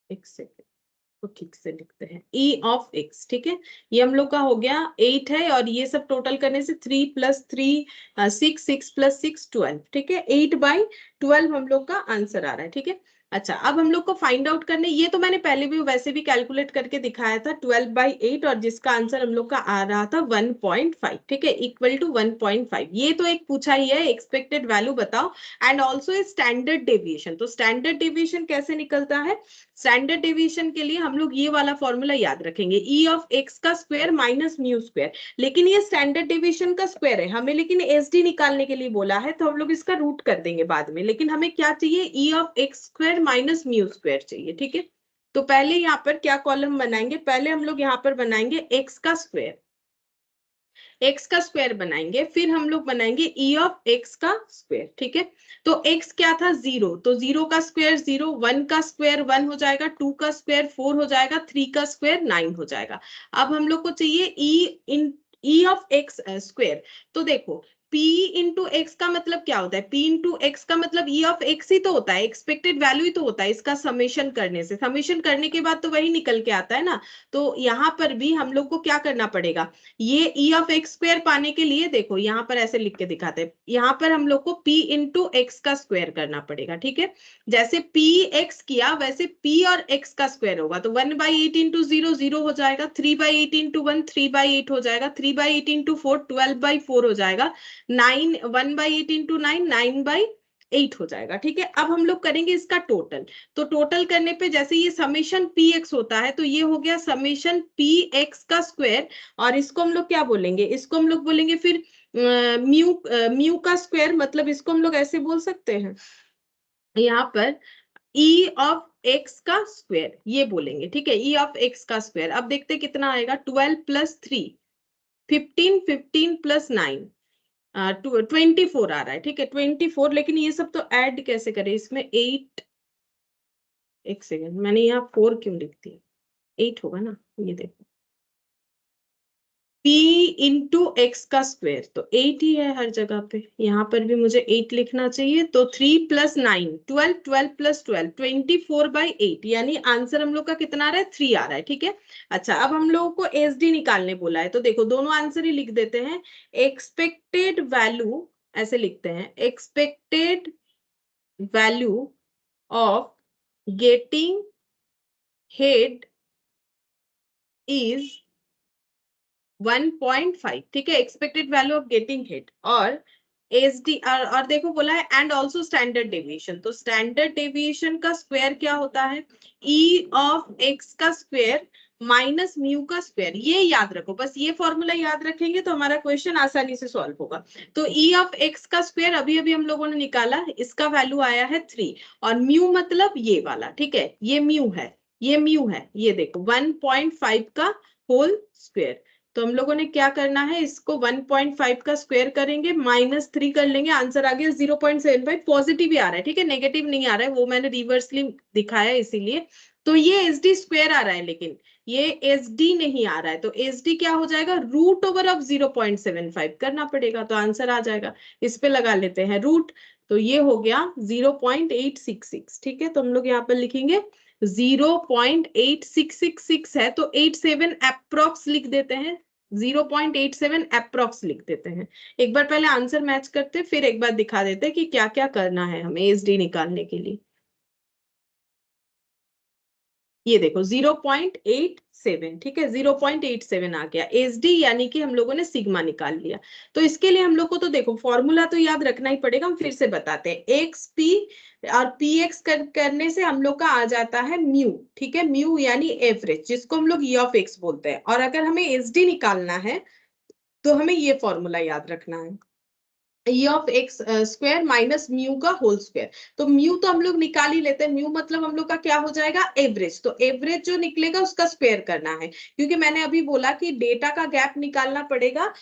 एक सेकेंड तो ठीक से लिखते हैं, ई ऑफ एक्स, ठीक है। ये हम लोग का हो गया 8 है, और ये सब टोटल करने से 3 + 3 6, 6 + 6 12, ठीक है। 8/12 हम लोग का आंसर आ रहा है, ठीक है। अच्छा, अब हम लोग को फाइंड आउट करने, ये तो मैंने पहले भी वैसे भी कैलकुलेट करके दिखाया था 12/8, और जिसका आंसर हम लोग का आ रहा था 1.5, ठीक है, इक्वल टू 1.5। ये तो एक पूछा ही है, एक्सपेक्टेड वैल्यू बताओ एंड ऑल्सो स्टैंडर्ड डेविएशन। तो स्टैंडर्ड डेविएशन कैसे निकलता है? स्टैंडर्ड डेविएशन के लिए हम लोग ये वाला फॉर्मूला याद रखेंगे, ई ऑफ एक्स का स्क्वायर माइनस म्यू स्क्वायर। लेकिन ये स्टैंडर्ड डेविएशन का स्क्वायर है हमें, लेकिन एसडी निकालने के लिए बोला है, तो हम लोग इसका रूट कर देंगे बाद में। लेकिन हमें क्या चाहिए? ई of x square minus mu square चाहिए, ठीक है। तो पहले यहाँ पर क्या कॉलम बनाएंगे? पहले हम लोग यहाँ पर बनाएंगे एक्स का स्क्वायर, एक्स का स्क्वायर बनाएंगे, फिर हम लोग बनाएंगे ई ऑफ एक्स का स्क्वायर, ठीक है। तो एक्स क्या था? 0, तो 0 का स्क्वायर 0, 1 का स्क्वायर 1 हो जाएगा, 2 का स्क्वायर 4 हो जाएगा, 3 का स्क्वायर 9 हो जाएगा। अब हम लोग को चाहिए ई ऑफ एक्स स्क्वायर। तो देखो, P इंटू एक्स का मतलब क्या होता है? P इंटू एक्स का मतलब ई ऑफ एक्स ही तो होता है, एक्सपेक्टेड वैल्यू ही तो होता है। इसका समेशन करने से, समेशन करने के बाद तो वही निकल के आता है ना। तो यहाँ पर भी हम लोग को क्या करना पड़ेगा? ये ई ऑफ एक्स स्क्वायर पाने के लिए देखो यहाँ पर ऐसे लिख के दिखाते हैं, यहाँ पर हम लोग को p इंटू एक्स का स्क्वायर करना पड़ेगा, ठीक है। जैसे p x किया वैसे p और x का स्क्वायर होगा, तो 1/8 इंटू 0 0 हो जाएगा, 3/8 इंटू 1 3/8 हो जाएगा, 3/8 इंटू 4 12/4 हो जाएगा, 9 1/8 इंटू 9 9/8 हो जाएगा, ठीक है। अब हम लोग करेंगे इसका टोटल। तो टोटल करने पे जैसे ये समेशन पी एक्स होता है, तो ये हो गया समेशन पी एक्स का स्क्वायर, और इसको हम लोग क्या बोलेंगे? इसको हम लोग बोलेंगे फिर म्यू का स्क्वायर, मतलब इसको हम लोग ऐसे बोल सकते हैं यहाँ पर ई ऑफ एक्स का स्क्वायर, ये बोलेंगे, ठीक है, ई ऑफ एक्स का स्क्वायर। अब देखते हैं कितना आएगा, 12 + 3 15, 15 + 9 24 आ रहा है, ठीक है, 24। लेकिन ये सब तो ऐड कैसे करें इसमें? 8, एक सेकेंड, मैंने यहाँ 4 क्यों लिख दिया? 8 होगा ना, ये देखो, p इंटू एक्स का स्क्वायर, तो 8 ही है हर जगह पे, यहाँ पर भी मुझे 8 लिखना चाहिए। तो 3 + 9 12, 12 + 12 24/8, यानी आंसर हम लोग का कितना आ रहा है? 3 आ रहा है, ठीक है। अच्छा, अब हम लोगों को एस डी निकालने बोला है, तो देखो दोनों आंसर ही लिख देते हैं। एक्सपेक्टेड वैल्यू ऐसे लिखते हैं, expected value of getting head is 1.5, ठीक है, expected value of getting hit. और एस डी और देखो बोला है एंड ऑल्सो स्टैंडर्ड डेविएशन, तो स्टैंडर्ड डेविएशन का स्क्वायर क्या होता है? ई ऑफ एक्स का स्क्वायर माइनस म्यू का स्क्वायर। ये याद रखो, बस ये फॉर्मूला याद रखेंगे तो हमारा क्वेश्चन आसानी से सॉल्व होगा। तो ई ऑफ एक्स का स्क्वायर अभी अभी हम लोगों ने निकाला, इसका वैल्यू आया है 3, और म्यू मतलब ये वाला, ठीक है, ये म्यू है, ये म्यू है, ये देखो 1.5 का होल स्क्वायर। तो हम लोगों ने क्या करना है, इसको 1.5 का स्क्वायर करेंगे, -3 कर लेंगे, आंसर आ गया 0.75। पॉजिटिव ही आ रहा है, ठीक है, नेगेटिव नहीं आ रहा है, वो मैंने रिवर्सली दिखाया इसीलिए। तो ये एस डी स्क्वायर आ रहा है, लेकिन ये एस डी नहीं आ रहा है, तो एस डी क्या हो जाएगा? √ऑफ 0.75 करना पड़ेगा, तो आंसर आ जाएगा। इस पे लगा लेते हैं रूट, तो ये हो गया 0.866, ठीक है। तो हम लोग यहाँ पर लिखेंगे 0.8666 है, तो 87 अप्रोक्स लिख देते हैं, 0.87 अप्रोक्स लिख देते हैं। एक बार पहले आंसर मैच करते, फिर एक बार दिखा देते हैं कि क्या क्या करना है हमें एस डी निकालने के लिए। ये देखो 0.87, ठीक है, 0.87 आ गया एस डी, यानी कि हम लोगों ने सिग्मा निकाल लिया। तो इसके लिए हम लोग को तो देखो फॉर्मूला तो याद रखना ही पड़ेगा, हम फिर से बताते हैं। एक्स पी और पी एक्स करने से हम लोग का आ जाता है म्यू, ठीक है, म्यू यानी एवरेज, जिसको हम लोग ई ऑफ एक्स बोलते हैं। और अगर हमें एस डी निकालना है तो हमें ये फॉर्मूला याद रखना है। ई of x square minus mu का होल स्क्वायर। तो म्यू तो हम लोग निकाल ही लेते हैं, म्यू मतलब हम लोग का क्या हो जाएगा, एवरेज। तो एवरेज जो निकलेगा उसका स्क्वायर करना है, क्योंकि मैंने अभी बोला कि डेटा का गैप निकालना पड़ेगा।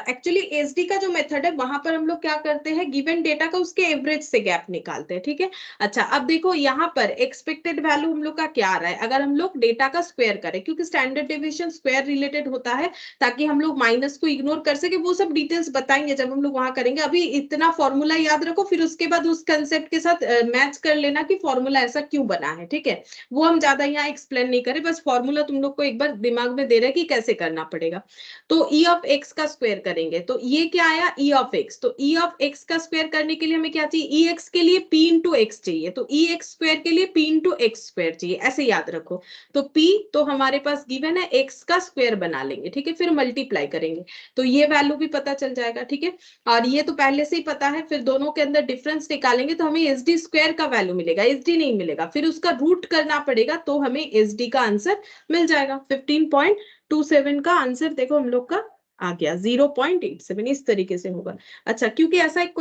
एक्चुअली एसडी का जो मेथड है वहां पर हम लोग क्या करते हैं, गिवन डेटा का उसके एवरेज से गैप निकालते हैं, ठीक है। अच्छा, अब देखो यहाँ पर एक्सपेक्टेड वैल्यू हम लोग का क्या आ रहा है, अगर हम लोग डेटा का स्क्वायर करें, क्योंकि स्टैंडर्ड डेविएशन स्क्वायर रिलेटेड होता है, ताकि हम लोग माइनस को इग्नोर कर सके। वो सब डिटेल्स बताएंगे जब हम लोग वहां करेंगे। अभी इतना फॉर्मूला याद रखो, फिर उसके बाद उस कंसेप्ट के साथ मैच कर लेना कि फॉर्मूला ऐसा क्यों बना है, ठीक है। वो हम ज्यादा यहाँ एक्सप्लेन नहीं करें, बस फॉर्मूला तुम लोग को एक बार दिमाग में दे रहे हैं कि कैसे करना पड़ेगा। तो ई ऑफ एक्स का स्क्वायर करेंगे, तो ये क्या आया, ई ऑफ एक्स। तो ई ऑफ एक्स का स्क्वायर करने के लिए हमें क्या चाहिए, ई एक्स के लिए पी इंटू एक्स चाहिए, तो ई एक्स स्क्वायर के लिए पी इंटू एक्स स्क्वायर चाहिए, ऐसे याद रखो। तो p तो हमारे पास गिवन है, x का स्क्वायर बना लेंगे, ठीक है, फिर मल्टीप्लाई करेंगे, तो ये वैल्यू भी पता चल जाएगा, ठीक है। और ये तो पहले से ही पता है, फिर दोनों के अंदर डिफरेंस निकालेंगे तो हमें एस डी स्क्वायर का वैल्यू मिलेगा, एस डी नहीं मिलेगा, फिर उसका रूट करना पड़ेगा, तो हमें एस डी का आंसर मिल जाएगा। 15.27 का आंसर देखो हम लोग का आ गया, 0.87 इस तरीके से होगा। अच्छा, क्योंकि ऐसा एक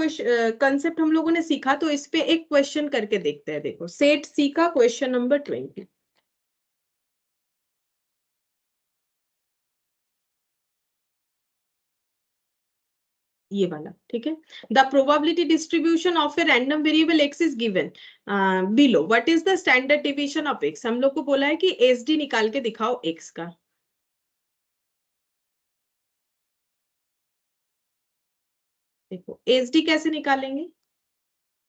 कंसेप्ट हम लोगों ने सीखा, तो इस पे एक क्वेश्चन करके देखते हैं। देखो सेट सी का क्वेश्चन नंबर 20, ये वाला, ठीक है। The probability distribution of a random variable x is given below, what is the standard division of x. हम लोग को बोला है कि एस डी निकाल के दिखाओ एक्स का। देखो एस डी कैसे निकालेंगे,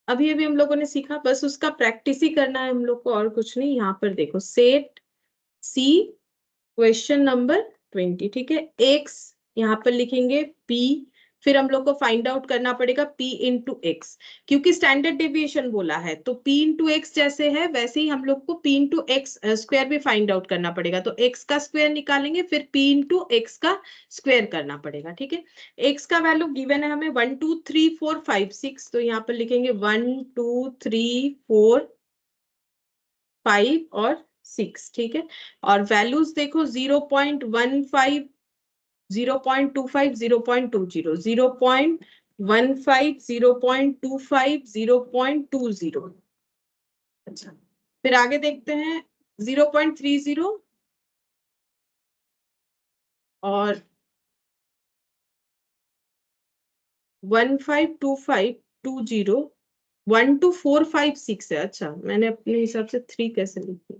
अभी अभी हम लोगों ने सीखा, बस उसका प्रैक्टिस ही करना है हम लोग को, और कुछ नहीं। यहाँ पर देखो सेट सी क्वेश्चन नंबर 20, ठीक है। एक्स यहाँ पर लिखेंगे p, फिर हम लोग को फाइंड आउट करना पड़ेगा p इंटू एक्स, क्योंकि स्टैंडर्ड डेविएशन बोला है, तो p इंटू एक्स जैसे है वैसे ही हम लोग को p इंटू एक्स स्क्वायर भी फाइंड आउट करना पड़ेगा। तो x का स्क्वायर निकालेंगे, फिर p इंटू एक्स का स्क्वायर करना पड़ेगा, ठीक है। x का वैल्यू गिवन है हमें 1 2 3 4 5 6, तो यहाँ पर लिखेंगे 1 2 3 4 5 और 6, ठीक है। और वैल्यूज देखो 0.15 0.25 0.20 0.15 0.25 0.20। अच्छा, फिर आगे देखते हैं 0.30 और 152520 12456 है। अच्छा, मैंने अपने हिसाब से 3 कैसे लिखी,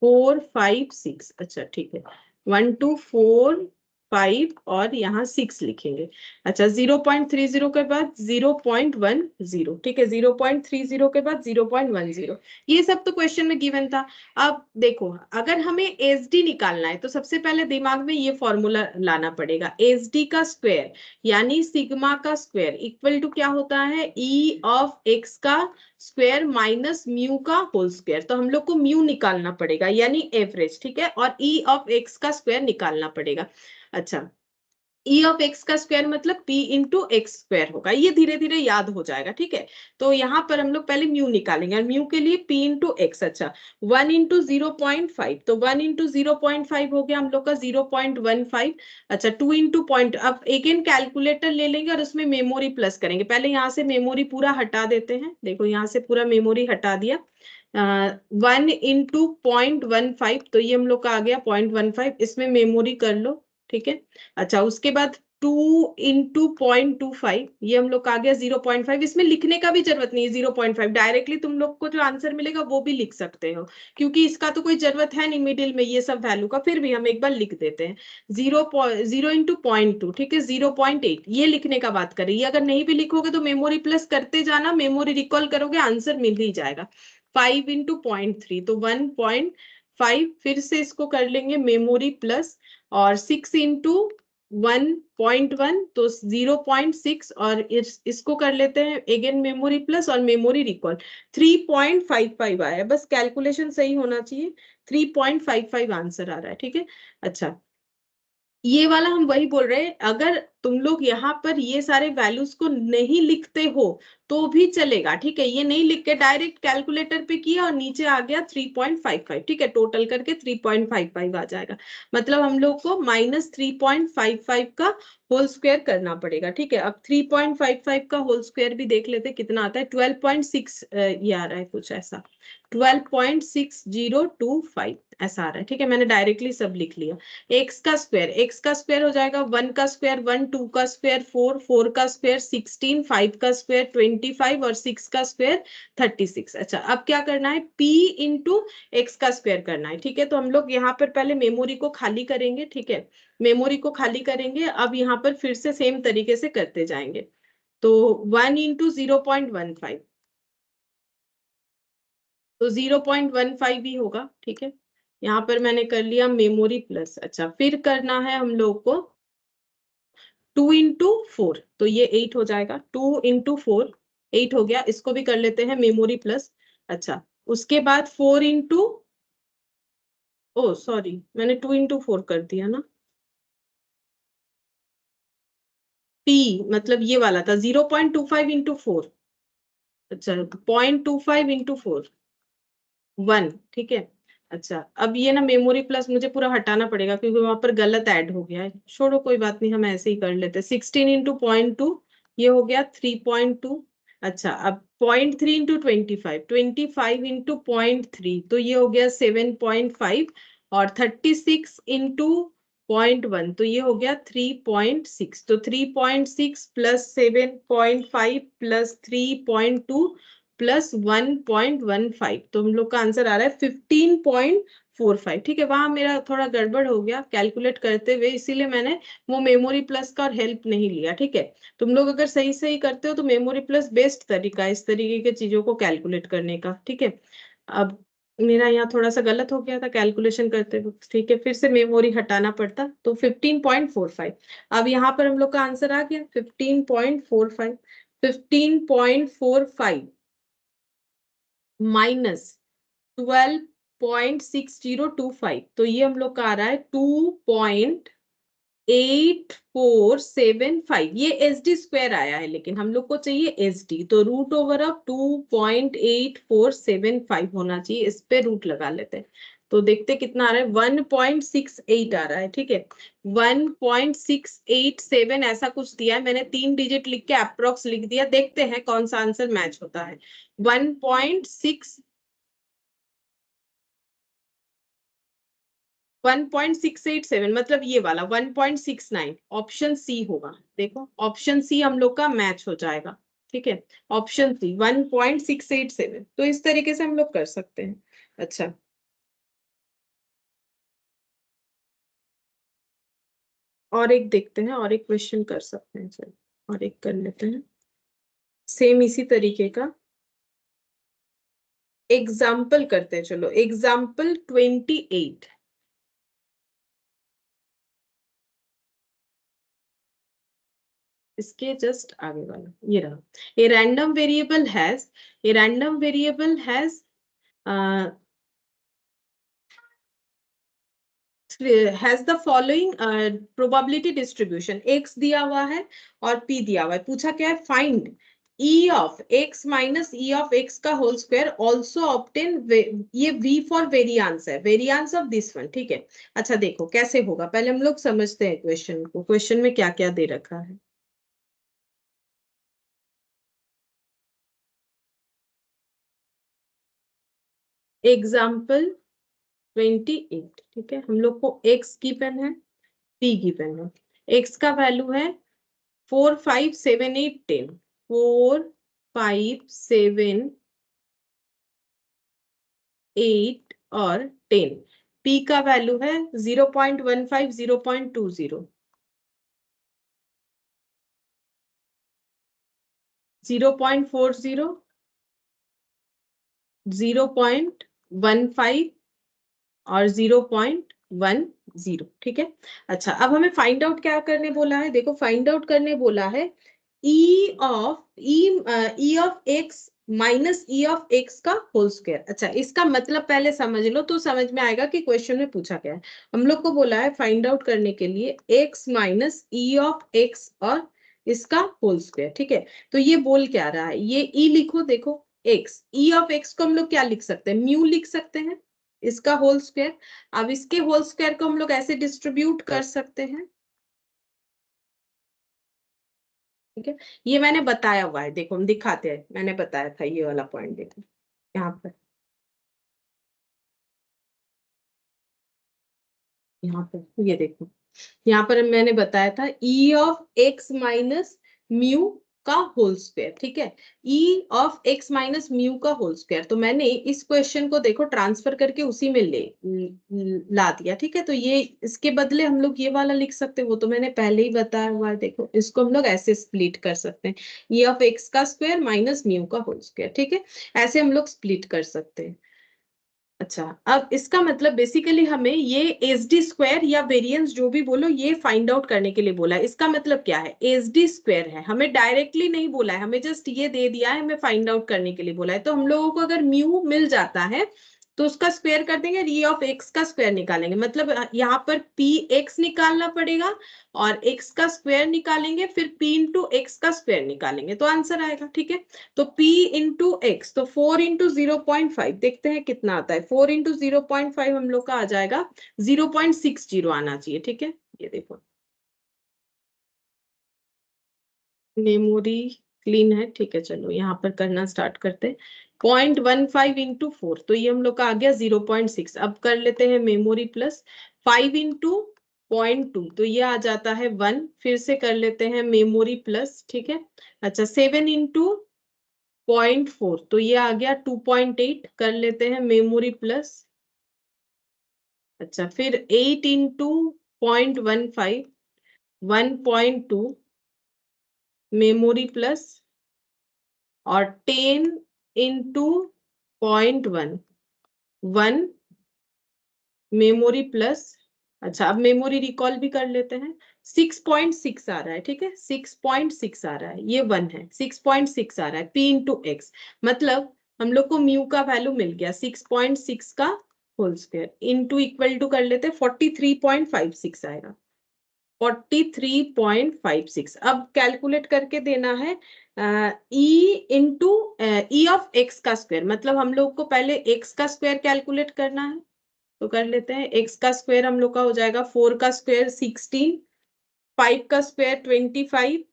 4 5 6, अच्छा ठीक है, 1 2 4 5 और यहाँ 6 लिखेंगे। अच्छा, 0.30 के बाद 0.10, ठीक है, 0.30 के बाद 0.10, ये सब तो क्वेश्चन में गिवन था। अब देखो, अगर हमें एस डी निकालना है तो सबसे पहले दिमाग में ये फॉर्मूला लाना पड़ेगा, एस डी का स्क्वायर यानी सिग्मा का स्क्वायर इक्वल टू क्या होता है, ई ऑफ एक्स का स्क्वायर माइनस म्यू का होल स्क्वायर। तो हम लोग को म्यू निकालना पड़ेगा यानी एवरेज, ठीक है, और ई ऑफ एक्स का स्क्वायर निकालना पड़ेगा। अच्छा, ई ऑफ एक्स का स्क्वायर मतलब p इंटू एक्स स्क्वायर होगा, ये धीरे धीरे याद हो जाएगा, ठीक है। तो यहाँ पर हम लोग पहले म्यू निकालेंगे, और म्यू के लिए p इंटू एक्स। अच्छा, 1 इंटू 0.5, तो 1 इंटू 0.5 हो गया हम लोग का 0.15। अच्छा, 2 इंटू पॉइंट, अब अगेन कैलकुलेटर ले लेंगे और उसमें मेमोरी प्लस करेंगे। पहले यहाँ से मेमोरी पूरा हटा देते हैं, देखो यहाँ से पूरा मेमोरी हटा दिया। 1 इंटू 0.15, तो ये हम लोग का आ गया 0.15, इसमें मेमोरी कर लो, ठीक है। अच्छा, उसके बाद 2 इंटू 0.25, ये हम लोग का आ गया 0.5। इसमें लिखने का भी जरूरत नहीं है, 0.5 डायरेक्टली तुम लोग को जो आंसर मिलेगा वो भी लिख सकते हो, क्योंकि इसका तो कोई जरूरत है नहीं मिडिल में ये सब वैल्यू का, फिर भी हम एक बार लिख देते हैं। 0 इंटू 0.2, ठीक है, 0.8, ये लिखने का बात करें। ये अगर नहीं भी लिखोगे तो मेमोरी प्लस करते जाना, मेमोरी रिकॉल करोगे, आंसर मिल ही जाएगा। 5 इंटू 0.3, तो 1.5, फिर से इसको कर लेंगे मेमोरी प्लस, और 6 इंटू 1.1, तो 0.6, और इसको कर लेते हैं अगेन मेमोरी प्लस और मेमोरी रिकॉल। 3.55 आया, बस कैलकुलेशन सही होना चाहिए, 3.55 आंसर आ रहा है, ठीक है। अच्छा, ये वाला हम वही बोल रहे हैं, अगर तुम लोग यहाँ पर ये सारे वैल्यूज को नहीं लिखते हो तो भी चलेगा, ठीक है। ये नहीं लिख के डायरेक्ट कैलकुलेटर पे किया और नीचे आ गया 3.55, ठीक है, टोटल करके 3.55 आ जाएगा। मतलब हम लोग को -3.55 का होल स्क्वायर करना पड़ेगा, ठीक है। अब 3.55 का होल स्क्वायर भी देख लेते कितना आता है। 12.6 ये आ रहा है कुछ ऐसा, 12.6025 ऐसा आ रहा है, ठीक है। मैंने डायरेक्टली सब लिख लिया। एक्स का स्क्वायर हो जाएगा 1 का स्क्वायर 1, 2 का स्क्वायर 4, 4 का स्क्वायर 16, 5 का स्क्वायर 25 और 6 का स्क्वायर 36। अच्छा, अब क्या करना है, p इंटू एक्स का स्क्वायर करना है, ठीक है। तो हम लोग यहाँ पर पहले मेमोरी को खाली करेंगे, ठीक है। मेमोरी को खाली करेंगे। अब यहाँ पर फिर से सेम तरीके से करते जाएंगे। तो 1 इंटू 0.15, तो 0.15 भी होगा, ठीक है। यहाँ पर मैंने कर लिया मेमोरी प्लस। अच्छा, फिर करना है हम लोग को 2 इंटू 4, तो ये 8 हो जाएगा। 2 इंटू 4 8 हो गया, इसको भी कर लेते हैं मेमोरी प्लस। अच्छा, उसके बाद 4 इंटू, ओ सॉरी, मैंने 2 इंटू 4 कर दिया ना। पी मतलब ये वाला था 0.25 इंटू 4। अच्छा, 0.25 इंटू 4 1, ठीक है। अच्छा, अब ये ना मेमोरी प्लस मुझे पूरा हटाना पड़ेगा क्योंकि वहां पर गलत ऐड हो गया है। छोड़ो, कोई बात नहीं, हम ऐसे ही कर लेते हैं। 16 इंटू 0.2 ये हो गया 3.2। अच्छा, अब 0.3 इंटू 25, 25 इंटू 0.3 तो ये हो गया 7.5। और 36 इंटू 0.1 तो ये हो गया 3.6। तो 3.6 प्लस 7.5 प्लस 3.2 प्लस 1.15, तो हम लोग का आंसर आ रहा है 15.45, ठीक है। वहां मेरा थोड़ा गड़बड़ हो गया कैलकुलेट करते हुए, इसीलिए मैंने वो मेमोरी प्लस का हेल्प नहीं लिया, ठीक है। तुम लोग अगर सही सही करते हो तो मेमोरी प्लस बेस्ट तरीका है इस तरीके की चीजों को कैलकुलेट करने का, ठीक है। अब मेरा यहाँ थोड़ा सा गलत हो गया था कैलकुलेशन करते वक्त, ठीक है। फिर से मेमोरी हटाना पड़ता, तो 15.45। अब यहाँ पर हम लोग का आंसर आ गया 15.45। 15.45 माइनस 12.6025, तो ये हम लोग का आ रहा है 2.8475। ये एस डी स्क्वायर आया है, लेकिन हम लोग को चाहिए एस डी, तो रूट ओवर ऑफ 2.8475 होना चाहिए। इस पे रूट लगा लेते हैं तो देखते कितना आ रहा है, 1.68 आ रहा है, ठीक है। 1.687 ऐसा कुछ दिया है, मैंने 3 डिजिट लिख के अप्रोक्स लिख दिया। देखते हैं कौन सा आंसर मैच होता है। 1.687 मतलब ये वाला 1.69, ऑप्शन सी होगा। देखो, ऑप्शन सी हम लोग का मैच हो जाएगा, ठीक है। ऑप्शन सी 1.687, तो इस तरीके से हम लोग कर सकते हैं। अच्छा, और एक देखते हैं, और एक क्वेश्चन कर सकते हैं, चलो और एक कर लेते हैं सेम इसी तरीके का। एग्जाम्पल करते हैं, चलो एग्जाम्पल 28। इसके जस्ट आगे वाला ये रहा। A random variable has, a random variable has has the following probability distribution, x दिया हुआ है और p दिया हुआ है। पूछा क्या है, find e of x minus e of x का होल स्क्वायर ऑल्सो ऑब्टेन, ये v फॉर वेरियांस है, वेरियांस ऑफ दिस वन, ठीक है। अच्छा, देखो कैसे होगा, पहले हम लोग समझते हैं क्वेश्चन को। क्वेश्चन में क्या क्या दे रखा है। एग्जाम्पल 28, ठीक है। हम लोग को x गिवन है, p गिवन है। x का वैल्यू है 4, 5, 7, 8, 10, 4, 5, 7, 8 और 10। p का वैल्यू है 0.15, 0.20, 0.40, 0.15 और 0.10, ठीक है। अच्छा, अब हमें फाइंड आउट क्या करने बोला है, देखो फाइंड आउट करने बोला है e of x minus E of x का होल स्क्वायर। अच्छा, इसका मतलब पहले समझ लो तो समझ में आएगा कि क्वेश्चन में पूछा क्या है। हम लोग को बोला है फाइंड आउट करने के लिए x minus E of x और इसका होल स्क्वायर, ठीक है। तो ये बोल क्या रहा है, ये ई लिखो, देखो एक्स, ई ऑफ एक्स को हम लोग क्या लिख सकते हैं, म्यू लिख सकते हैं, इसका होल स्क्वायर। अब इसके होल स्क्वायर को हम लोग ऐसे डिस्ट्रीब्यूट कर सकते हैं, ठीक है। ये मैंने बताया हुआ है, देखो हम दिखाते हैं, मैंने बताया था ये वाला पॉइंट, देखो यहाँ पर, यहाँ पर ये देखो, यहाँ पर मैंने बताया था ई ऑफ एक्स माइनस म्यू का होल स्क्वायर, ठीक है। ई ऑफ एक्स माइनस म्यू का होल स्क्वायर, तो मैंने इस क्वेश्चन को देखो ट्रांसफर करके उसी में ला दिया, ठीक है। तो ये इसके बदले हम लोग ये वाला लिख सकते हैं, वो तो मैंने पहले ही बताया हुआ है, देखो इसको हम लोग ऐसे स्प्लिट कर सकते हैं, ई ऑफ एक्स का स्क्वायर माइनस म्यू का होल स्क्वायर, ठीक है। ऐसे हम लोग स्प्लिट कर सकते हैं। अच्छा, अब इसका मतलब बेसिकली हमें ये एस डी स्क्वायर या वेरिएंस जो भी बोलो, ये फाइंड आउट करने के लिए बोला है। इसका मतलब क्या है, एस डी स्क्वायर है, हमें डायरेक्टली नहीं बोला है, हमें जस्ट ये दे दिया है, हमें फाइंड आउट करने के लिए बोला है। तो हम लोगों को अगर म्यू मिल जाता है तो उसका स्क्वायर कर देंगे, ई ऑफ एक्स का स्क्वायर निकालेंगे, मतलब यहाँ पर पी एक्स निकालना पड़ेगा और एक्स का स्क्वायर निकालेंगे, फिर पी इंटू एक्स का स्क्वायर निकालेंगे, तो आंसर आएगा, ठीक है। तो p इंटू एक्स, तो 4 इंटू 0.5, देखते हैं कितना आता है, 4 इंटू 0.5 हम लोग का आ जाएगा 0.60 आना चाहिए, ठीक है। ये देखो मेमोरी क्लीन है, ठीक है। चलो यहाँ पर करना स्टार्ट करते हैं। 0.15 इंटू 4, तो ये हम लोग का आ गया 0.6। अब कर लेते हैं मेमोरी प्लस 5 इंटू 0.2, तो ये आ जाता है 1। फिर से कर लेते हैं मेमोरी प्लस, ठीक है। अच्छा, 7 इंटू 0.4, तो ये आ गया 2.8। कर लेते हैं मेमोरी प्लस। अच्छा, फिर 8 इंटू 0.15, 1.2 मेमोरी प्लस, और 10 इंटू 0.1, 1 मेमोरी प्लस। अच्छा, अब मेमोरी रिकॉल भी कर लेते हैं। 6.6 आ रहा है, ठीक है, 6.6 आ रहा है, ये 1 है, 6.6 आ रहा है, p इंटू एक्स। मतलब हम लोग को म्यू का वैल्यू मिल गया 6.6 का whole square, into equal to कर लेते हैं 43.56 आएगा, 43.56। अब कैलकुलेट करके देना है E into E of x का स्क्वायर, मतलब हम लोग को पहले एक्स का स्क्वायर कैलकुलेट करना है, तो कर लेते हैं। एक्स का स्क्वायर हम लोग का हो जाएगा 4 का स्क्वायर 16, 5 का स्क्वायर 25,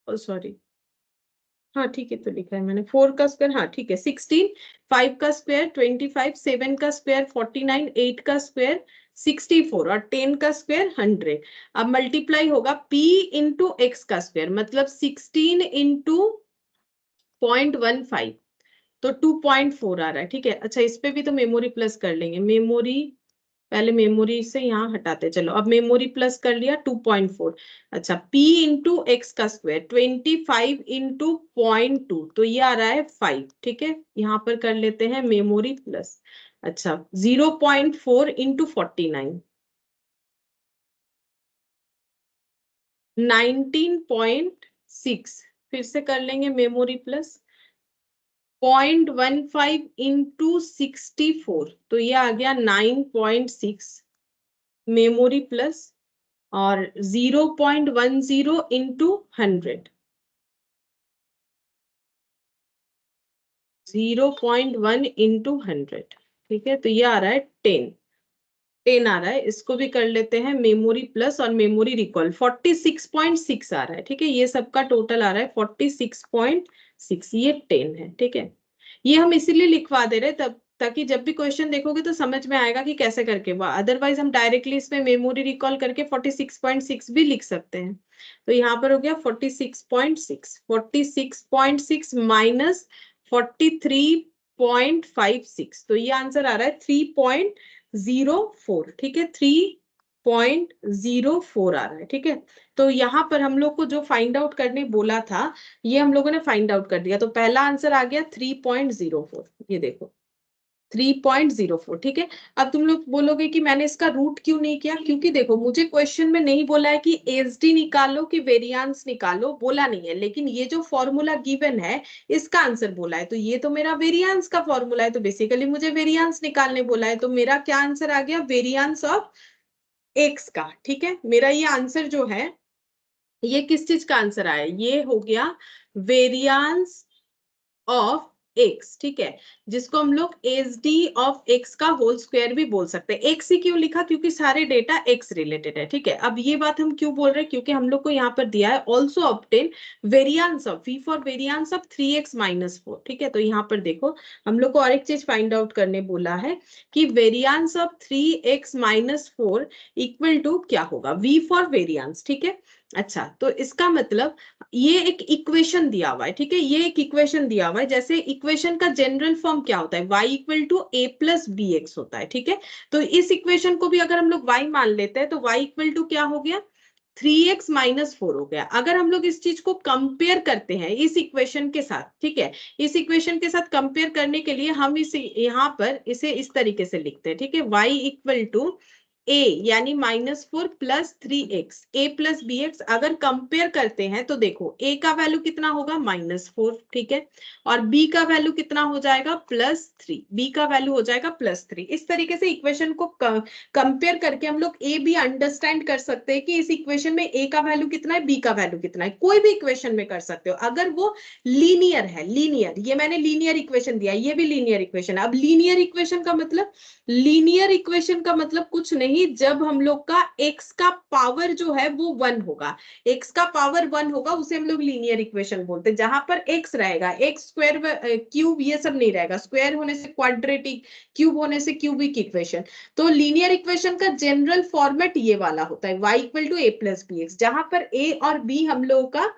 सॉरी, हाँ ठीक है, तो लिखा है मैंने 4 का स्क्वायर, हाँ ठीक है 16, 5 का स्क्वायर 25, 7 का स्क्वायर 49, 8 का स्क्वायर 64 और 10 का स्क्वायर 100। अब मल्टीप्लाई होगा p इंटू एक्स का स्क्वायर, मतलब 16 इंटू 0.15, तो 2.4 आ रहा है, ठीक है। अच्छा, इस पे भी तो मेमोरी प्लस कर लेंगे, मेमोरी पहले मेमोरी से यहाँ हटाते, चलो अब मेमोरी प्लस कर लिया 2.4। अच्छा, p इंटू एक्स का स्क्वायर 25 इंटू 0.2, तो ये आ रहा है 5, ठीक है। यहाँ पर कर लेते हैं मेमोरी प्लस। अच्छा, 0.4 इंटू 49, 19.6, फिर से कर लेंगे मेमोरी प्लस। 0.15 इंटू 64, तो ये आ गया 9.6 मेमोरी प्लस, और 0.10 इंटू 100, 0.1 इंटू 100, ठीक है। तो ये आ रहा है 10 आ रहा है। इसको भी कर लेते हैं मेमोरी प्लस और मेमोरी रिकॉल, 46.6 आ रहा है, ठीक है। ये सबका टोटल आ रहा है 46.6, ये 10 है, ठीक है। ये हम इसीलिए लिखवा दे रहे तब, ताकि जब भी क्वेश्चन देखोगे तो समझ में आएगा कि कैसे करके, अदरवाइज हम डायरेक्टली इसमें मेमोरी रिकॉल करके 46.6 भी लिख सकते हैं। तो यहाँ पर हो गया 46.6, 46.6 माइनस 43.56, तो ये आंसर आ रहा है 3.04, ठीक है, 3.04 आ रहा है, ठीक है। तो यहाँ पर हम लोग को जो फाइंड आउट करने बोला था, ये हम लोगों ने फाइंड आउट कर दिया, तो पहला आंसर आ गया 3.04, ये देखो 3.04, ठीक है। अब तुम लोग बोलोगे कि मैंने इसका रूट क्यों नहीं किया, क्योंकि देखो मुझे क्वेश्चन में नहीं बोला है कि एसडी निकालो कि वेरिएंस निकालो, बोला नहीं है, लेकिन ये जो फॉर्मूला गिवन है इसका आंसर बोला है, तो ये तो मेरा वेरिएंस का फॉर्मूला है, तो बेसिकली मुझे वेरिएंस निकालने बोला है, तो मेरा क्या आंसर आ गया, वेरिएंस ऑफ एक्स का, ठीक है। मेरा ये आंसर जो है ये किस चीज का आंसर आया, ये हो गया वेरिएंस ऑफ एक्स, ठीक है, जिसको हम लोग एस डी ऑफ एक्स का होल स्क्वायर भी बोल सकते हैं। एक्स ही क्यों लिखा, क्योंकि सारे डेटा एक्स रिलेटेड है, ठीक है। अब ये बात हम क्यों बोल रहे हैं, क्योंकि हम लोग को यहाँ पर दिया है also obtain variance of V for variance of 3x minus 4, ठीक है। तो यहाँ पर देखो हम लोग को और एक चीज फाइंड आउट करने बोला है कि variance of 3x minus 4 equal to क्या होगा, वी फॉर वेरिएंस, ठीक है। अच्छा, तो इसका मतलब ये एक इक्वेशन दिया हुआ है, ठीक है, ये एक इक्वेशन दिया हुआ है, जैसे इक्वेशन का जनरल फॉर्म क्या होता है, y equal to a plus b x होता है, ठीक है। तो इस इक्वेशन को भी अगर हम लोग y मान लेते हैं तो y इक्वल टू क्या हो गया, 3x माइनस 4 हो गया। अगर हम लोग इस चीज को कंपेयर करते हैं इस इक्वेशन के साथ, ठीक है, इस इक्वेशन के साथ कंपेयर करने के लिए हम इसे यहाँ पर इसे इस तरीके से लिखते हैं, ठीक है, y इक्वल टू a यानी -4 plus 3x a plus b x. अगर कंपेयर करते हैं तो देखो a का वैल्यू कितना होगा, -4, ठीक है, और b का वैल्यू कितना हो जाएगा, +3, b का वैल्यू हो जाएगा +3। इस तरीके से इक्वेशन को कंपेयर करके हम लोग a भी अंडरस्टैंड कर सकते हैं कि इस इक्वेशन में a का वैल्यू कितना है, b का वैल्यू कितना है। कोई भी इक्वेशन में कर सकते हो अगर वो लीनियर है, लीनियर, ये मैंने लीनियर इक्वेशन दिया, ये भी लीनियर इक्वेशन है। अब लीनियर इक्वेशन का मतलब, लीनियर इक्वेशन का मतलब कुछ नहीं, जब हम लोग का x का पावर जो है वो 1 होगा, x का पावर 1 होगा उसे हम लोग लीनियर इक्वेशन बोलते हैं। जहां पर x रहेगा, x स्क्वायर क्यूब ये सब नहीं रहेगा, स्क्वायर होने से क्वाड्रेटिक, क्यूब होने से क्यूबिक इक्वेशन। तो लीनियर इक्वेशन का जनरल फॉर्मेट ये वाला होता है, y equal to a plus b x, जहां पर a और b हम लोगों का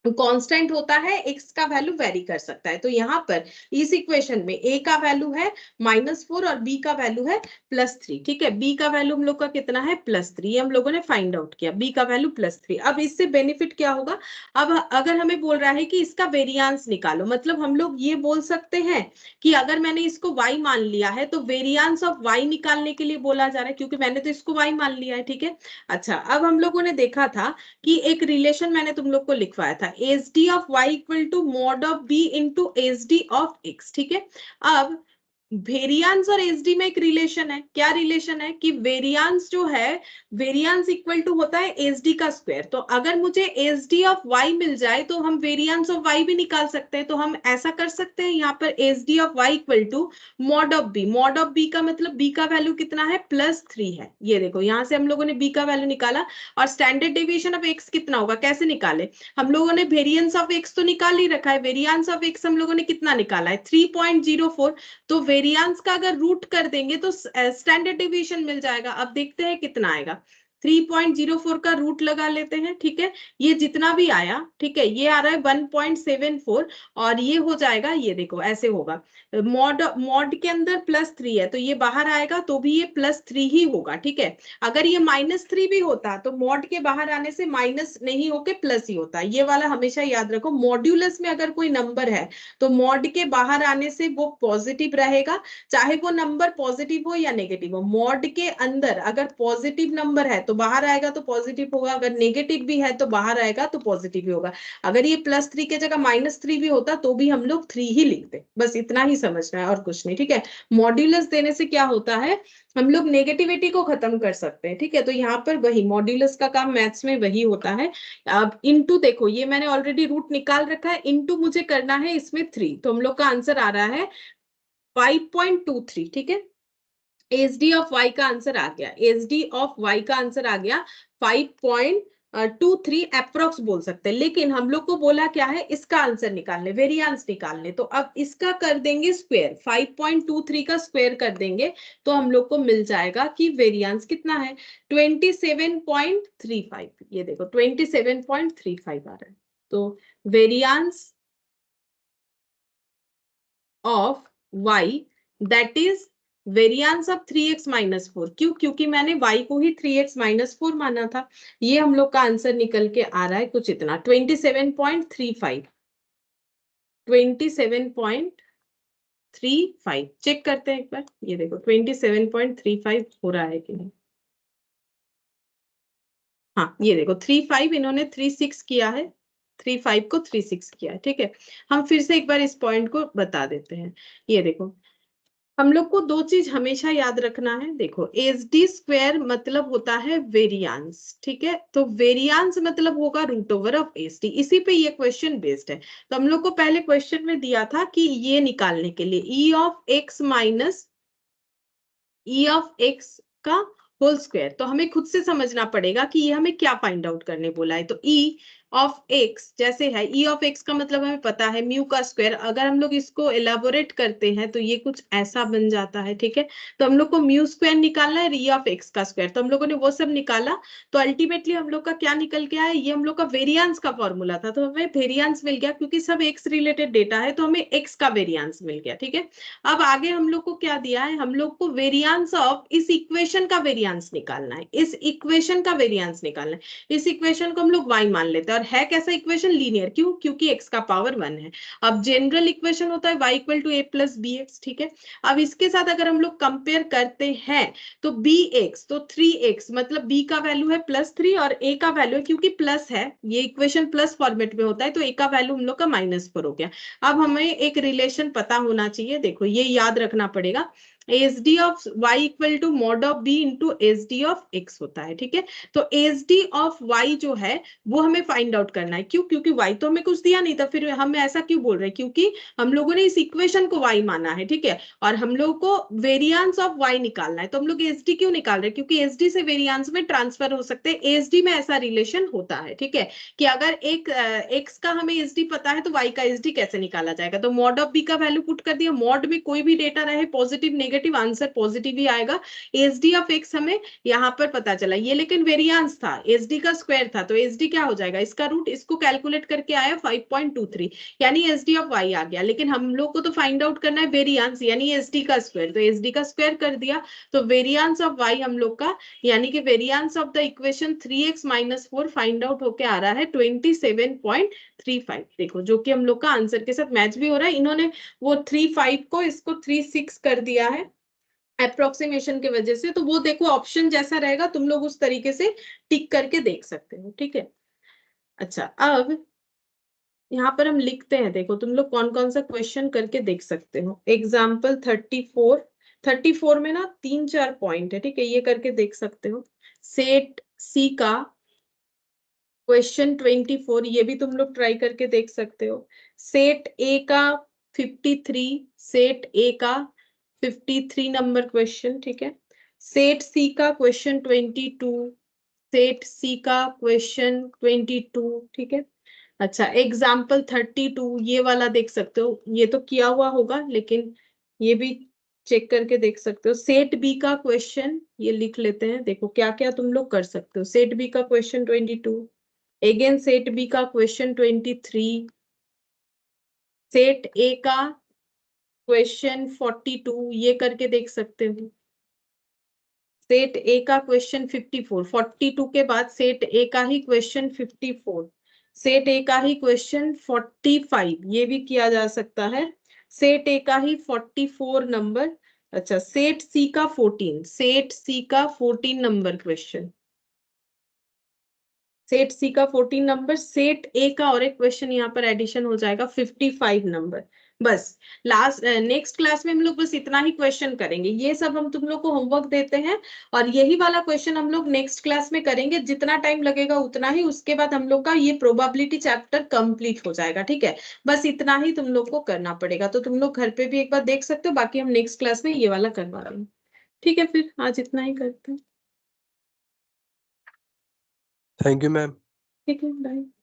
कांस्टेंट होता है, x का वैल्यू वेरी कर सकता है। तो यहाँ पर इस इक्वेशन में a का वैल्यू है -4 और b का वैल्यू है +3, ठीक है। b का वैल्यू हम लोग का कितना है, +3, ये हम लोगों ने फाइंड आउट किया, b का वैल्यू +3। अब इससे बेनिफिट क्या होगा, अब अगर हमें बोल रहा है कि इसका वेरिएंस निकालो, मतलब हम लोग ये बोल सकते हैं कि अगर मैंने इसको y मान लिया है तो वेरिएंस ऑफ y निकालने के लिए बोला जा रहा है, क्योंकि मैंने तो इसको y मान लिया है, ठीक है। अच्छा, अब हम लोगों ने देखा था कि एक रिलेशन मैंने तुम लोग को लिखवाया था, S D of Y equal to mod of b into S D of x, ठीक है। अब वेरिएंस और एसडी में एक रिलेशन है, क्या रिलेशन है कि वेरिएंस जो है, वेरिएंस इक्वल टू होता है एसडी का स्क्वायर। तो अगर मुझे एसडी ऑफ वाई मिल जाए तो हम वेरिएंस ऑफ वाई भी निकाल सकते हैं। तो हम ऐसा कर सकते हैं, यहाँ पर SD of Y equal to mod of b, mod of b का मतलब बी का वैल्यू कितना है, +3 है। ये देखो यहाँ से हम लोगों ने बी का वैल्यू निकाला, और स्टैंडर्ड डेविएशन ऑफ एक्स कितना होगा, कैसे निकाले, हम लोगों ने वेरिएंस ऑफ एक्स तो निकाल ही रखा है, वेरिएंस ऑफ एक्स हम लोगों ने कितना निकाला है, 3.04। तो वेरिएंस का अगर रूट कर देंगे तो स्टैंडर्ड डेविएशन मिल जाएगा। अब देखते हैं कितना आएगा, 3.04 का रूट लगा लेते हैं, ठीक है। ये जितना भी आया, ठीक है, ये आ रहा है 1.74, और ये हो जाएगा, ये देखो ऐसे होगा, मॉड मॉड के अंदर +3 है तो ये बाहर आएगा तो भी ये +3 ही होगा, ठीक है। अगर ये -3 भी होता तो मॉड के बाहर आने से माइनस नहीं होके प्लस ही होता, ये वाला हमेशा याद रखो। मॉड्यूलस में अगर कोई नंबर है तो मॉड के बाहर आने से वो पॉजिटिव रहेगा, चाहे वो नंबर पॉजिटिव हो या नेगेटिव हो। मॉड के अंदर अगर पॉजिटिव नंबर है तो बाहर आएगा तो पॉजिटिव होगा, अगर नेगेटिव भी है तो बाहर आएगा तो पॉजिटिव ही होगा। अगर ये +3 के जगह -3 भी होता तो भी हम लोग 3 ही लिखते, बस इतना ही समझना है और कुछ नहीं, ठीक है। मॉड्यूलस देने से क्या होता है, हम लोग नेगेटिविटी को खत्म कर सकते हैं, ठीक है। तो यहाँ पर वही मॉड्यूलस का काम मैथ्स में वही होता है। अब इनटू देखो, ये मैंने ऑलरेडी रूट निकाल रखा है, इनटू मुझे करना है इसमें 3, तो हम लोग का आंसर आ रहा है 5.23, ठीक है। एस डी ऑफ वाई का आंसर आ गया, एस डी ऑफ वाई का आंसर आ गया 5.23 अप्रोक्स बोल सकते हैं। लेकिन हम लोग को बोला क्या है, इसका आंसर निकालने, वेरिएंस निकालने। तो अब इसका कर देंगे स्क्वायर, 5.23 का स्क्वायर कर देंगे तो हम लोग को मिल जाएगा कि वेरिएंस कितना है, 27.35। ये देखो 27.35 आ रहा है। तो variance of y that is variance of 3x minus 4, क्यों, क्योंकि मैंने y को ही 3x माइनस 4 माना था। ये हम लोग का आंसर निकल के आ रहा है कुछ इतना, 27.35, 27. 27.35 चेक करते हैं एक बार, ये देखो 27.35 हो रहा है कि नहीं। हाँ ये देखो 35 इन्होंने 36 किया है, 35 को 36 किया है, ठीक है। हम फिर से एक बार इस पॉइंट को बता देते हैं। ये देखो हम लोग को दो चीज हमेशा याद रखना है, देखो एस डी स्क्वायर मतलब होता है वेरियांस, ठीक है। तो वेरियांस मतलब होगा root over of S D, इसी पे ये क्वेश्चन बेस्ड है। तो हम लोग को पहले क्वेश्चन में दिया था कि ये निकालने के लिए ई of x minus E of x का होल स्क्वायर, तो हमें खुद से समझना पड़ेगा कि ये हमें क्या फाइंड आउट करने बोला है। तो ई ऑफ एक्स जैसे है, ई ऑफ एक्स का मतलब हमें पता है म्यू का स्क्वायर, अगर हम लोग इसको एलाबोरेट करते हैं तो ये कुछ ऐसा बन जाता है, ठीक है। तो हम लोग को म्यू स्क्वायर निकालना है, ई ऑफ एक्स का स्क्वायर, तो हम लोगों ने वो सब निकाला। तो अल्टीमेटली हम लोग का क्या निकल के आया, ये हम लोग का वेरियांस का फॉर्मूला था, तो हमें वेरियांस मिल गया, क्योंकि सब एक्स रिलेटेड डेटा है तो हमें एक्स का वेरियांस मिल गया, ठीक है। अब आगे हम लोग को क्या दिया है, हम लोग को वेरियांस ऑफ इस इक्वेशन का वेरियांस निकालना है, इस इक्वेशन का वेरियांस निकालना है। इस इक्वेशन को हम लोग y मान लेते हैं, और है कैसा इक्वेशन, लीनियर, क्यों, क्योंकि x का पावर 1 है। अब जनरल इक्वेशन होता है y equal to a plus b x, ठीक है। अब इसके साथ अगर हम लोग कंपेयर करते हैं तो bx तो 3x मतलब b का वैल्यू है +3 और a का वैल्यू है, क्योंकि प्लस है, ये इक्वेशन प्लस फॉर्मेट में होता है, तो a का वैल्यू हम लोग का -4 हो गया। अब हमें एक रिलेशन पता होना चाहिए, देखो ये याद रखना पड़ेगा, S D of Y equal to mod of b into S D of x होता है, ठीक है। तो एस डी ऑफ वाई जो है वो हमें फाइंड आउट करना है, क्यों, क्योंकि वाई तो हमें कुछ दिया नहीं था, फिर हम ऐसा क्यों बोल रहे हैं, क्योंकि हम लोगों ने इस इक्वेशन को वाई माना है, ठीक है। और हम लोग को वेरियांस ऑफ वाई निकालना है, तो हम लोग एस डी क्यों निकाल रहे हैं, क्योंकि एस डी से वेरियांस में ट्रांसफर हो सकते हैं, एस डी में ऐसा रिलेशन होता है, ठीक है। कि अगर एक एक्स का हमें एस डी पता है तो वाई का एस डी कैसे निकाला जाएगा, तो मॉड ऑफ बी का वैल्यू पुट कर दिया, मॉड में कोई भी डेटा रहे पॉजिटिव नेगेटिव आंसर पॉजिटिव ही आएगा। एस डी ऑफ एक्स हमें यहाँ पर पता चला, ये लेकिन वेरियांस था, एस डी का स्क्वायर था, तो एस डी क्या हो जाएगा, इसका रूट, इसको कैलकुलेट करके आया 5.23, यानी एस डी ऑफ वाई आ गया। लेकिन हम लोग को तो फाइंड आउट करना है वेरियांस, यानी एस डी का स्क्वायर, तो एस डी का स्क्वायर कर दिया, तो वेरियांस ऑफ वाई हम लोग का, यानी कि variance of the equation 3x - 4 find out होके आ रहा है 27.35, देखो जो कि हम लोग का आंसर के साथ मैच भी हो रहा है। इन्होंने वो 35 को इसको 36 कर दिया है अप्रोक्सीमेशन के वजह से, तो वो देखो ऑप्शन जैसा रहेगा तुम लोग उस तरीके से टिक करके देख सकते हो, ठीक है। अच्छा अब यहाँ पर हम लिखते हैं, देखो तुम लोग कौन कौन सा क्वेश्चन करके देख सकते हो। एग्जाम्पल 34 में ना 3-4 पॉइंट है, ठीक है, ये करके देख सकते हो। सेट सी का क्वेश्चन 24, ये भी तुम लोग ट्राई करके देख सकते हो। सेट ए का 53, सेट ए का 53 नंबर क्वेश्चन, ठीक है। सेट सी का क्वेश्चन 22, सेट सी का क्वेश्चन 22, ठीक है। अच्छा एग्जाम्पल 32 ये वाला देख सकते हो, ये तो किया हुआ होगा लेकिन ये भी चेक करके देख सकते हो। सेट बी का क्वेश्चन ये लिख लेते हैं, देखो क्या क्या तुम लोग कर सकते हो। सेट बी का क्वेश्चन 22, अगेन सेट बी का क्वेश्चन 23, सेट ए का क्वेश्चन 42 ये करके देख सकते हो। सेट ए का क्वेश्चन 54, 42 के बाद सेट ए का ही क्वेश्चन 54, सेट ए का ही क्वेश्चन 45 ये भी किया जा सकता है, सेट ए का ही 44 नंबर। अच्छा सेट सी का 14, सेट सी का 14 नंबर क्वेश्चन, सेट सी का 14 नंबर, सेट ए का और एक क्वेश्चन यहाँ पर एडिशन हो जाएगा 55 नंबर। बस लास्ट नेक्स्ट क्लास में हम लोग बस इतना ही क्वेश्चन करेंगे, ये सब हम तुम लोग को होमवर्क देते हैं, और यही वाला क्वेश्चन हम लोग नेक्स्ट क्लास में करेंगे, जितना टाइम लगेगा उतना ही, उसके बाद हम लोग का ये प्रोबेबिलिटी चैप्टर कंप्लीट हो जाएगा, ठीक है। बस इतना ही तुम लोग को करना पड़ेगा, तो तुम लोग घर पे भी एक बार देख सकते हो, बाकी हम नेक्स्ट क्लास में ये वाला करवा देंगे, ठीक है। फिर आज इतना ही करते हैं, थैंक यू मैम। ठीक है, बाय।